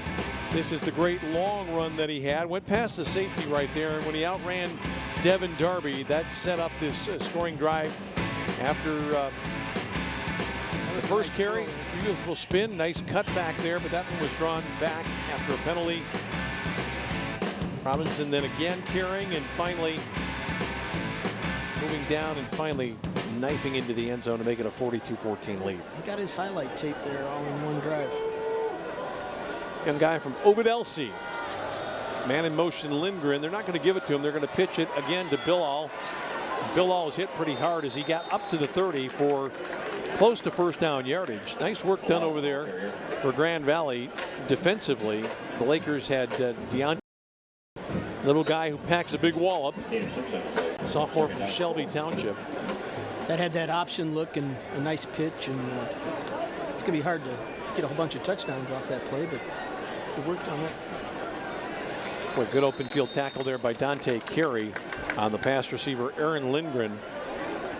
This is the great long run that he had. Went past the safety right there, and when he outran Devin Darby, that set up this scoring drive. After the first carry, beautiful spin, nice cut back there, but that one was drawn back after a penalty. Robinson then again carrying and finally moving down and finally knifing into the end zone to make it a 42-14 lead. He got his highlight tape there all in one drive. Young guy from Ovid-Elsie. Man in motion Lindgren. They're not going to give it to him. They're going to pitch it again to Billall. Billall was hit pretty hard as he got up to the 30 for close to first down yardage. Nice work done over there for Grand Valley defensively. The Lakers had Deontay, little guy who packs a big wallop, sophomore from Shelby Township. That had that option look and a nice pitch, and it's going to be hard to get a whole bunch of touchdowns off that play, but it worked on that. Boy, good open field tackle there by Dante Carey on the pass receiver Aaron Lindgren.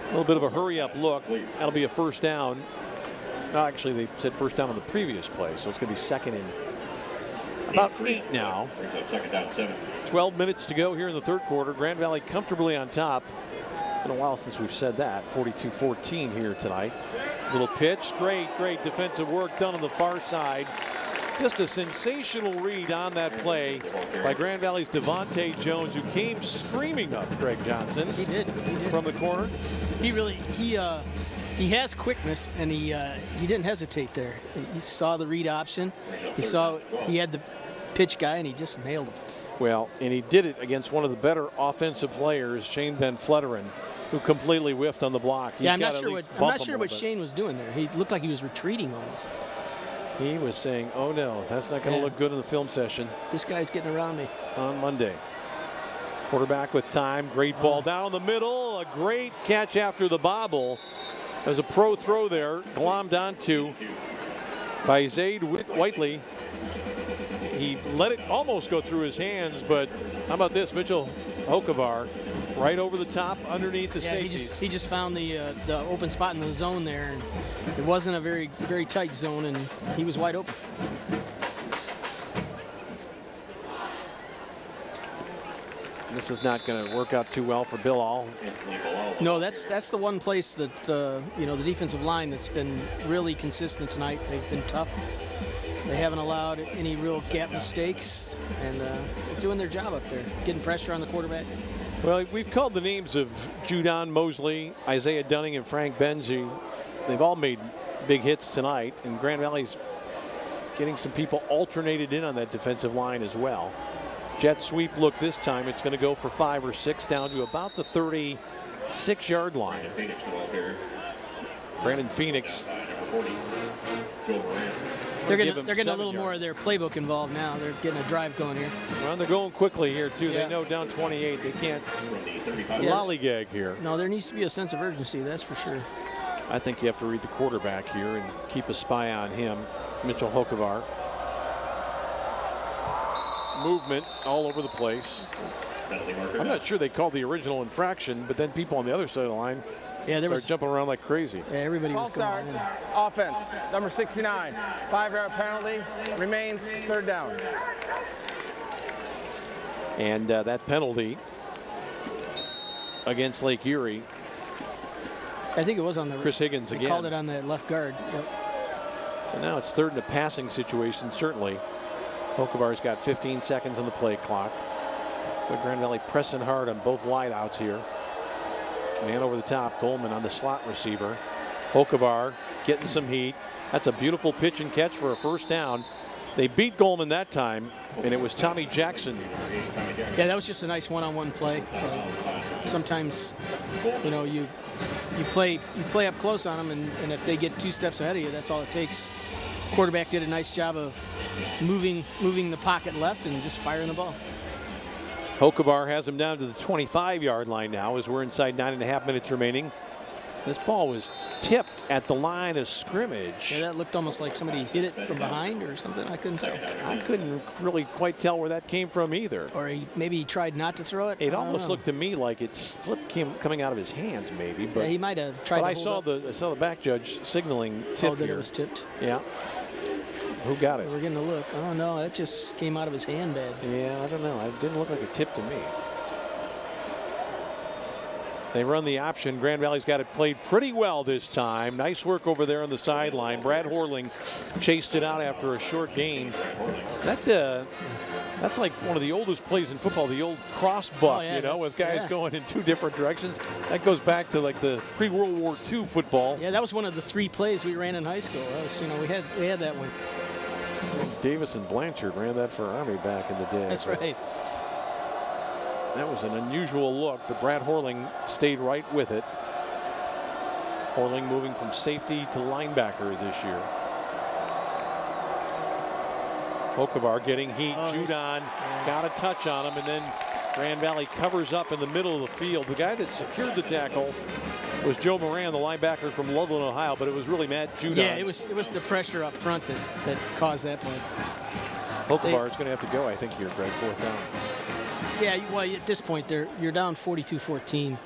A little bit of a hurry up look. That'll be a first down. No, actually, they said first down on the previous play, so it's going to be second and about 8 now. 12 minutes to go here in the third quarter. Grand Valley comfortably on top. Been a while since we've said that. 42-14 here tonight. Little pitch. Great defensive work done on the far side. Just a sensational read on that play by Grand Valley's Devontae Jones, who came screaming up Greg Johnson. He did. From the corner. He has quickness, and he didn't hesitate there. He saw the read option. He had the pitch guy, and he just nailed him. Well, and he did it against one of the better offensive players, Shane Van Fletteren, who completely whiffed on the block. I'm not sure what Shane was doing there. He looked like he was retreating almost. He was saying, oh no, that's not going to look good in the film session. This guy's getting around me. On Monday. Quarterback with time. Great ball down the middle. A great catch after the bobble. There's a pro throw there, glommed onto by Zaid Whiteley. He let it almost go through his hands, but how about this? Mitchell Hokevar right over the top underneath the safeties. He just found the open spot in the zone there. And it wasn't a very tight zone, and he was wide open. This is not going to work out too well for Bill All. No, that's the one place that the defensive line that's been really consistent tonight. They've been tough. They haven't allowed any real gap mistakes, and they're doing their job up there, getting pressure on the quarterback. Well, we've called the names of Judon Mosley, Isaiah Dunning, and Frank Benzie. They've all made big hits tonight, and Grand Valley's getting some people alternated in on that defensive line as well. Jet sweep look this time. It's going to go for 5 or 6 down to about the 36-yard line. Brandon Phoenix. They're getting a little more of their playbook involved now. They're getting a drive going here. Well, they're going quickly here, too. Yeah. They know down 28. They can't lollygag here. No, there needs to be a sense of urgency, that's for sure. I think you have to read the quarterback here and keep a spy on him, Mitchell Hokevar. Movement all over the place. I'm not sure they called the original infraction, but then people on the other side of the line started jumping around like crazy. Yeah, everybody was going. Offense, number 69, 5-yard penalty, remains third down. And that penalty against Lake Erie. I think it was on the Chris Higgins again. They called it on the left guard. Yep. So now it's third in a passing situation, certainly. Hokevar's got 15 seconds on the play clock. But Grand Valley pressing hard on both wideouts here. Man over the top, Goldman on the slot receiver. Hokevar getting some heat. That's a beautiful pitch and catch for a first down. They beat Goldman that time, and it was Tommy Jackson. Yeah, that was just a nice one-on-one play. Sometimes, you play up close on them, and if they get 2 steps ahead of you, that's all it takes. Quarterback did a nice job of moving the pocket left and just firing the ball. Hokevar has him down to the 25-yard line now as we're inside 9.5 minutes remaining. This ball was tipped at the line of scrimmage. Yeah, that looked almost like somebody hit it from behind or something. I couldn't tell. I couldn't really quite tell where that came from either. Or maybe he tried not to throw it. It almost looked to me like it slipped coming out of his hands, maybe. But yeah, he might have tried. But I saw the back judge signaling tip that here. It was tipped. Yeah. Who got it? We're getting a look. Oh no, that just came out of his hand bad. Yeah, I don't know. It didn't look like a tip to me. They run the option. Grand Valley's got it played pretty well this time. Nice work over there on the sideline. Brad Horling chased it out after a short gain. That's like one of the oldest plays in football, the old cross buck, with guys going in 2 different directions. That goes back to like the pre-World War II football. Yeah, that was one of the 3 plays we ran in high school. We had that one. Davis and Blanchard ran that for Army back in the day. That's right. That was an unusual look, but Brad Horling stayed right with it. Horling moving from safety to linebacker this year. Hokevar getting heat. Judon got a touch on him, and then Grand Valley covers up in the middle of the field. The guy that secured the tackle was Joe Moran, the linebacker from Loveland, Ohio, but it was really Matt Judon. Yeah, it was the pressure up front that caused that play. Hokevar is going to have to go, I think, here, Greg, 4th down. Yeah, well, at this point, you're down 42-14.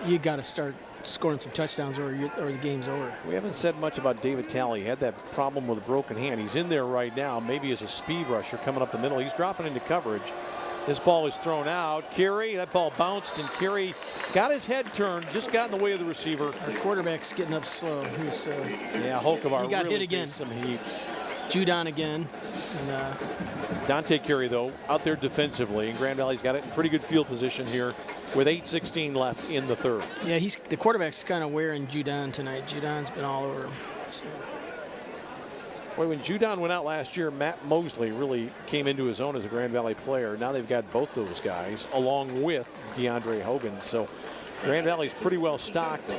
You got to start scoring some touchdowns or the game's over. We haven't said much about David Talley. He had that problem with a broken hand. He's in there right now, maybe as a speed rusher coming up the middle. He's dropping into coverage. This ball is thrown out. Carey, that ball bounced, and Carey got his head turned, just got in the way of the receiver. Our quarterback's getting up slow. He's, yeah, Hokevar he got really hit again. some heat. Judon again. And, Dante Carey, though, out there defensively, and Grand Valley's got it in pretty good field position here with 8:16 left in the third. Yeah, the quarterback's kind of wearing Judon tonight. Judon's been all over him. So. Boy, when Judon went out last year, Matt Mosley really came into his own as a Grand Valley player. Now they've got both those guys along with DeAndre Hogan. So Grand Valley's pretty well stocked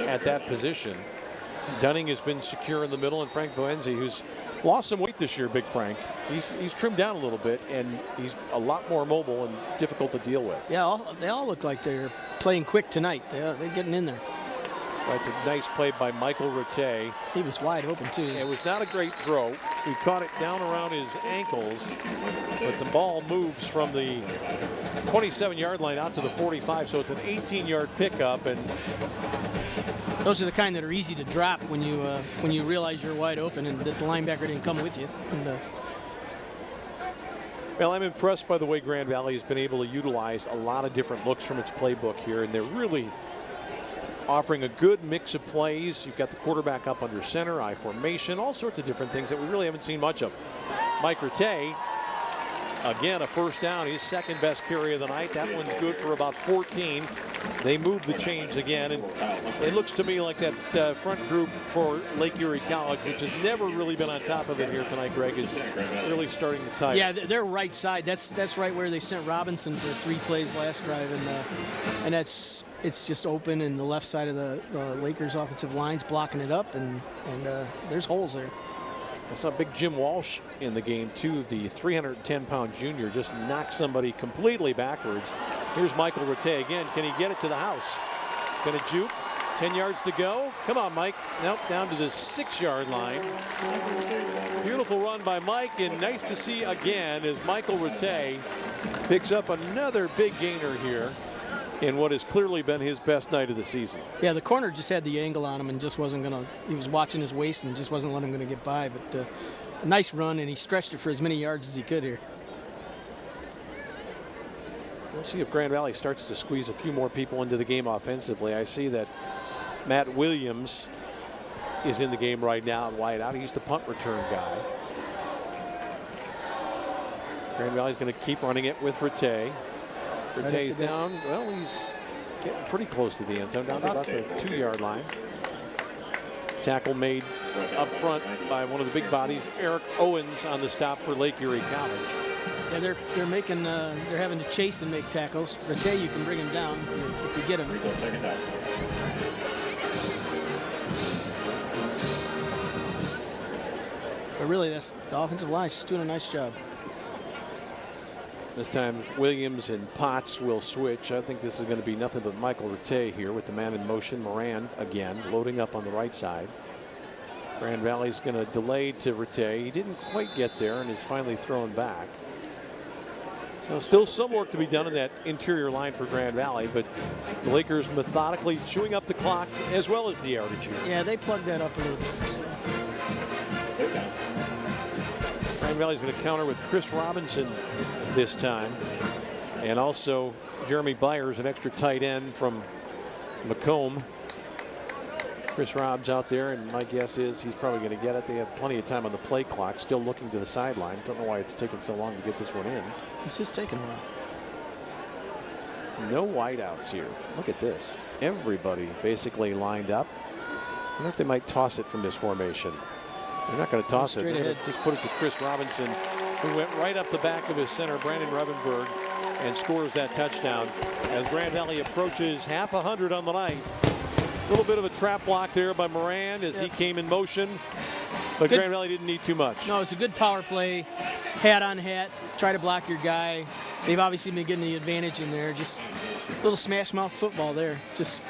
at that position. Dunning has been secure in the middle, and Frank Boenzi, who's lost some weight this year, Big Frank. He's trimmed down a little bit, and he's a lot more mobile and difficult to deal with. Yeah, they all look like they're playing quick tonight. They're getting in there. That's a nice play by Michael Rattay. He was wide open, too. It was not a great throw. He caught it down around his ankles, but the ball moves from the 27-yard line out to the 45, so it's an 18-yard pickup. And those are the kind that are easy to drop when you realize you're wide open and that the linebacker didn't come with you. And, well, I'm impressed by the way Grand Valley has been able to utilize a lot of different looks from its playbook here, and they're really offering a good mix of plays. You've got the quarterback up under center, I formation, all sorts of different things that we really haven't seen much of. Mike Rattay, again, a first down, his second best carry of the night. That one's good for about 14. They move the chains again, and it looks to me like that front group for Lake Erie College, which has never really been on top of it here tonight, Greg, is really starting to tighten. Yeah, they're right side. That's right where they sent Robinson for 3 plays last drive, and it's just open, and the left side of the Lakers offensive line's blocking it up, and there's holes there. I saw big Jim Walsh in the game, too. The 310-pound junior just knocked somebody completely backwards. Here's Michael Rattay again. Can he get it to the house? Gonna juke. 10 yards to go. Come on, Mike. Nope, down to the 6-yard line. Beautiful run by Mike, and nice to see again as Michael Rattay picks up another big gainer here in what has clearly been his best night of the season. Yeah, the corner just had the angle on him and just wasn't going to, he was watching his waist and just wasn't letting him going to get by. But a nice run, and he stretched it for as many yards as he could here. We'll see if Grand Valley starts to squeeze a few more people into the game offensively. I see that Matt Williams is in the game right now at wide out. He's the punt return guy. Grand Valley's going to keep running it with Rattay. Rattay's down. Well, he's getting pretty close to the end zone, down to about the 2-yard line. Tackle made up front by one of the big bodies, Eric Owens, on the stop for Lake Erie College. Yeah, they're making they're having to chase and make tackles. Rattay, you can bring him down if you get him. But really, that's the offensive line. She's doing a nice job. This time Williams and Potts will switch. I think this is going to be nothing but Michael Rattay here with the man in motion. Moran again loading up on the right side. Grand Valley's going to delay to Rattay. He didn't quite get there and is finally thrown back. So still some work to be done in that interior line for Grand Valley, but the Lakers methodically chewing up the clock as well as the yardage here. Yeah, they plugged that up a little bit. So. Grand Valley's going to counter with Chris Robinson this time, and also Jeremy Byers, an extra tight end from Macomb. Chris Rob's out there, and my guess is he's probably going to get it. They have plenty of time on the play clock, still looking to the sideline. Don't know why it's taken so long to get this one in. It's just taking a while. No wideouts here. Look at this. Everybody basically lined up. I wonder if they might toss it from this formation. They're not going to toss it. They're going to just put it to Chris Robinson, who went right up the back of his center, Brandon Revenberg, and scores that touchdown as Grand Valley approaches half 100 on the night. A little bit of a trap block there by Moran as he came in motion, but Grand Valley didn't need too much. No, it's a good power play, hat on hat, try to block your guy. They've obviously been getting the advantage in there. Just a little smash mouth football there. Just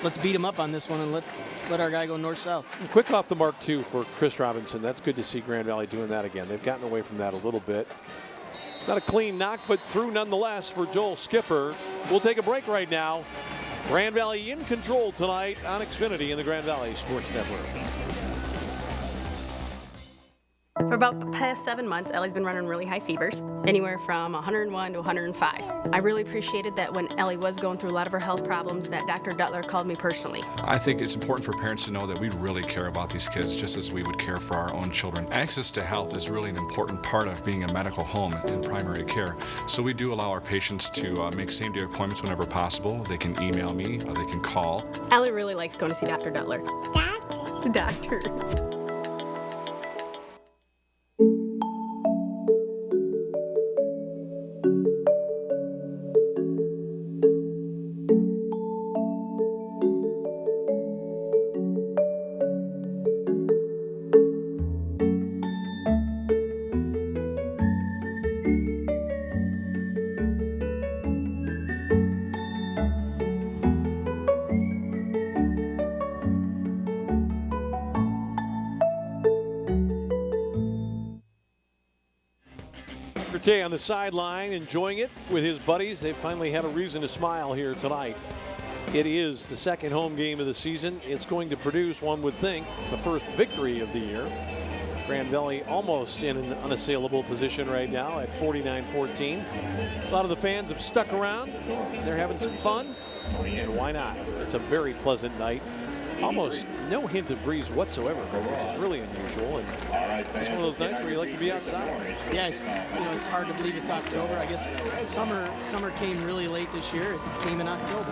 let's beat them up on this one and let let our guy go north-south. Quick off the mark, too, for Chris Robinson. That's good to see Grand Valley doing that again. They've gotten away from that a little bit. Not a clean knock, but through nonetheless for Joel Skipper. We'll take a break right now. Grand Valley in control tonight on Xfinity and the Grand Valley Sports Network. For about the past 7 months, Ellie's been running really high fevers, anywhere from 101 to 105. I really appreciated that when Ellie was going through a lot of her health problems that Dr. Duttler called me personally. I think it's important for parents to know that we really care about these kids just as we would care for our own children. Access to health is really an important part of being a medical home in primary care. So we do allow our patients to make same-day appointments whenever possible. They can email me, they can call. Ellie really likes going to see Dr. Duttler. The doctor. On the sideline, enjoying it with his buddies. They finally had a reason to smile here tonight. It is the second home game of the season. It's going to produce, one would think, the first victory of the year. Grand Valley almost in an unassailable position right now at 49-14. A lot of the fans have stuck around. They're having some fun, and why not? It's a very pleasant night. Almost no hint of breeze whatsoever, which is really unusual. And it's one of those nights where you like to be outside. Yeah, it's hard to believe it's October. I guess summer came really late this year. It came in October.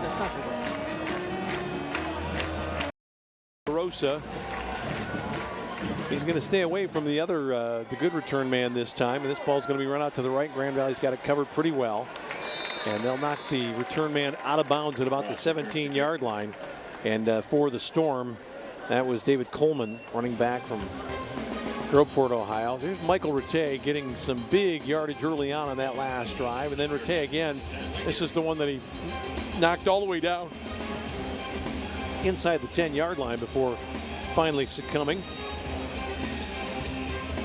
That's not so bad. Rosa. He's going to stay away from the other, the good return man this time. And this ball's going to be run out to the right. Grand Valley's got it covered pretty well. And they'll knock the return man out of bounds at about the 17-yard line. And for the Storm, that was David Coleman, running back from Groveport, Ohio. There's Michael Rattay getting some big yardage early on that last drive. And then Rattay again. This is the one that he knocked all the way down inside the 10-yard line before finally succumbing.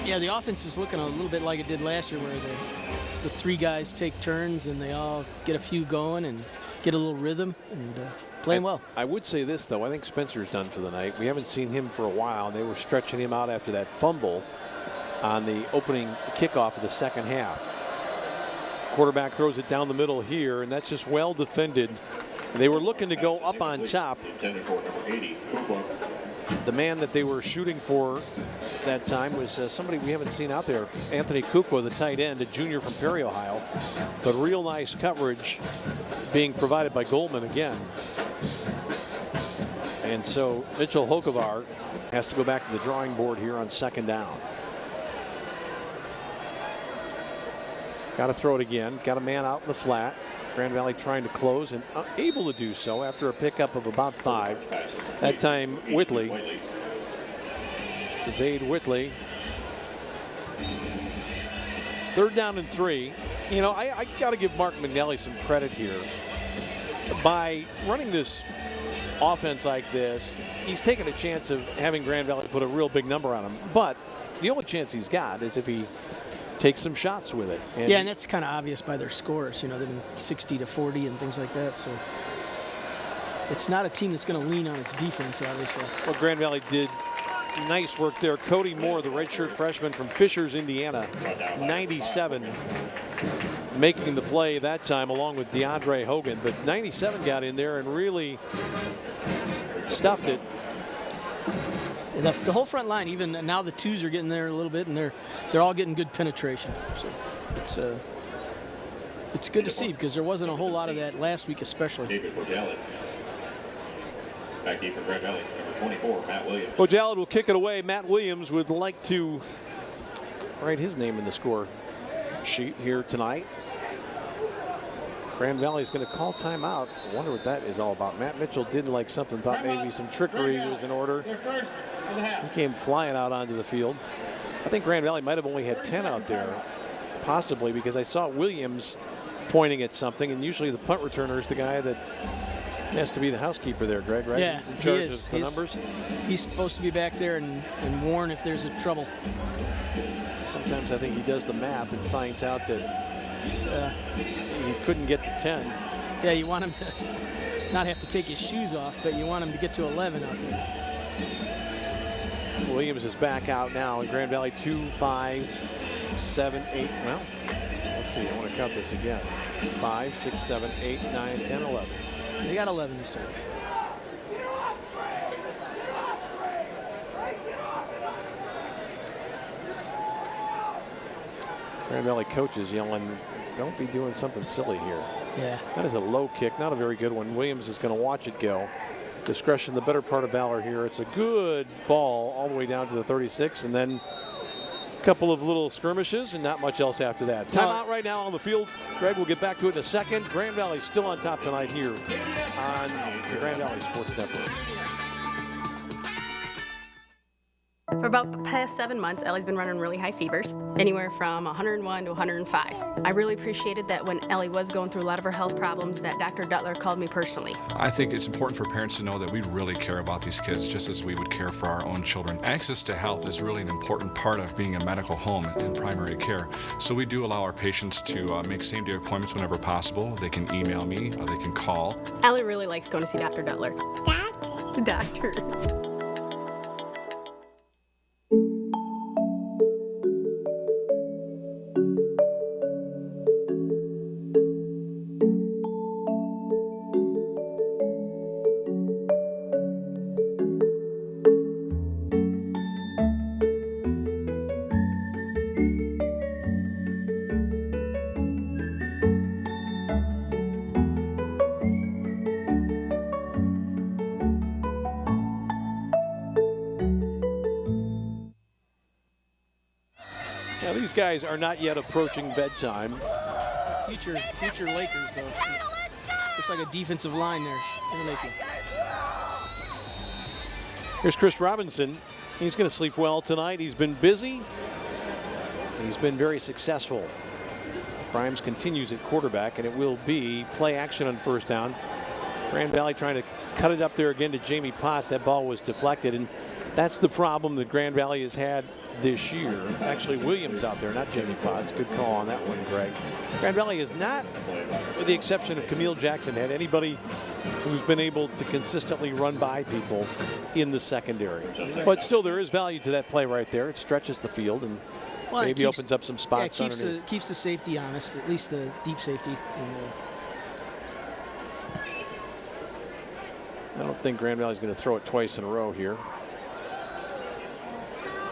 Yeah, the offense is looking a little bit like it did last year, where the three guys take turns and they all get a few going and get a little rhythm and playing well. I would say this, though. I think Spencer's done for the night. We haven't seen him for a while. They were stretching him out after that fumble on the opening kickoff of the second half. Quarterback throws it down the middle here, and that's just well defended. They were looking to go up on top. The man that they were shooting for that time was somebody we haven't seen out there, Anthony Kukwa, the tight end, a junior from Perry, Ohio. But real nice coverage being provided by Goldman again. And so Mitchell Hokovar has to go back to the drawing board here on second down. Got to throw it again. Got a man out in the flat. Grand Valley trying to close and able to do so after a pickup of about 5. That time Whitley. Zaid Whitley. 3rd down and 3. You know, I got to give Mark McNally some credit here. By running this offense like this, he's taken a chance of having Grand Valley put a real big number on him. But the only chance he's got is if he takes some shots with it. And that's kind of obvious by their scores. You know, they've been 60-40 and things like that. So it's not a team that's going to lean on its defense, obviously. Well, Grand Valley did nice work there. Cody Moore, the redshirt freshman from Fishers, Indiana, 97, making the play that time along with DeAndre Hogan. But 97 got in there and really stuffed it. The whole front line, even now the twos are getting there a little bit, and they're all getting good penetration. So it's good to see, because there wasn't a whole lot of that last week, especially. David Bojalid. Back deep for Grand Valley, number 24, Matt Williams. Bojalid will kick it away. Matt Williams would like to write his name in the score sheet here tonight. Grand Valley is going to call timeout. I wonder what that is all about. Matt Mitchell didn't like something, thought maybe some trickery was in order. He came flying out onto the field. I think Grand Valley might have only had 10 out there, possibly, because I saw Williams pointing at something, and usually the punt returner is the guy that Has to be the housekeeper there, Greg, right? Yeah, He's in charge he is. of the numbers. He's supposed to be back there and warn if there's a trouble. Sometimes I think he does the math and finds out that he couldn't get to 10. Yeah, you want him to not have to take his shoes off, but you want him to get to 11 out there. Williams is back out now in Grand Valley. 2, 5, 7, 8. Well, let's see. I want to count this again. 5, 6, 7, 8, 9, 10, 11. They got 11 this time. Grand Valley coaches yelling, don't be doing something silly here. Yeah. That is a low kick, not a very good one. Williams is going to watch it go. Discretion, the better part of valor here. It's a good ball all the way down to the 36, and then a couple of little skirmishes and not much else after that. Timeout right now on the field. Greg, we'll get back to it in a second. Grand Valley still on top tonight here on the Grand Valley Sports Network. For about the past 7 months, Ellie's been running really high fevers, anywhere from 101 to 105. I really appreciated that when Ellie was going through a lot of her health problems that Dr. Duttler called me personally. I think it's important for parents to know that we really care about these kids just as we would care for our own children. Access to health is really an important part of being a medical home in primary care. So we do allow our patients to make same-day appointments whenever possible. They can email me, they can call. Ellie really likes going to see Dr. Duttler. The doctor. Now these guys are not yet approaching bedtime. Future Lakers, though. Looks like a defensive line there in the Lakers. Here's Chris Robinson. He's going to sleep well tonight. He's been busy. He's been very successful. Grimes continues at quarterback, and it will be play action on first down. Grand Valley trying to cut it up there again to Jamie Potts. That ball was deflected, and that's the problem that Grand Valley has had this year. Actually, Williams out there, not Jamie Potts. Good call on that one, Greg. Grand Valley has not, with the exception of Camille Jackson, had anybody who's been able to consistently run by people in the secondary. But still, there is value to that play right there. It stretches the field and maybe opens up some spots underneath. It keeps the safety honest, at least the deep safety. I don't think Grand Valley's going to throw it twice in a row here.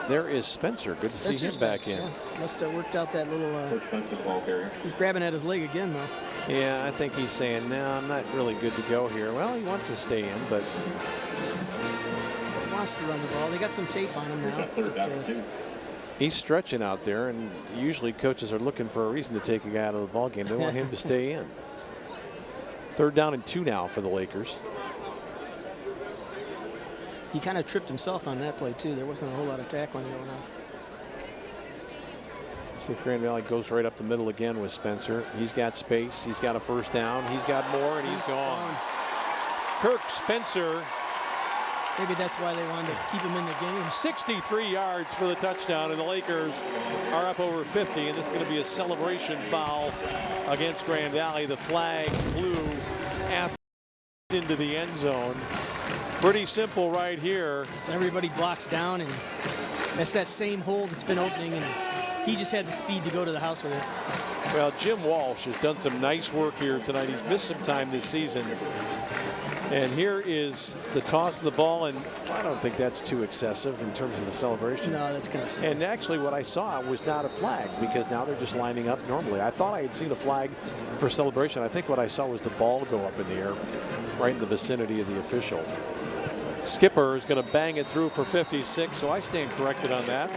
There is Spencer. Good to see him back in. Yeah. Must have worked out that little. He's grabbing at his leg again, though. Yeah, I think he's saying, no, I'm not really good to go here. Well, he wants to stay in, but he wants to run the ball. They got some tape on him now. He's stretching out there, and usually coaches are looking for a reason to take a guy out of the ball game. They want him to stay in. 3rd down and 2 now for the Lakers. He kind of tripped himself on that play, too. There wasn't a whole lot of tackling going on. See if Grand Valley goes right up the middle again with Spencer. He's got space. He's got a first down. He's got more, and he's gone. Kirk Spencer. Maybe that's why they wanted to keep him in the game. 63 yards for the touchdown, and the Lakers are up over 50, and this is going to be a celebration foul against Grand Valley. The flag flew after into the end zone. Pretty simple right here. So everybody blocks down, and that's that same hole that's been opening, and he just had the speed to go to the house with it. Well, Jim Walsh has done some nice work here tonight. He's missed some time this season. And here is the toss of the ball, and I don't think that's too excessive in terms of the celebration. No, that's kind of silly. And actually what I saw was not a flag, because now they're just lining up normally. I thought I had seen a flag for celebration. I think what I saw was the ball go up in the air right in the vicinity of the official. Skipper is going to bang it through for 56, so I stand corrected on that.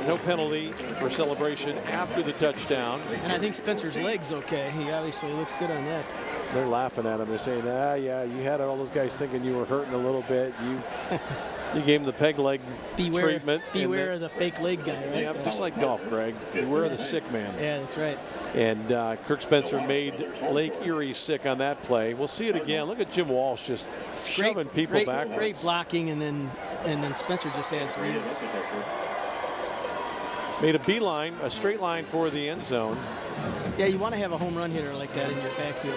No penalty for celebration after the touchdown. And I think Spencer's leg's okay. He obviously looked good on that. They're laughing at him. They're saying, yeah, you had all those guys thinking you were hurting a little bit. You gave him the peg leg treatment. Beware of the fake leg guy, right? Yeah, just like golf, Greg. Beware of the sick man. Yeah, that's right. And Kirk Spencer made Lake Erie sick on that play. We'll see it again. Look at Jim Walsh just shoving people backwards. Great blocking, and then Spencer just has wheels. Made a beeline, a straight line for the end zone. Yeah, you want to have a home run hitter like that in your backfield,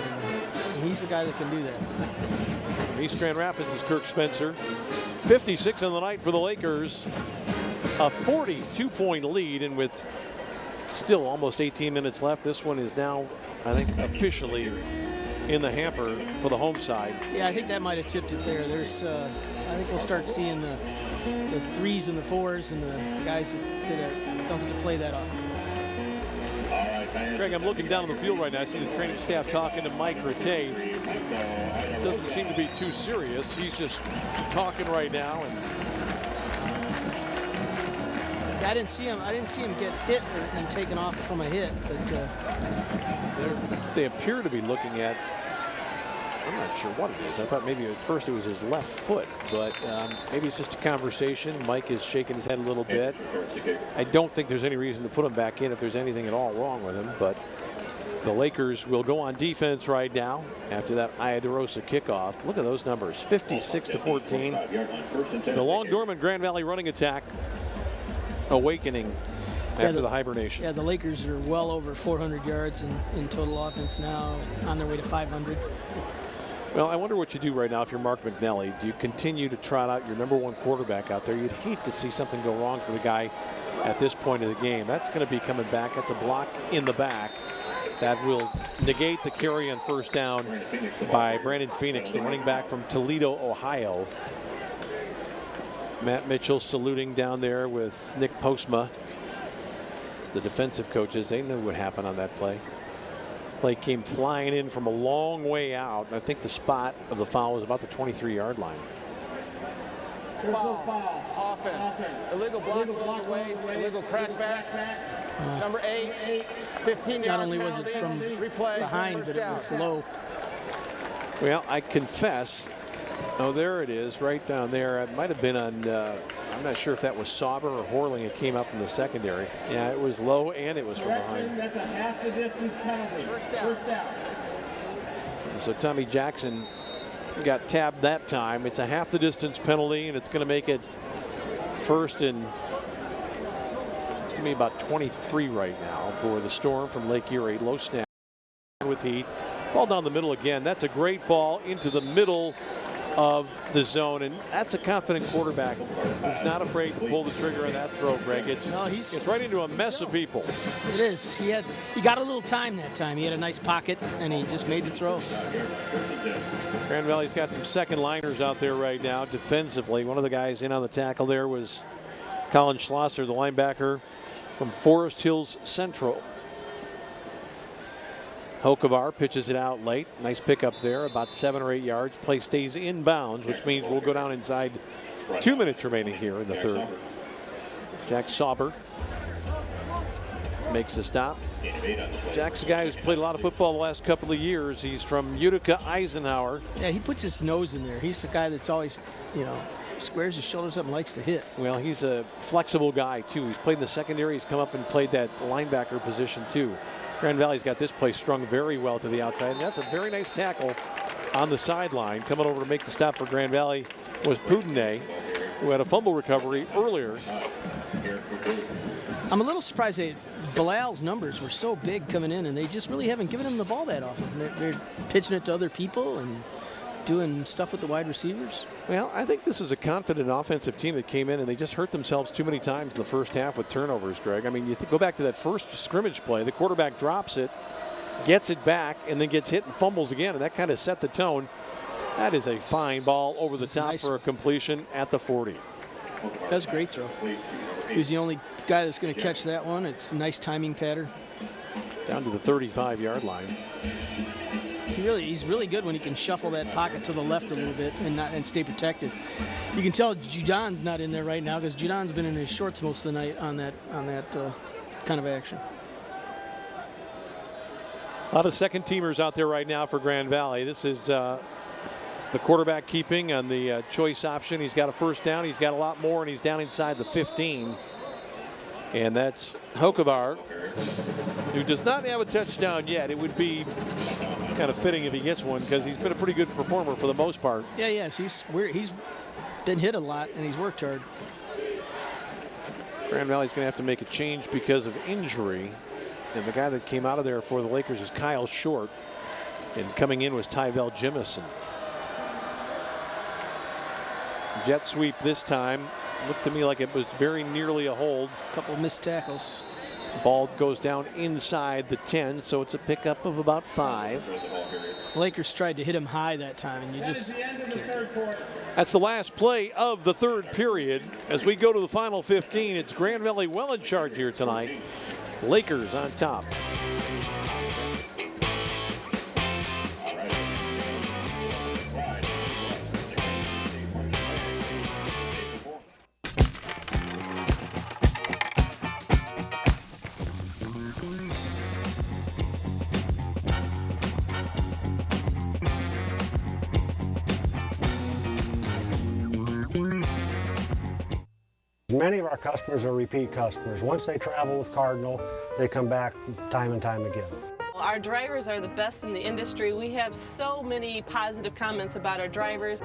and he's the guy that can do that. From East Grand Rapids is Kirk Spencer. 56 on the night for the Lakers. A 42-point lead, and with still almost 18 minutes left, this one is now, I think, officially in the hamper for the home side. Yeah, I think that might have tipped it there. There's, I think we'll start seeing the 3s and the 4s and the guys that don't get to play that often. Greg, I'm looking down on the field right now. I see the training staff talking to Mike Rattay. Doesn't seem to be too serious. He's just talking right now. And I didn't see him get hit and taken off from a hit, but they appear to be looking at, I'm not sure what it is. I thought maybe at first it was his left foot, but maybe it's just a conversation. Mike is shaking his head a little bit. I don't think there's any reason to put him back in if there's anything at all wrong with him, but the Lakers will go on defense right now after that Iadarosa kickoff. Look at those numbers, 56-14. The long dormant Grand Valley running attack awakening after the hibernation. Yeah, the Lakers are well over 400 yards in total offense now, on their way to 500. Well, I wonder what you do right now if you're Mark McNally. Do you continue to trot out your #1 quarterback out there? You'd hate to see something go wrong for the guy at this point of the game. That's going to be coming back. That's a block in the back. That will negate the carry on first down by Brandon Phoenix, the running back from Toledo, Ohio. Matt Mitchell saluting down there with Nick Postma. The defensive coaches, they knew what happened on that play. Play came flying in from a long way out. I think the spot of the foul was about the 23-yard line. Foul. Offense. Illegal block away. Illegal crackback. Number 8. 15 yards. Not only was it from behind, but it was low. Well, I confess. Oh, there it is, right down there. It might have been on, I'm not sure if that was Sauber or Horling. It came up from the secondary. Yeah, it was low and it was from behind. That's a half the distance penalty. First down. So Tommy Jackson got tabbed that time. It's a half the distance penalty, and it's going to make it first and it's going to be about 23 right now for the Storm from Lake Erie. Low snap with heat. Ball down the middle again. That's a great ball into the middle of the zone, and that's a confident quarterback who's not afraid to pull the trigger on that throw, Greg. It's right into a mess of people. It is. He got a little time that time. He had a nice pocket, and he just made the throw. Grand Valley's got some second liners out there right now defensively. One of the guys in on the tackle there was Colin Schlosser, the linebacker from Forest Hills Central. Hokovar pitches it out late. Nice pickup there, about 7 or 8 yards. Play stays inbounds, which means we'll go down inside 2 minutes remaining here in the third. Jack Sauber makes the stop. Jack's a guy who's played a lot of football the last couple of years. He's from Utica, Eisenhower. Yeah, he puts his nose in there. He's the guy that's always, squares his shoulders up and likes to hit. Well, he's a flexible guy, too. He's played in the secondary. He's come up and played that linebacker position, too. Grand Valley's got this play strung very well to the outside, and that's a very nice tackle on the sideline. Coming over to make the stop for Grand Valley was Pudene, who had a fumble recovery earlier. I'm a little surprised that Bilal's numbers were so big coming in, and they just really haven't given him the ball that often. They're pitching it to other people and doing stuff with the wide receivers. Well, I think this is a confident offensive team that came in and they just hurt themselves too many times in the first half with turnovers, Greg. I mean, you go back to that first scrimmage play. The quarterback drops it, gets it back, and then gets hit and fumbles again, and that kind of set the tone. That is a fine ball over the top for a completion at the 40. That's a great throw. He's the only guy that's going to catch that one. It's a nice timing pattern. Down to the 35-yard line. He's really good when he can shuffle that pocket to the left a little bit and stay protected. You can tell Judon's not in there right now because Judon's been in his shorts most of the night on that kind of action. A lot of second teamers out there right now for Grand Valley. This is the quarterback keeping on the choice option. He's got a first down. He's got a lot more, and he's down inside the 15. And that's Hokovar. who does not have a touchdown yet. It would be kind of fitting if he gets one because he's been a pretty good performer for the most part. Yeah, yes, he's been hit a lot and he's worked hard. Grand Valley's going to have to make a change because of injury. And the guy that came out of there for the Lakers is Kyle Short. And coming in was Tyvel Jimison. Jet sweep this time. Looked to me like it was very nearly a hold. A couple of missed tackles. Ball goes down inside the 10, so it's a pickup of about 5. Lakers tried to hit him high that time, and you just can't. That's the last play of the third period. As we go to the final 15, it's Grand Valley well in charge here tonight. Lakers on top. Many of our customers are repeat customers. Once they travel with Cardinal, they come back time and time again. Our drivers are the best in the industry. We have so many positive comments about our drivers.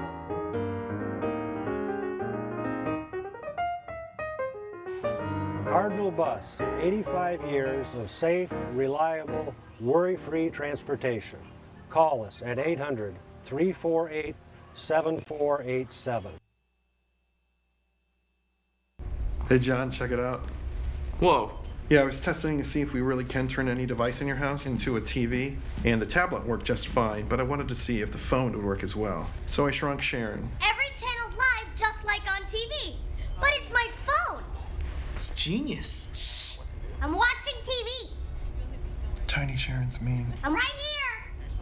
Cardinal Bus, 85 years of safe, reliable, worry-free transportation. Call us at 800-348-7487. Hey John, check it out. Whoa. Yeah, I was testing to see if we really can turn any device in your house into a TV, and the tablet worked just fine, but I wanted to see if the phone would work as well. So I shrunk Sharon. Every channel's live just like on TV, but it's my phone. It's genius. I'm watching TV. Tiny Sharon's mean. I'm right here.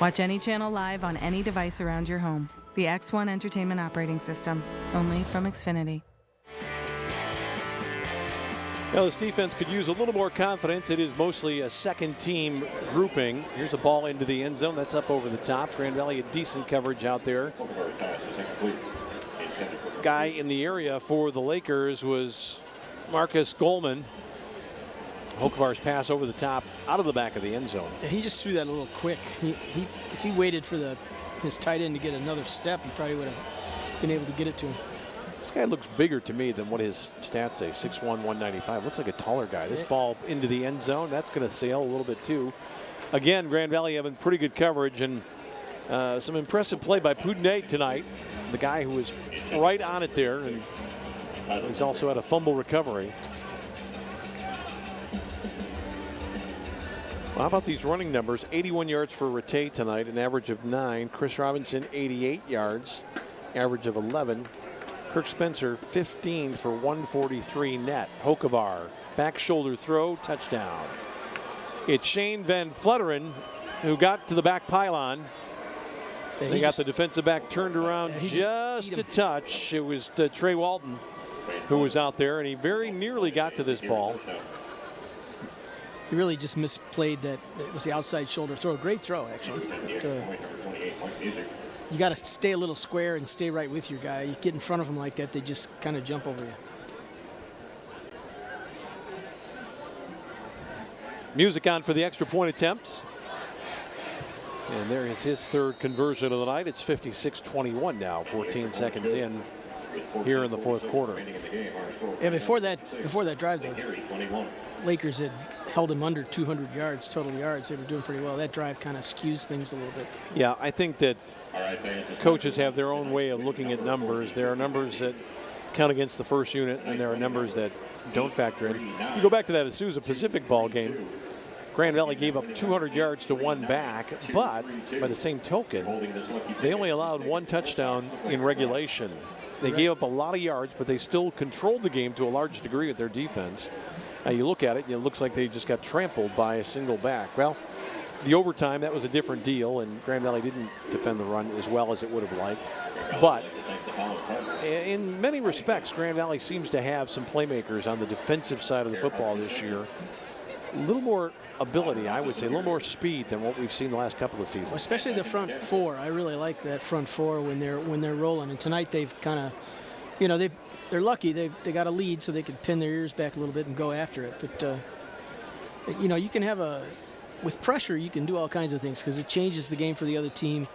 Watch any channel live on any device around your home. The X1 Entertainment Operating System, only from Xfinity. Now this defense could use a little more confidence. It is mostly a second team grouping. Here's a ball into the end zone. That's up over the top. Grand Valley, a decent coverage out there. Guy in the area for the Lakers was Marcus Goldman. Hokovar's pass over the top out of the back of the end zone. Yeah, he just threw that a little quick. If he waited for his tight end to get another step, he probably would have been able to get it to him. This guy looks bigger to me than what his stats say. 6'1", 195. Looks like a taller guy. This ball into the end zone. That's going to sail a little bit too. Again, Grand Valley having pretty good coverage and some impressive play by Poudinate tonight. The guy who was right on it there, and he's also had a fumble recovery. Well, how about these running numbers? 81 yards for Rattay tonight, an average of 9. Chris Robinson, 88 yards, average of 11. Kirk Spencer, 15 for 143 net. Hokovar, back shoulder throw, touchdown. It's Shane Van Flutteren who got to the back pylon. Yeah, they got the defensive back turned around just a touch. It was Trey Walton who was out there, and he very nearly got to this ball. He really just misplayed that. It was the outside shoulder throw. Great throw, actually. You got to stay a little square and stay right with your guy. You get in front of them like that, they just kind of jump over you. Music on for the extra point attempt. And there is his third conversion of the night. It's 56-21 now, 14 seconds in here in the fourth quarter. Yeah, before that drive, the Lakers had held him under 200 yards, total yards. They were doing pretty well. That drive kind of skews things a little bit. Yeah, I think that coaches have their own way of looking at numbers. There are numbers that count against the first unit, and there are numbers that don't factor in. You go back to that Azusa Pacific ball game. Grand Valley gave up 200 yards to one back, but by the same token, they only allowed one touchdown in regulation. They gave up a lot of yards, but they still controlled the game to a large degree with their defense. Now you look at it, it looks like they just got trampled by a single back. Well, the overtime, that was a different deal, and Grand Valley didn't defend the run as well as it would have liked. But in many respects, Grand Valley seems to have some playmakers on the defensive side of the football this year. A little more ability, I would say, a little more speed than what we've seen the last couple of seasons. Well, especially the front four. I really like that front four when they're rolling. And tonight they've kind of, you know, they're lucky. They got a lead, so they could pin their ears back a little bit and go after it. But you know, you can have with pressure, you can do all kinds of things because it changes the game for the other team.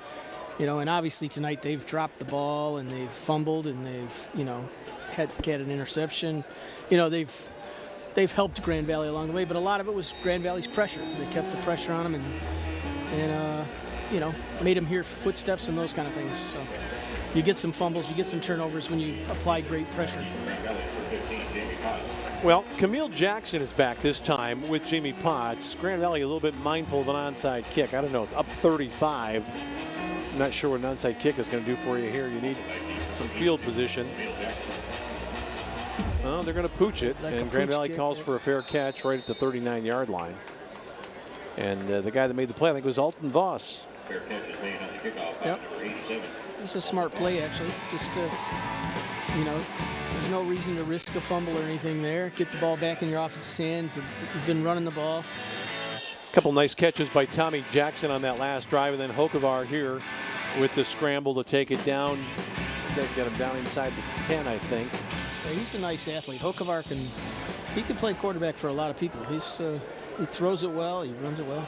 You know, and obviously tonight they've dropped the ball and they've fumbled and they've, you know, had an interception. You know, they've helped Grand Valley along the way, but a lot of it was Grand Valley's pressure. They kept the pressure on them and you know, made them hear footsteps and those kind of things. So you get some fumbles, you get some turnovers when you apply great pressure. Well, Camille Jackson is back this time with Jamie Potts. Grand Valley a little bit mindful of an onside kick. I don't know, it's up 35. I'm not sure what an onside kick is going to do for you here. You need some field position. Well, they're going to pooch it, like and Grand Valley calls for a fair catch right at the 39-yard line. And the guy that made the play, I think, was Alton Voss. Fair catch is made on the kickoff. Yep. Number 87. It's a smart play, actually. Just to, you know, there's no reason to risk a fumble or anything there. Get the ball back in your offense's hands. You've been running the ball. A couple nice catches by Tommy Jackson on that last drive, and then Hokevar here with the scramble to take it down. They get him down inside the 10, I think. Yeah, he's a nice athlete. Hokevar can play quarterback for a lot of people. He throws it well. He runs it well.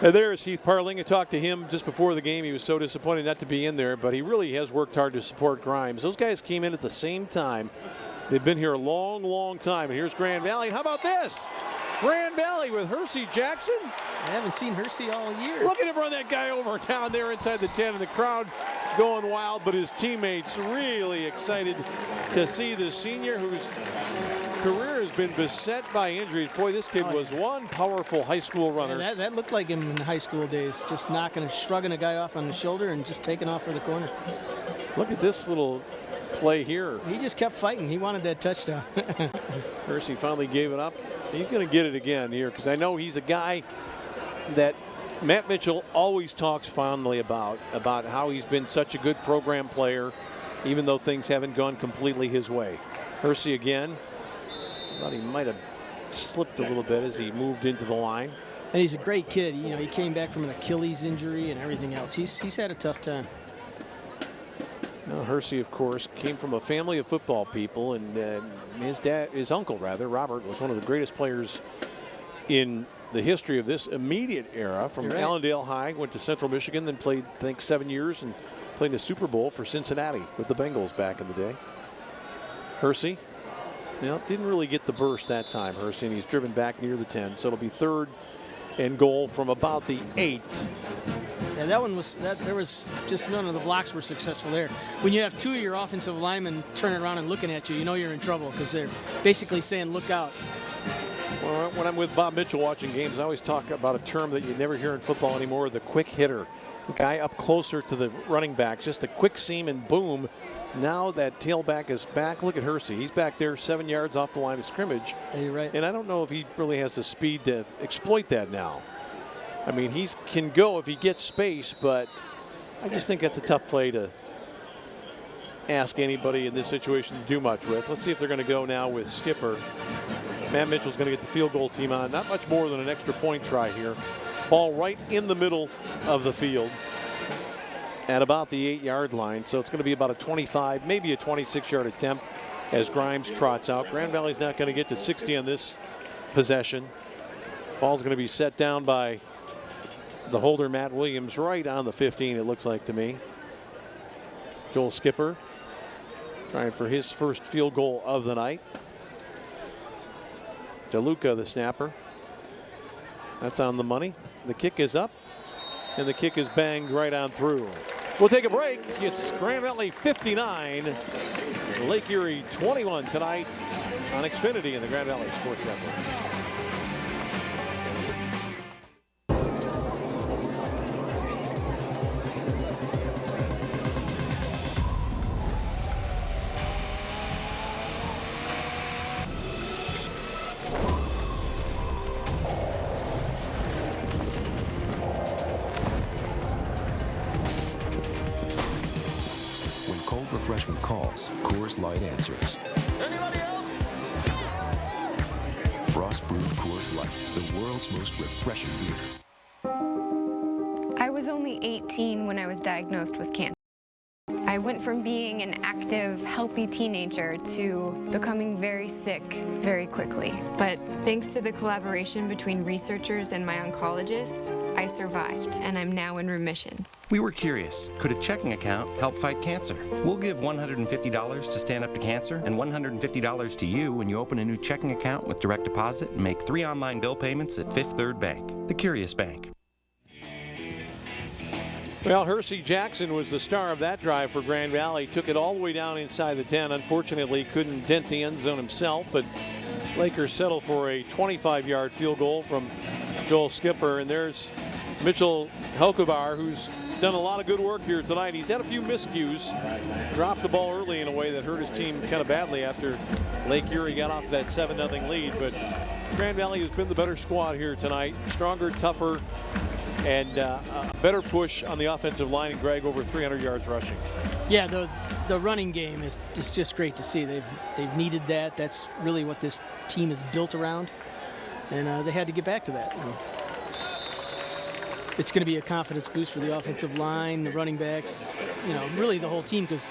And there's Heath Parling. I talked to him just before the game. He was so disappointed not to be in there, but he really has worked hard to support Grimes. Those guys came in at the same time. They've been here a long, long time. And here's Grand Valley. How about this? Grand Valley with Hersey Jackson. I haven't seen Hersey all year. Look at him run that guy over down there inside the 10, and the crowd going wild, but his teammates really excited to see the senior whose career has been beset by injuries. Boy, this kid was one powerful high school runner. Yeah, that looked like him in high school days, just shrugging a guy off on the shoulder and just taking off for the corner. Look at this little play here. He just kept fighting. He wanted that touchdown. Hersey finally gave it up. He's going to get it again here because I know he's a guy that Matt Mitchell always talks fondly about how he's been such a good program player, even though things haven't gone completely his way. Hersey again. Thought he might have slipped a little bit as he moved into the line. And he's a great kid. You know, he came back from an Achilles injury and everything else. He's had a tough time. Now, Hersey, of course, came from a family of football people, and his uncle, Robert, was one of the greatest players in the history of this immediate era. From Allendale High, went to Central Michigan, then played, I think, 7 years and played in the Super Bowl for Cincinnati with the Bengals back in the day. Hersey, didn't really get the burst that time, Hersey, and he's driven back near the 10, so it'll be 3rd and goal from about the 8. Yeah, that one was there was just none of the blocks were successful there. When you have 2 of your offensive linemen turning around and looking at you, you know you're in trouble because they're basically saying, look out. Well, when I'm with Bob Mitchell watching games, I always talk about a term that you never hear in football anymore, the quick hitter. The guy up closer to the running backs, just a quick seam and boom. Now that tailback is back. Look at Hersey. He's back there 7 yards off the line of scrimmage. Yeah, you're right. And I don't know if he really has the speed to exploit that now. I mean, he can go if he gets space, but I just think that's a tough play to ask anybody in this situation to do much with. Let's see if they're going to go now with Skipper. Matt Mitchell's going to get the field goal team on. Not much more than an extra point try here. Ball right in the middle of the field at about the 8-yard line. So it's going to be about a 25, maybe a 26-yard attempt as Grimes trots out. Grand Valley's not going to get to 60 on this possession. Ball's going to be set down by the holder, Matt Williams, right on the 15, it looks like to me. Joel Skipper trying for his first field goal of the night. DeLuca, the snapper. That's on the money. The kick is up, and the kick is banged right on through. We'll take a break. It's Grand Valley 59, Lake Erie 21 tonight on Xfinity and the Grand Valley Sports Network. Refreshment calls, Coors Light answers. Anybody else? Frost brewed Coors Light, the world's most refreshing beer. I was only 18 when I was diagnosed with cancer. I I went from being an active, healthy teenager to becoming very sick very quickly. But thanks to the collaboration between researchers and my oncologist, I survived, and I'm now in remission. We were curious, could a checking account help fight cancer? We'll give $150 to Stand Up to Cancer and $150 to you when you open a new checking account with direct deposit and make 3 online bill payments at Fifth Third Bank, the Curious Bank. Well, Hersey Jackson was the star of that drive for Grand Valley. Took it all the way down inside the 10. Unfortunately, couldn't dent the end zone himself, but Lakers settle for a 25-yard field goal from Joel Skipper. And there's Mitchell Helkevar, who's done a lot of good work here tonight. He's had a few miscues, dropped the ball early in a way that hurt his team kind of badly after Lake Erie got off that 7-0 lead. But Grand Valley has been the better squad here tonight. Stronger, tougher, and a better push on the offensive line, and Greg over 300 yards rushing. Yeah, the running game is just great to see. They've needed that. That's really what this team is built around, and they had to get back to that. It's going to be a confidence boost for the offensive line, the running backs, really the whole team, because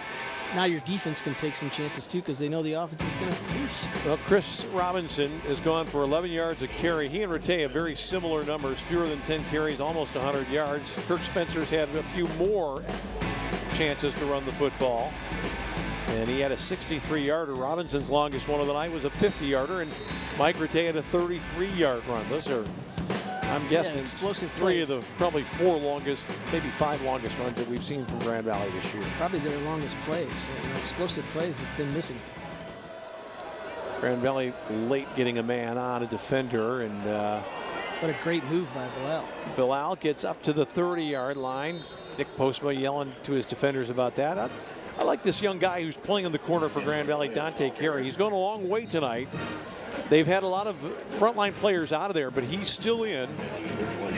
now your defense can take some chances too, because they know the offense is going to produce. Well, Chris Robinson has gone for 11 yards a carry. He and Rattay have very similar numbers, fewer than 10 carries, almost 100 yards. Kirk Spencer's had a few more chances to run the football, and he had a 63-yarder. Robinson's longest one of the night was a 50-yarder, and Mike Rattay had a 33-yard run. Those are, I'm guessing, explosive three plays. of the probably 4 longest, maybe 5 longest runs that we've seen from Grand Valley this year. Probably their longest plays. Explosive plays have been missing. Grand Valley late getting a man on a defender, and what a great move by Bilal. Bilal gets up to the 30-yard line. Nick Postma yelling to his defenders about that. I like this young guy who's playing in the corner for Grand Valley, Dante Carey. He's going a long way tonight. They've had a lot of frontline players out of there, but he's still in,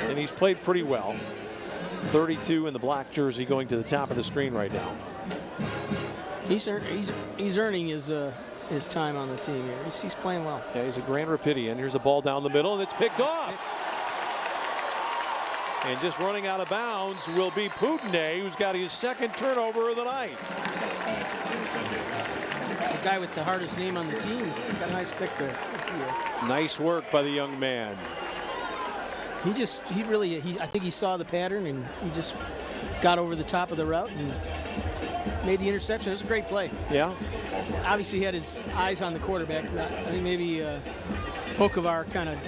and he's played pretty well. 32 in the black jersey going to the top of the screen right now. He's earning his time on the team here. He's playing well. Yeah, he's a Grand Rapidian. Here's a ball down the middle, and it's picked off. And just running out of bounds will be Poutenay, who's got his second turnover of the night. The guy with the hardest name on the team. Got a nice pick there. Nice work by the young man. I think he saw the pattern, and he just got over the top of the route and made the interception. It was a great play. Yeah. Obviously, he had his eyes on the quarterback. I think maybe Pokovar kind of,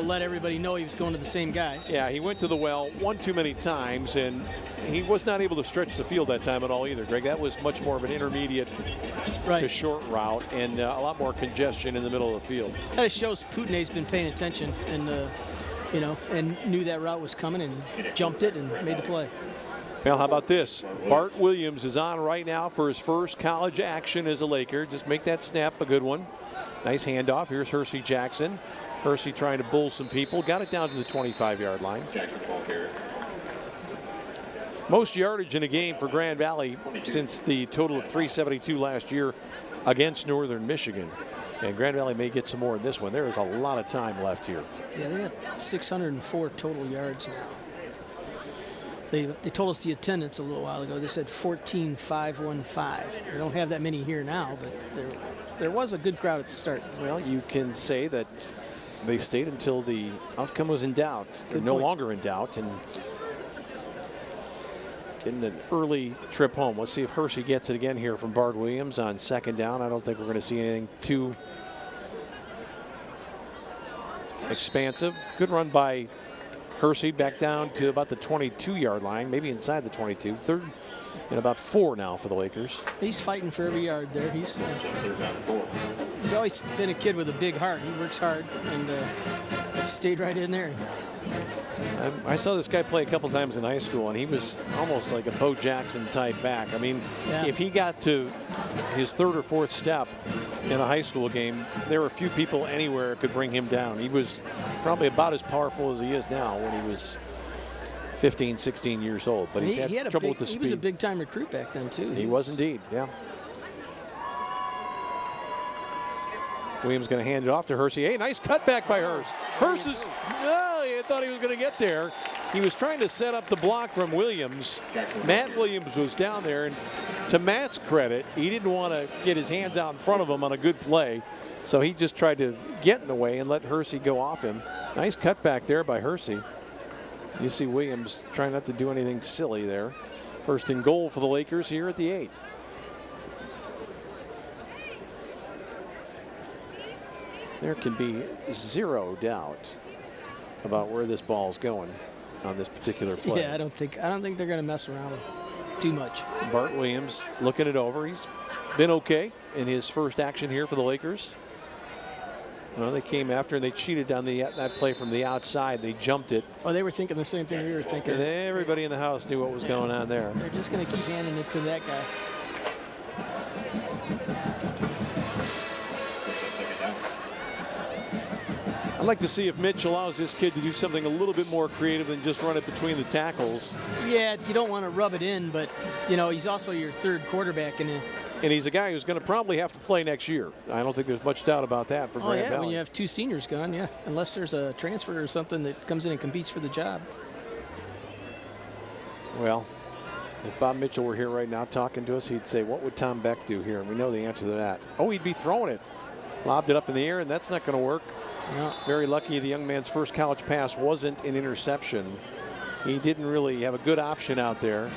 let everybody know he was going to the same guy. Yeah, he went to the well one too many times, and he was not able to stretch the field that time at all either, Greg. That was much more of an intermediate to short route, and a lot more congestion in the middle of the field. That shows Poutenay's been paying attention and, and knew that route was coming and jumped it and made the play. Well, how about this? Bart Williams is on right now for his first college action as a Laker. Just make that snap a good one. Nice handoff. Here's Hersey Jackson. Hersey trying to bull some people. Got it down to the 25-yard line. Most yardage in a game for Grand Valley since the total of 372 last year against Northern Michigan. And Grand Valley may get some more in this one. There is a lot of time left here. Yeah, they got 604 total yards now. They told us the attendance a little while ago. They said 14,515. They don't have that many here now, but there was a good crowd at the start. Well, you can say that they stayed until the outcome was in doubt. They're no longer in doubt, and getting an early trip home. Let's see if Hersey gets it again here from Bart Williams on second down. I don't think we're going to see anything too expansive. Good run by Hersey back down to about the 22-yard line, maybe inside the 22. Third and about 4 now for the Lakers. He's fighting for every yard there. He's always been a kid with a big heart. He works hard and stayed right in there. I saw this guy play a couple times in high school, and he was almost like a Bo Jackson type back. I mean, if he got to his third or fourth step in a high school game, there were few people anywhere that could bring him down. He was probably about as powerful as he is now when he was 15, 16 years old. But he had trouble with the speed. He was a big-time recruit back then, too. He was indeed, yeah. Williams going to hand it off to Hersey. Hey, nice cutback by Hurst. Hurst is, I thought he was going to get there. he was trying to set up the block from Williams. Matt Williams was down there, and to Matt's credit, he didn't want to get his hands out in front of him on a good play. So he just tried to get in the way and let Hersey go off him. Nice cutback there by Hersey. You see Williams trying not to do anything silly there. First and goal for the Lakers here at the 8. There can be zero doubt about where this ball's going on this particular play. Yeah, I don't think they're going to mess around with too much. Bart Williams looking it over. He's been okay in his first action here for the Lakers. Well, they came after and they cheated on that play from the outside. They jumped it. Oh, they were thinking the same thing we were thinking. And everybody in the house knew what was going on there. They're just going to keep handing it to that guy. I'd like to see if Mitch allows this kid to do something a little bit more creative than just run it between the tackles. Yeah, you don't want to rub it in, but, you know, he's also your third quarterback. And he's a guy who's going to probably have to play next year. I don't think there's much doubt about that for Grand Valley. When you have 2 seniors gone, yeah, unless there's a transfer or something that comes in and competes for the job. Well, if Bob Mitchell were here right now talking to us, he'd say, what would Tom Beck do here? And we know the answer to that. Oh, he'd be throwing it. Lobbed it up in the air, and that's not going to work. No. Very lucky the young man's first college pass wasn't an interception. He didn't really have a good option out there.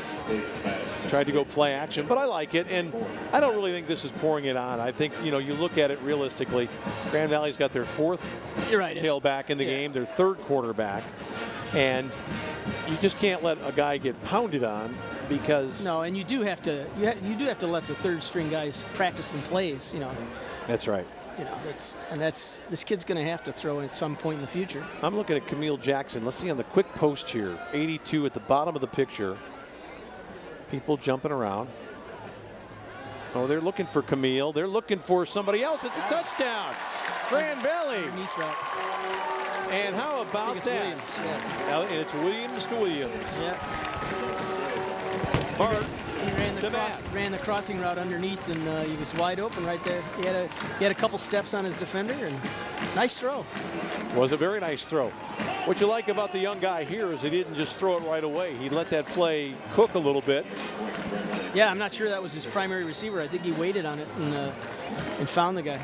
Tried to go play action, but I like it, and I don't really think this is pouring it on. I think, you know, you look at it realistically, Grand Valley's got their 4th tailback in the game, their 3rd quarterback, and you just can't let a guy get pounded on because... No, and you do have to let the 3rd string guys practice some plays, you know. That's right. You know, this kid's going to have to throw at some point in the future. I'm looking at Camille Jackson. Let's see on the quick post here. 82 at the bottom of the picture. People jumping around. Oh, they're looking for Camille. They're looking for somebody else. It's a touchdown. Grand Valley. And how about that? Williams, yeah. And it's Williams to Williams. Yeah. Bart. He ran the crossing route underneath, and he was wide open right there. He had a couple steps on his defender, and nice throw. Was a very nice throw. What you like about the young guy here is he didn't just throw it right away. He let that play cook a little bit. Yeah, I'm not sure that was his primary receiver. I think he waited on it and found the guy.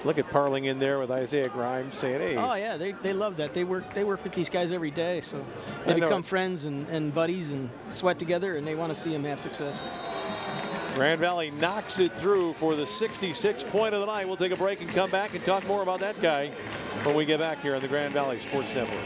Look at Parling in there with Isaiah Grimes saying, hey. Oh, yeah, they love that. They work with these guys every day, so they become friends and buddies and sweat together, and they want to see them have success. Grand Valley knocks it through for the 66th point of the night. We'll take a break and come back and talk more about that guy when we get back here on the Grand Valley Sports Network.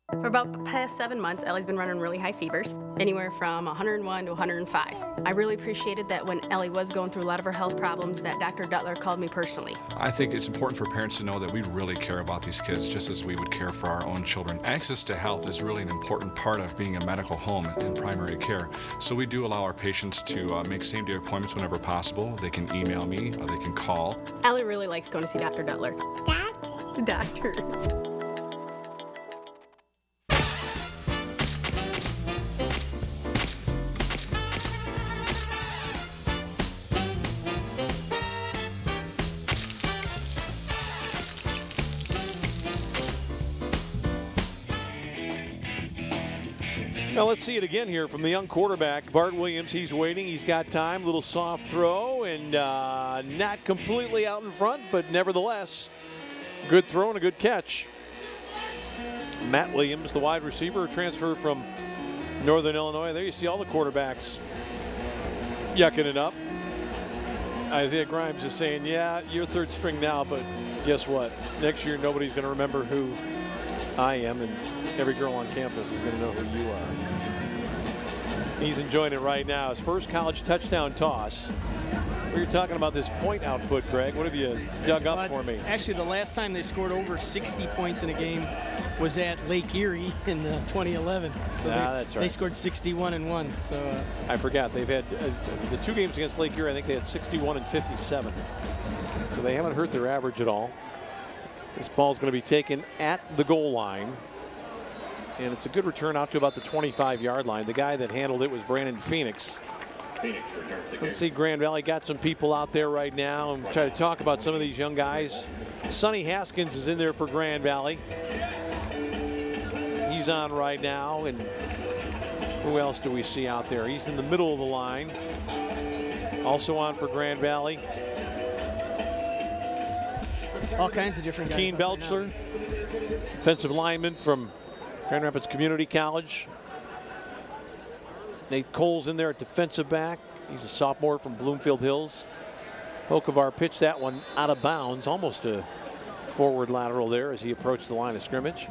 For about the past 7 months, Ellie's been running really high fevers, anywhere from 101 to 105. I really appreciated that when Ellie was going through a lot of her health problems that Dr. Duttler called me personally. I think it's important for parents to know that we really care about these kids just as we would care for our own children. Access to health is really an important part of being a medical home in primary care. So we do allow our patients to make same-day appointments whenever possible. They can email me, or they can call. Ellie really likes going to see Dr. Duttler. The doctor. Well, let's see it again here from the young quarterback, Bart Williams. He's waiting. He's got time. Little soft throw and not completely out in front, but nevertheless, good throw and a good catch. Matt Williams, the wide receiver, transfer from Northern Illinois. There you see all the quarterbacks yucking it up. Isaiah Grimes is saying, yeah, you're 3rd string now, but guess what? Next year, nobody's going to remember who I am, and every girl on campus is going to know who you are. He's enjoying it right now. His first college touchdown toss. We were talking about this point output, Greg. What have you dug up for me? Actually, the last time they scored over 60 points in a game was at Lake Erie in 2011. So that's right. They scored 61 and 1. So I forgot. They've had the 2 games against Lake Erie. I think they had 61 and 57. So they haven't hurt their average at all. This ball's going to be taken at the goal line. And it's a good return out to about the 25-yard line. The guy that handled it was Brandon Phoenix. Let's see, Grand Valley got some people out there right now and try to talk about some of these young guys. Sonny Haskins is in there for Grand Valley. He's on right now. And who else do we see out there? He's in the middle of the line. Also on for Grand Valley. All kinds of different guys. Keen Belchler, defensive lineman from Grand Rapids Community College. Nate Cole's in there at defensive back. He's a sophomore from Bloomfield Hills. Hokovar pitched that one out of bounds, almost a forward lateral there as he approached the line of scrimmage.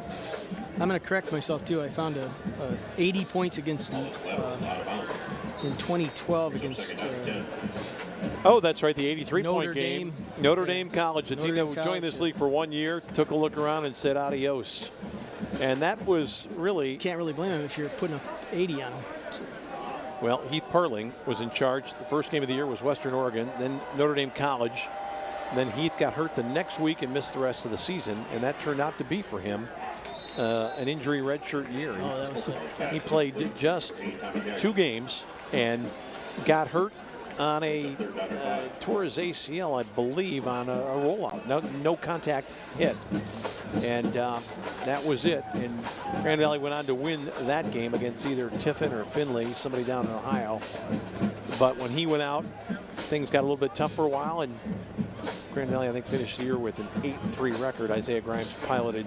I'm going to correct myself too. I found 80 points against in 2012 against. Oh, that's right, the 83-point Notre game. Dame. Notre Dame College, the Notre team Dame that joined this College, league for 1 year, took a look around and said adios. And that was really... Can't really blame him if you're putting up 80 on him. So. Well, Heath Perling was in charge. The first game of the year was Western Oregon, then Notre Dame College. Then Heath got hurt the next week and missed the rest of the season, and that turned out to be for him an injury redshirt year. Oh, that was he played just 2 games and got hurt on tore his ACL, I believe, on a rollout. No contact hit. And that was it. And Grand Valley went on to win that game against either Tiffin or Findlay, somebody down in Ohio. But when he went out, things got a little bit tough for a while, and Grand Valley, I think, finished the year with an 8-3 record. Isaiah Grimes piloted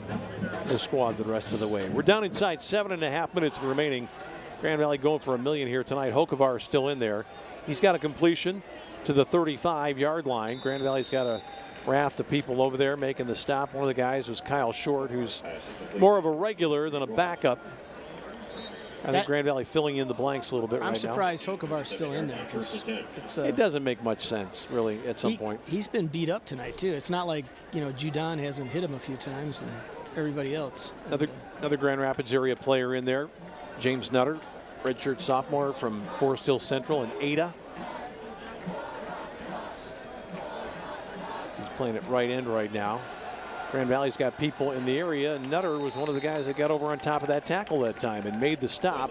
the squad the rest of the way. We're down inside 7.5 minutes remaining. Grand Valley going for $1 million here tonight. Hokovar is still in there. He's got a completion to the 35-yard line. Grand Valley's got a raft of people over there making the stop. One of the guys was Kyle Short, who's more of a regular than a backup. I think Grand Valley filling in the blanks a little bit right now. I'm surprised Hokovar's still in there because it doesn't make much sense, really, at some point. He's been beat up tonight, too. It's not like, Judon hasn't hit him a few times and everybody else. Another Grand Rapids area player in there, James Nutter, redshirt sophomore from Forest Hill Central in Ada. He's playing at right end right now. Grand Valley's got people in the area, and Nutter was one of the guys that got over on top of that tackle that time and made the stop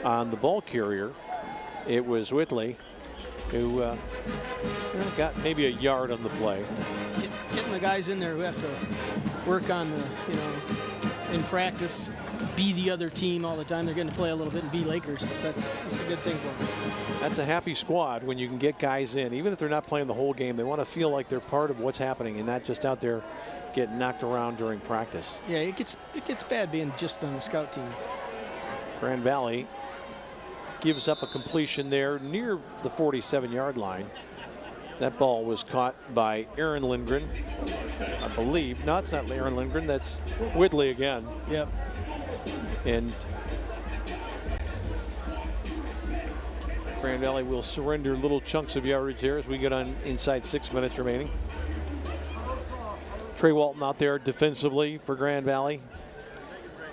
on the ball carrier. It was Whitley who got maybe a yard on the play. Getting the guys in there who have to work on the, in practice, be the other team all the time. They're getting to play a little bit and be Lakers. That's a good thing for them. That's a happy squad when you can get guys in. Even if they're not playing the whole game, they want to feel like they're part of what's happening and not just out there getting knocked around during practice. Yeah, it gets bad being just on the scout team. Grand Valley gives up a completion there near the 47-yard line. That ball was caught by Aaron Lindgren, I believe. No, it's not Aaron Lindgren. That's Whitley again. Yep. And Grand Valley will surrender little chunks of yardage there as we get on inside 6 minutes remaining. Trey Walton out there defensively for Grand Valley.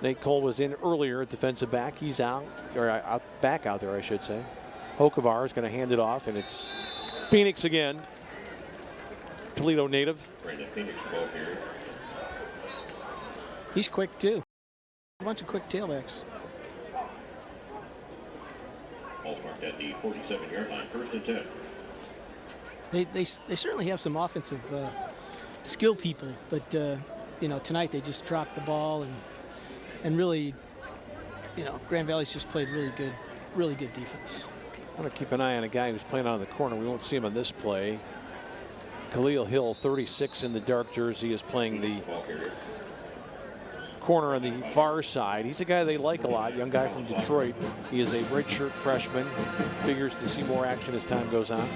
Nate Cole was in earlier at defensive back. He's out, or back out there, I should say. Hokovar is going to hand it off, and it's Phoenix again. Toledo native. He's quick, too. A bunch of quick tailbacks. Ball's marked at the 47-yard line, 1st and 10. They certainly have some offensive skill people, but tonight they just dropped the ball and really, Grand Valley's just played really good defense. I want to keep an eye on a guy who's playing out of the corner. We won't see him on this play. Khalil Hill, 36 in the dark jersey, is playing the corner on the far side. He's a guy they like a lot, young guy from Detroit. He is a redshirt freshman, figures to see more action as time goes on.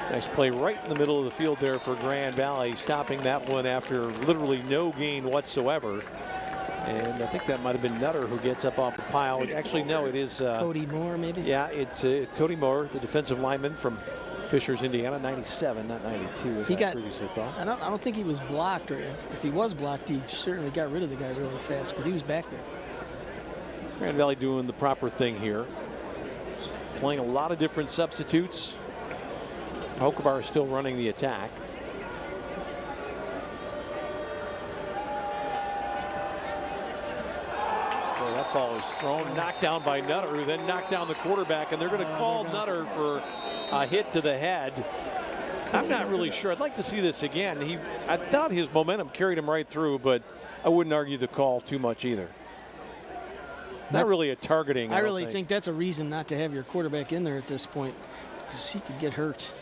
Nice play right in the middle of the field there for Grand Valley, stopping that one after literally no gain whatsoever. And I think that might have been Nutter who gets up off the pile. Actually, no, it is Cody Moore, maybe? Yeah, it's Cody Moore, the defensive lineman from Fisher's Indiana, 97, not 92, as I previously thought. I don't think he was blocked, or if he was blocked, he certainly got rid of the guy really fast because he was back there. Grand Valley doing the proper thing here. Playing a lot of different substitutes. Hokebar is still running the attack. Well, that ball is thrown, knocked down by Nutter, who then knocked down the quarterback, and they're going to call Nutter for a hit to the head. I'm not really sure. I'd like to see this again. I thought his momentum carried him right through, but I wouldn't argue the call too much either. Not really a targeting. I really think that's a reason not to have your quarterback in there at this point, because he could get hurt.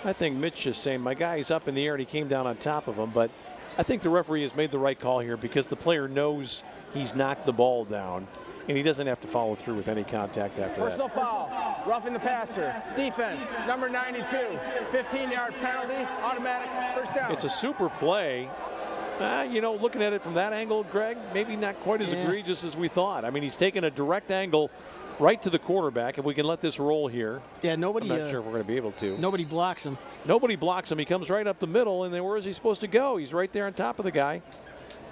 I think Mitch is saying, my guy's up in the air and he came down on top of him, but I think the referee has made the right call here because the player knows he's knocked the ball down and he doesn't have to follow through with any contact after Personal that. foul, roughing the passer, defense, number 92, 15-yard penalty, automatic first down. It's a super play. You know, looking at it from that angle, Greg, maybe not quite as egregious as we thought. I mean, he's taken a direct angle right to the quarterback. If we can let this roll here. Yeah, nobody. I'm not sure if we're going to be able to. Nobody blocks him. Nobody blocks him. He comes right up the middle, and then where is he supposed to go? He's right there on top of the guy.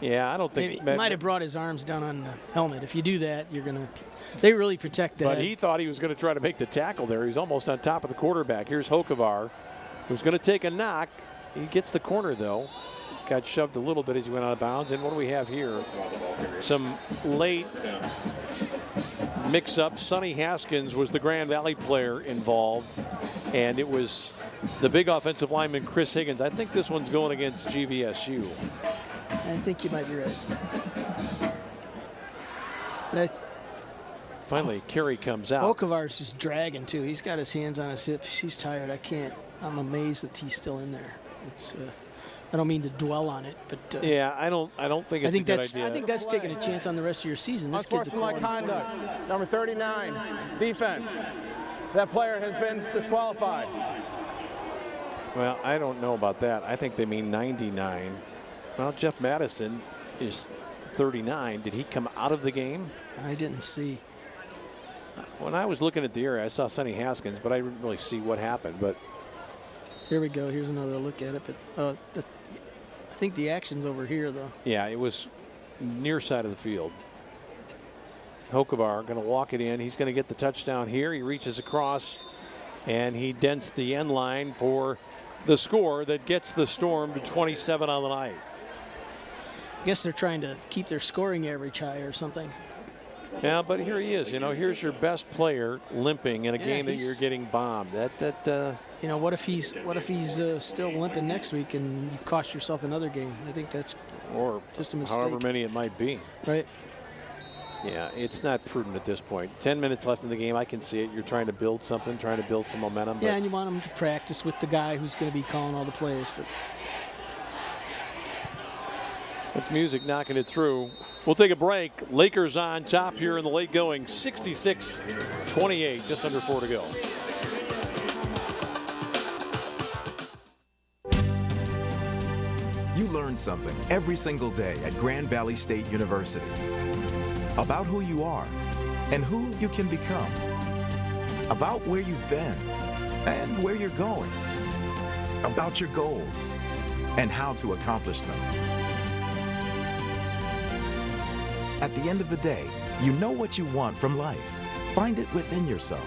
Yeah, I don't think. He might have brought his arms down on the helmet. If you do that, you're going to. They really protect that. But he thought he was going to try to make the tackle there. He's almost on top of the quarterback. Here's Hokevar, who's going to take a knock. He gets the corner, though. Got shoved a little bit as he went out of bounds. And what do we have here? Some late mix-up. Sonny Haskins was the Grand Valley player involved, and it was the big offensive lineman Chris Higgins. I think this one's going against GVSU. I think you might be right. Finally, Kerry comes out. Hokevar's just dragging too. He's got his hands on his hips. He's tired. I'm amazed that he's still in there. It's. I don't mean to dwell on it, but yeah, I don't think it's a good idea. I think that's taking a chance on the rest of your season. This kid's a Unsportsmanlike conduct, number 39, defense. That player has been disqualified. Well, I don't know about that. I think they mean 99. Well, Jeff Madison is 39. Did he come out of the game? I didn't see. When I was looking at the area, I saw Sonny Haskins, but I didn't really see what happened. But here we go. Here's another look at it. But I think the action's over here, though. Yeah, it was near side of the field. Hokevar going to walk it in. He's going to get the touchdown here. He reaches across, and he dents the end line for the score that gets the Storm to 27 on the night. I guess they're trying to keep their scoring average high or something. Yeah, but here he is. You know, here's your best player limping in a game that you're getting bombed. You know, what if he's still limping next week and you cost yourself another game? I think that's just a mistake. However many it might be. Right. Yeah, it's not prudent at this point. 10 minutes left in the game. I can see it. You're trying to build something, trying to build some momentum. Yeah, and you want him to practice with the guy who's going to be calling all the plays. But it's music knocking it through. We'll take a break. Lakers on top here in the late going. 66-28, just under 4 to go. You learn something every single day at Grand Valley State University about who you are and who you can become, about where you've been and where you're going, about your goals and how to accomplish them. At the end of the day, you know what you want from life. Find it within yourself.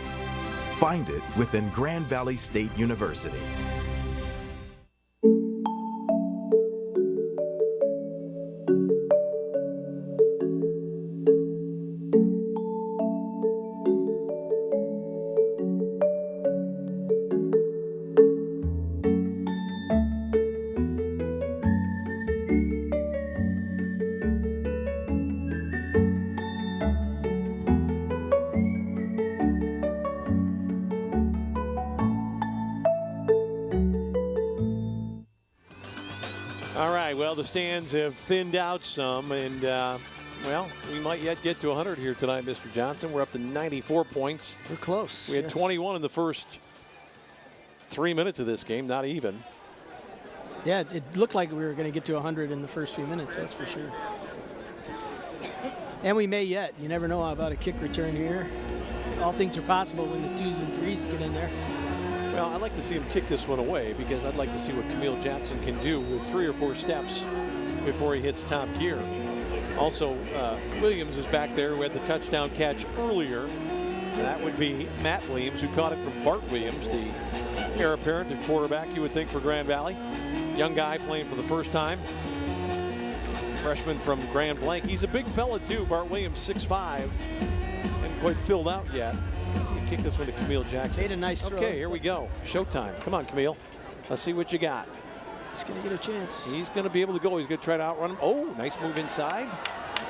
Find it within Grand Valley State University. Well, the stands have thinned out some, and, well, we might yet get to 100 here tonight, Mr. Johnson. We're up to 94 points. We're close. We had 21 in the first 3 minutes of this game, not even. Yeah, it looked like we were going to get to 100 in the first few minutes, that's for sure. And we may yet. You never know about a kick return here. All things are possible when the 2s and 3s get in there. Well, I'd like to see him kick this one away because I'd like to see what Camille Jackson can do with 3 or 4 steps before he hits top gear. Also, Williams is back there who had the touchdown catch earlier. That would be Matt Williams, who caught it from Bart Williams, the heir apparent at quarterback, you would think, for Grand Valley. Young guy playing for the first time. Freshman from Grand Blanc. He's a big fella, too. Bart Williams, 6'5". Hasn't quite filled out yet. He's kick this one to Camille Jackson. Made a nice throw. Okay, here we go. Showtime. Come on, Camille. Let's see what you got. He's going to get a chance. He's going to be able to go. He's going to try to outrun him. Oh, nice move inside.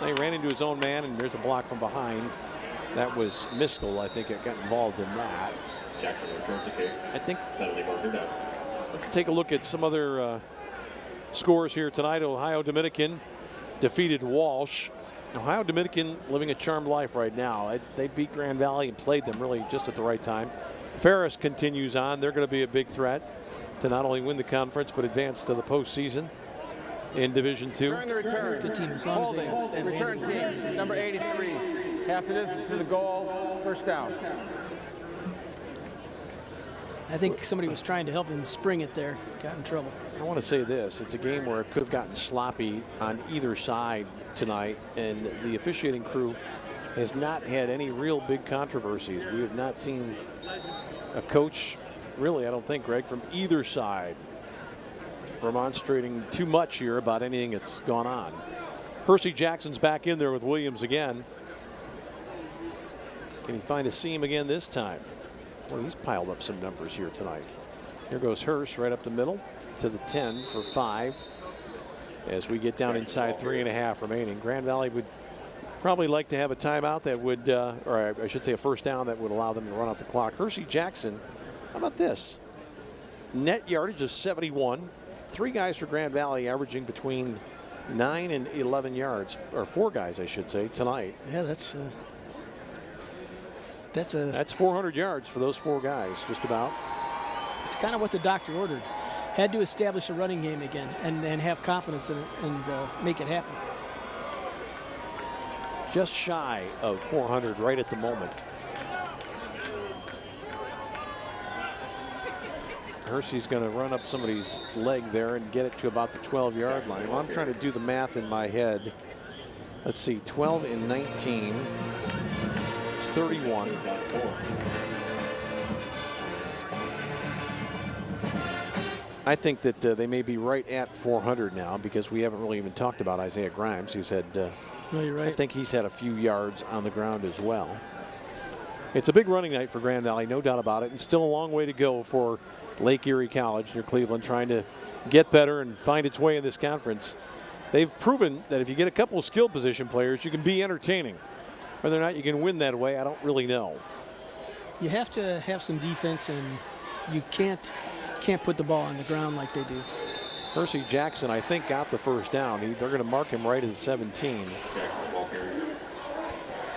He ran into his own man, and there's a block from behind. That was Miskell, I think, got involved in that. Jackson returns a kick. I think. Penalty marker down. Let's take a look at some other scores here tonight. Ohio Dominican defeated Walsh. Ohio Dominican living a charmed life right now. They beat Grand Valley and played them really just at the right time. Ferris continues on. They're going to be a big threat to not only win the conference but advance to the postseason in Division II. During the return, Good team, as long as they holding, return team, number 83. After this is to the goal, first down. I think somebody was trying to help him spring it there. Got in trouble. I want to say this. It's a game where it could have gotten sloppy on either side tonight, and the officiating crew has not had any real big controversies. We have not seen a coach, really, I don't think, Greg, from either side remonstrating too much here about anything that's gone on. Percy Jackson's back in there with Williams again. Can he find a seam again this time? Well, he's piled up some numbers here tonight. Here goes Hurst right up the middle to the 10 for 5. As we get down inside 3.5 remaining. Grand Valley would probably like to have a timeout that would, or I should say a first down that would allow them to run out the clock. Percy Jackson, how about this? Net yardage of 71. 3 guys for Grand Valley averaging between 9 and 11 yards, or 4 guys, I should say, tonight. Yeah, that's 400 yards for those 4 guys, just about. It's kind of what the doctor ordered. Had to establish a running game again and have confidence in it and make it happen. Just shy of 400 right at the moment. Hersey's going to run up somebody's leg there and get it to about the 12-yard line. Well, I'm trying to do the math in my head. Let's see, 12 and 19. It's 31. I think that they may be right at 400 now because we haven't really even talked about Isaiah Grimes, who's had, no, you're right. I think he's had a few yards on the ground as well. It's a big running night for Grand Valley, no doubt about it, and still a long way to go for Lake Erie College near Cleveland, trying to get better and find its way in this conference. They've proven that if you get a couple of skill position players, you can be entertaining. Whether or not you can win that way, I don't really know. You have to have some defense, and you can't put the ball on the ground like they do. Percy Jackson, I think, got the first down. They're going to mark him right at the 17.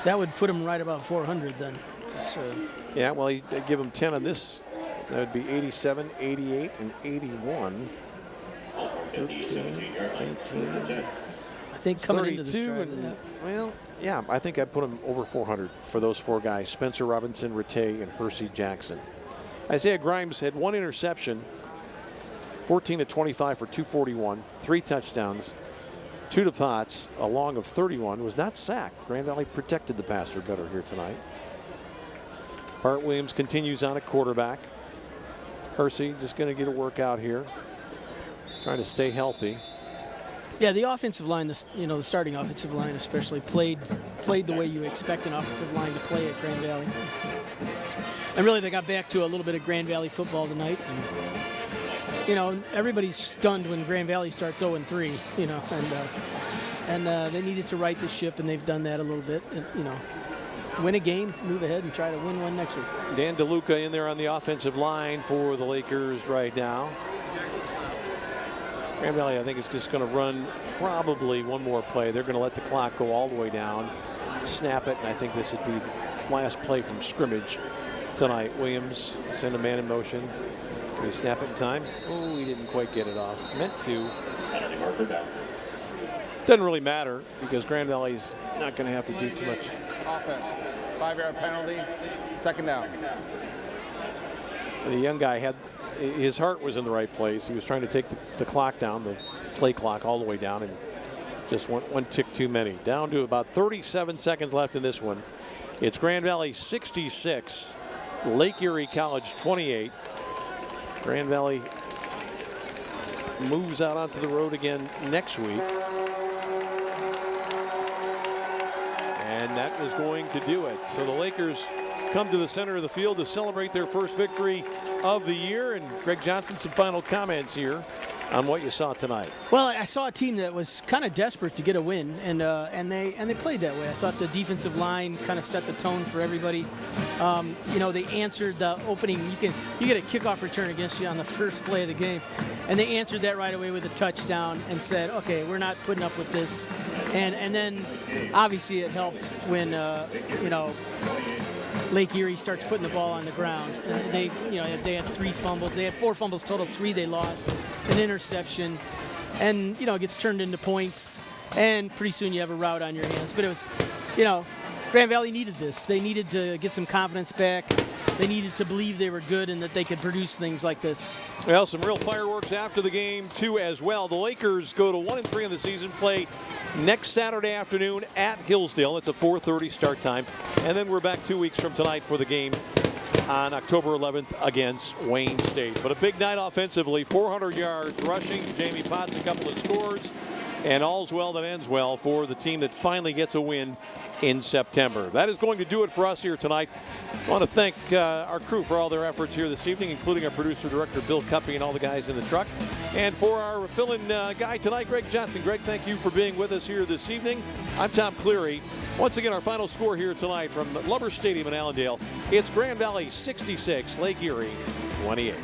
That would put him right about 400 then. Yeah, well, you give him 10 on this. That would be 87, 88, and 81. 13, 18. I think coming into this drive, and, well, yeah, I think I'd put him over 400 for those 4 guys: Spencer Robinson, Rattay, and Percy Jackson. Isaiah Grimes had 1 interception, 14 to 25 for 241, 3 touchdowns, 2 to Potts, a long of 31, was not sacked. Grand Valley protected the passer better here tonight. Bart Williams continues on at quarterback. Percy just going to get a workout here, trying to stay healthy. Yeah, the offensive line, the starting offensive line especially, played the way you expect an offensive line to play at Grand Valley. And really, they got back to a little bit of Grand Valley football tonight. And, everybody's stunned when Grand Valley starts 0-3, and they needed to right the ship, and they've done that a little bit. And, win a game, move ahead, and try to win one next week. Dan DeLuca in there on the offensive line for the Lakers right now. Grand Valley, I think, is just going to run probably one more play. They're going to let the clock go all the way down, snap it, and I think this would be the last play from scrimmage tonight. Williams send a man in motion. Can he snap it in time? Oh, he didn't quite get it off. Meant to. Doesn't really matter because Grand Valley's not going to have to do too much. Offense, 5-yard penalty, second down. The young guy his heart was in the right place. He was trying to take the clock down, the play clock all the way down, and just one tick too many. Down to about 37 seconds left in this one. It's Grand Valley 66, Lake Erie College 28. Grand Valley moves out onto the road again next week. And that was going to do it. So the Lakers come to the center of the field to celebrate their first victory of the year. And Greg Johnson, some final comments here on what you saw tonight. Well, I saw a team that was kind of desperate to get a win, and they played that way. I thought the defensive line kind of set the tone for everybody. They answered the opening. You get a kickoff return against you on the first play of the game, and they answered that right away with a touchdown and said, "Okay, we're not putting up with this." And then obviously it helped when Lake Erie starts putting the ball on the ground. And they had 3 fumbles. They had 4 fumbles total. 3 they lost, an interception, and it gets turned into points. And pretty soon you have a rout on your hands. But it was, Grand Valley needed this. They needed to get some confidence back. They needed to believe they were good and that they could produce things like this. Well, some real fireworks after the game too as well. The Lakers go to 1-3 in the season, play next Saturday afternoon at Hillsdale. It's a 4:30 start time. And then we're back 2 weeks from tonight for the game on October 11th against Wayne State. But a big night offensively, 400 yards rushing. Jamie Potts a couple of scores. And all's well that ends well for the team that finally gets a win in September. That is going to do it for us here tonight. I want to thank our crew for all their efforts here this evening, including our producer-director, Bill Cuppy, and all the guys in the truck. And for our fill-in guy tonight, Greg Johnson. Greg, thank you for being with us here this evening. I'm Tom Cleary. Once again, our final score here tonight from Lubbers Stadium in Allendale. It's Grand Valley 66, Lake Erie 28.